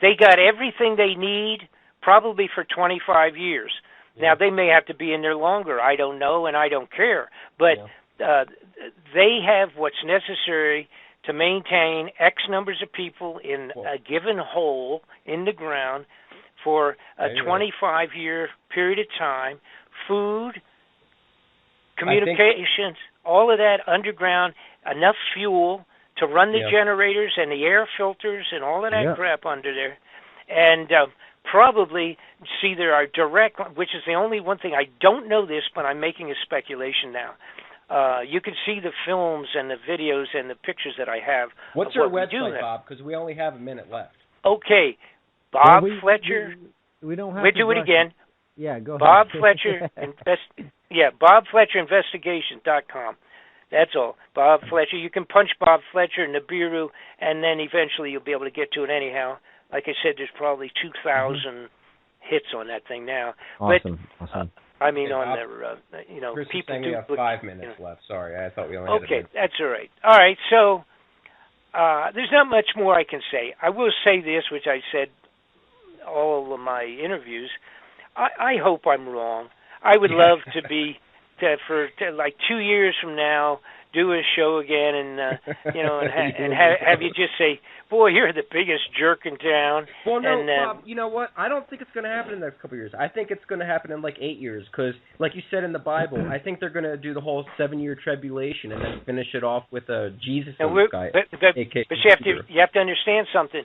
they got everything they need probably for 25 years. Now, they may have to be in there longer. I don't know, and I don't care. But they have what's necessary to maintain X numbers of people in a given hole in the ground for a 25-year period of time. Food, communications, all of that underground, enough fuel to run the generators and the air filters and all of that crap under there. And probably, see, there are direct, which is the only one thing, I don't know this, but I'm making a speculation now. You can see the films and the videos and the pictures that I have. What's your website, Bob? Because we only have a minute left. Okay. Bob Fletcher. We don't have to do it again. Yeah, go ahead. Bob Fletcher, BobFletcherInvestigation.com. That's all. Bob Fletcher. You can punch Bob Fletcher, Nibiru, and then eventually you'll be able to get to it anyhow. Like I said, there's probably 2,000 hits on that thing now. Awesome. I mean, on their, Chris people saying do. We have 5 minutes left. Sorry, I thought we only had a minute. Okay, that's all right. All right, so there's not much more I can say. I will say this, which I said all of my interviews. I hope I'm wrong. I would love to be for like 2 years from now, do a show again, and have you just say, "Boy, you're the biggest jerk in town." Well, no, Bob. You know what? I don't think it's going to happen in the next couple of years. I think it's going to happen in like 8 years, because, like you said in the Bible, I think they're going to do the whole 7-year tribulation and then finish it off with a Jesus guy. But you have to understand something.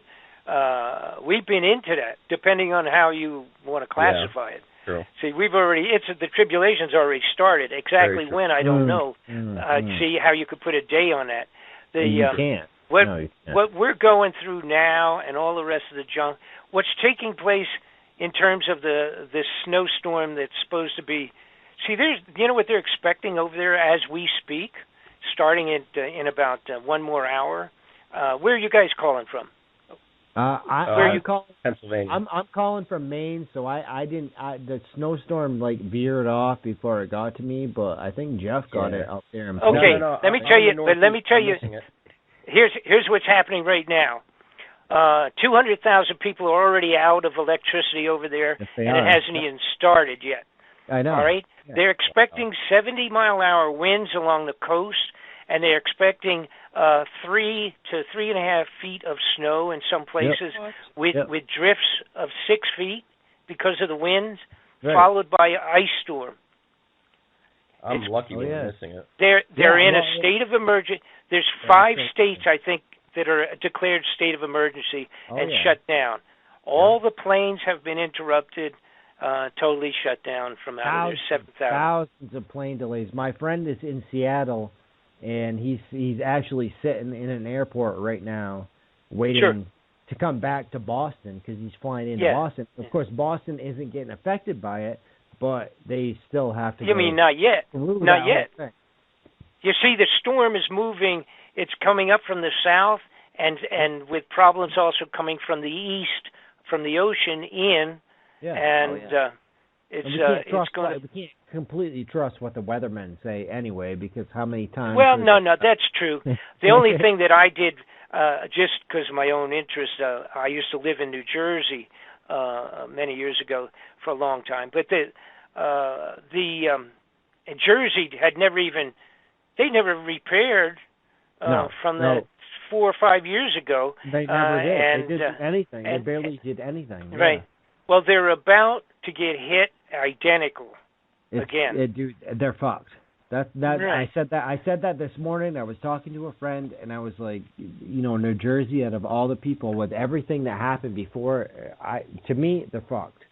We've been into that, depending on how you want to classify it. True. See, the tribulation's already started. Exactly when, I don't know. See how you could put a day on that. You can't. What we're going through now and all the rest of the junk, what's taking place in terms of this snowstorm that's supposed to be, see, you know what they're expecting over there as we speak, starting in about 1 more hour? Where are you guys calling from? Where are you calling? Pennsylvania. I'm calling from Maine, so the snowstorm veered off before it got to me, but I think Jeff got it up there. Okay, let me tell you. Here's what's happening right now. 200,000 people are already out of electricity over there, and it hasn't even started yet. I know. All right, they're expecting 70-mile-an-hour winds along the coast, and they're expecting 3 to 3.5 feet of snow in some places, with drifts of 6 feet because of the winds, followed by an ice storm. I'm lucky we're missing it. They're in a state of emergency. There's 5 states, I think, that are declared state of emergency and shut down. All the planes have been interrupted, totally shut down from out of their 7,000. Thousands of plane delays. My friend is in Seattle, and he's actually sitting in an airport right now, waiting to come back to Boston because he's flying into Boston. Of course, Boston isn't getting affected by it, but they still have to. You mean not yet? Not yet. You see, the storm is moving. It's coming up from the south, and with problems also coming from the east, from the ocean in. Yeah. It's going to. We can't completely trust what the weathermen say anyway, because how many times? Well, no, that's true. The only thing that I did, just because of my own interest, I used to live in New Jersey many years ago for a long time, but Jersey had they never repaired from the 4 or 5 years ago. They never did. They did anything. They barely did anything. Right. Yeah. Well, they're about to get hit identical again. Dude, they're fucked. Right. I said that this morning. I was talking to a friend, and I was like, New Jersey, out of all the people, with everything that happened before, to me, they're fucked.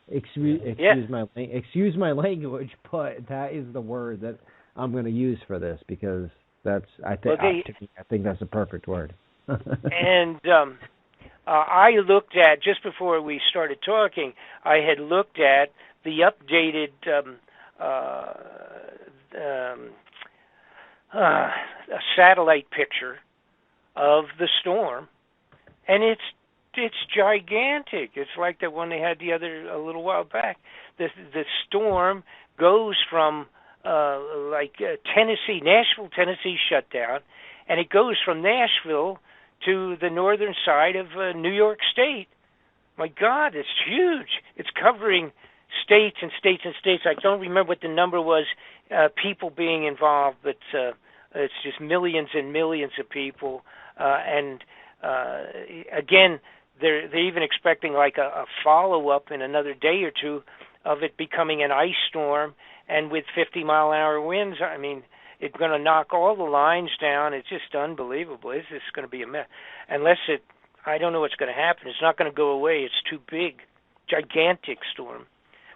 Excuse my language, but that is the word that I'm going to use for this, because I think that's a perfect word. And I looked at, just before we started talking, I had looked at the updated satellite picture of the storm, and it's gigantic. It's like the one they had a little while back. The storm goes from Tennessee, Nashville, Tennessee shut down, and it goes from Nashville to the northern side of New York State. My God, it's huge. It's covering states and states and states. I don't remember what the number was, people being involved, but it's just millions and millions of people. And again, they're even expecting a follow-up in another day or two of it becoming an ice storm, and with 50-mile-an-hour winds. I mean, it's going to knock all the lines down. It's just unbelievable. It's just going to be a mess. I don't know what's going to happen. It's not going to go away. It's too big, gigantic storm.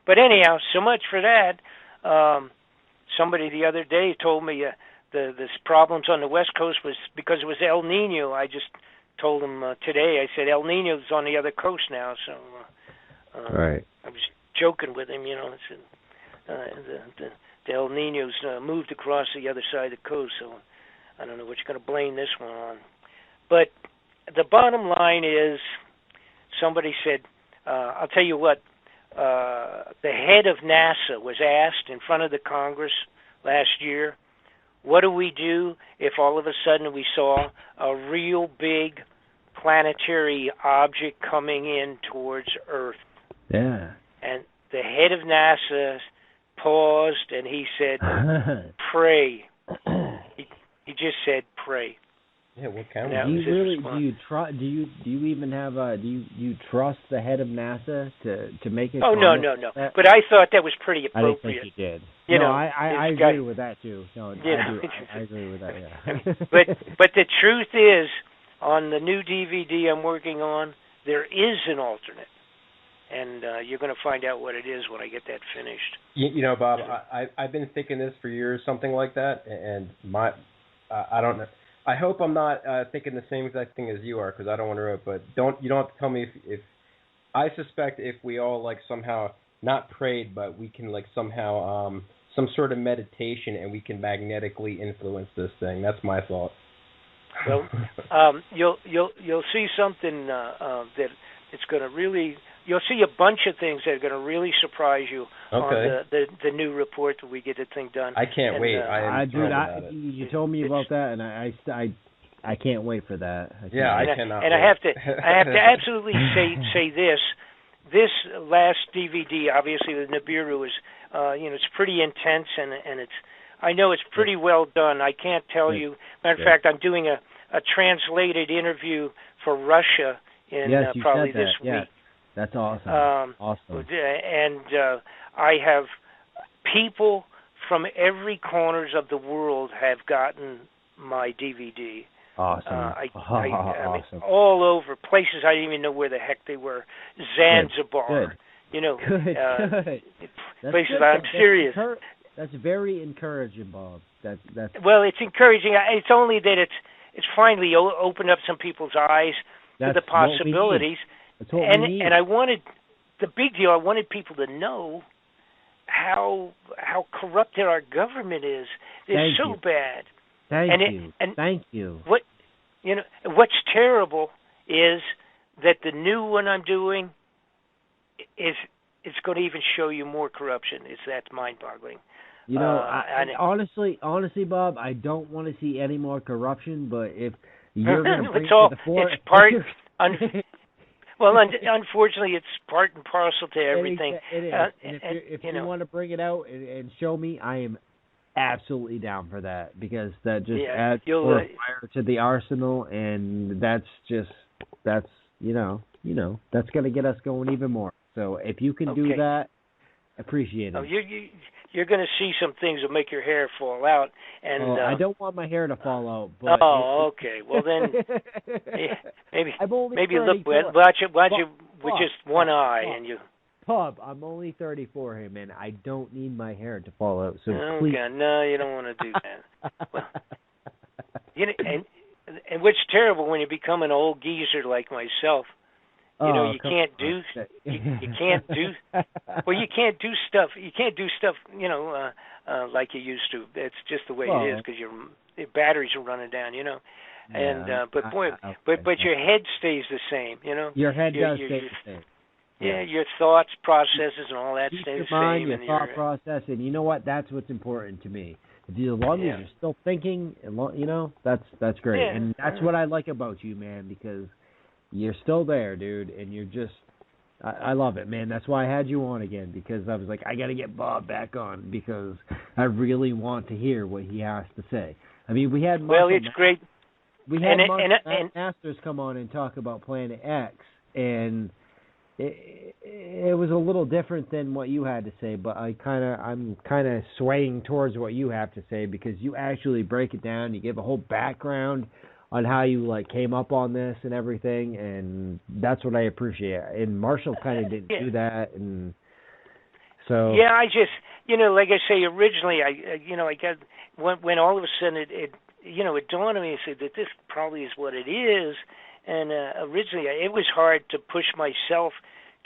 But anyhow, so much for that. Somebody the other day told me the problems on the West Coast was because it was El Nino. I just told him today. I said El Nino's on the other coast now. So right. I was joking with him. I said the El Nino's moved across the other side of the coast. So I don't know what you're going to blame this one on. But the bottom line is, somebody said, I'll tell you what. The head of NASA was asked in front of the Congress last year, what do we do if all of a sudden we saw a real big planetary object coming in towards Earth? Yeah. And the head of NASA paused and he said, pray. He just said, pray. Yeah, what kind of? Do you trust the head of NASA to make it? Oh no. But I thought that was pretty appropriate. I didn't think you did. I guy, agree with that too. No, I agree with that. Yeah. but the truth is, on the new DVD I'm working on, there is an alternate, and you're going to find out what it is when I get that finished. Bob, I've been thinking this for years, something like that, and I don't know. I hope I'm not thinking the same exact thing as you are, because I don't want to ruin it. But you don't have to tell me if I suspect if we all somehow not prayed, but we can somehow some sort of meditation, and we can magnetically influence this thing. That's my thought. Well, you'll see something that it's going to really. You'll see a bunch of things that are going to really surprise you on the new report that we get the thing done. I can't wait. You told me about that, and I can't wait for that. I cannot. And I have to absolutely say this. This last DVD, obviously the Nibiru is, it's pretty intense, and I know it's pretty well done. I can't tell you. Matter of fact, I'm doing a translated interview for Russia in probably this week. Yes. That's awesome. Awesome. And I have people from every corners of the world have gotten my DVD. Awesome. I mean, all over places I didn't even know where the heck they were. Zanzibar. Good. Good. Places good. I'm serious. That's very encouraging, Bob. That's well, it's encouraging. It's only that it's finally opened up some people's eyes to the possibilities. That's what we need. And I wanted the big deal. I wanted people to know how corrupted our government is. They're so bad. Thank you. What's terrible is that the new one I'm doing it's going to even show you more corruption. That's mind-boggling. Honestly, Bob, I don't want to see any more corruption. But if you're going to bring it to the fore, it's part. Well, unfortunately, it's part and parcel to everything. It is. And if you want to bring it out and show me, I am absolutely down for that, because that just adds more fire to the arsenal, and that's going to get us going even more. So if you can do that, appreciate it. You're going to see some things that make your hair fall out. And I don't want my hair to fall out. But okay. Well then, maybe look. Watch it with just one eye, and you. Bob, I'm only 34 here, man. I don't need my hair to fall out. So please. No, you don't want to do that. Well, and what's terrible when you become an old geezer like myself. You can't do stuff. You can't do stuff. Like you used to. It's just the way it is, because your batteries are running down. And but your head stays the same. Your head does stay the same. Yeah, your thoughts, processes, and all that stays the same. Your thought process, and you know what? That's what's important to me. As long as you're still thinking, that's great. Yeah. And that's what I like about you, man, because you're still there, dude, and you're just, I love it, man. That's why I had you on again, because I was like, I got to get Bob back on, because I really want to hear what he has to say. I mean, we had it's great. We had Masters come on and talk about Planet X, and it was a little different than what you had to say, but I'm kind of swaying towards what you have to say because you actually break it down. You give a whole background on how you came up on this and everything, and that's what I appreciate. And Marshall kind of didn't do that, and so yeah, I just like I say originally, I got when all of a sudden it dawned on me, I said that this probably is what it is. And originally, it was hard to push myself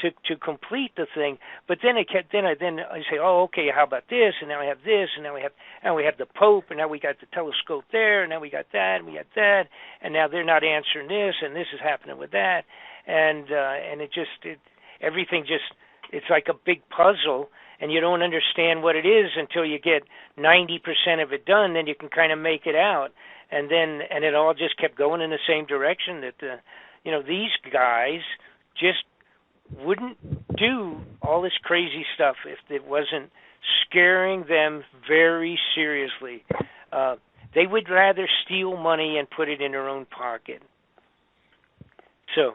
to complete the thing. But then I say, oh, okay, how about this? And now I have this, and now we have the Pope, and now we got the telescope there, and now we got that, and we got that, and now they're not answering this, and this is happening with that, and everything it's like a big puzzle, and you don't understand what it is until you get 90% of it done. Then you can kind of make it out. And it all just kept going in the same direction that these guys just wouldn't do all this crazy stuff if it wasn't scaring them very seriously. They would rather steal money and put it in their own pocket. So,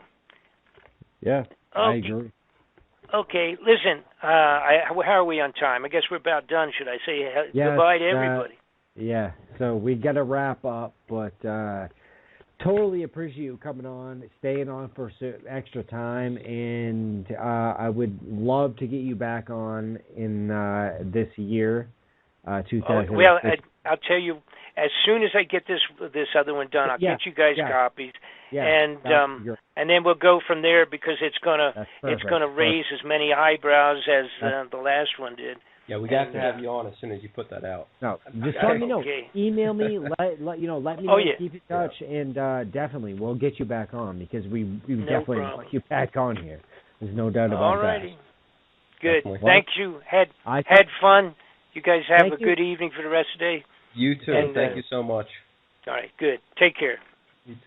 yeah, okay. I agree. Okay, listen. How are we on time? I guess we're about done. Should I say goodbye to everybody? Yeah, so we got to wrap up, but totally appreciate you coming on, staying on for extra time, and I would love to get you back on in this year, 2000. Well, I'll tell you, as soon as I get this other one done, I'll get you guys copies, and then we'll go from there because it's gonna raise as many eyebrows as the last one did. Yeah, we got to have you on as soon as you put that out. No, just let me know. Okay. Email me. Let me know. Keep in touch, and definitely we'll get you back on because we definitely want you back on here. There's no doubt about that. Alrighty. Good. Definitely. Thank you. Had fun. You guys have a good evening for the rest of the day. You too. And, thank you so much. All right. Good. Take care.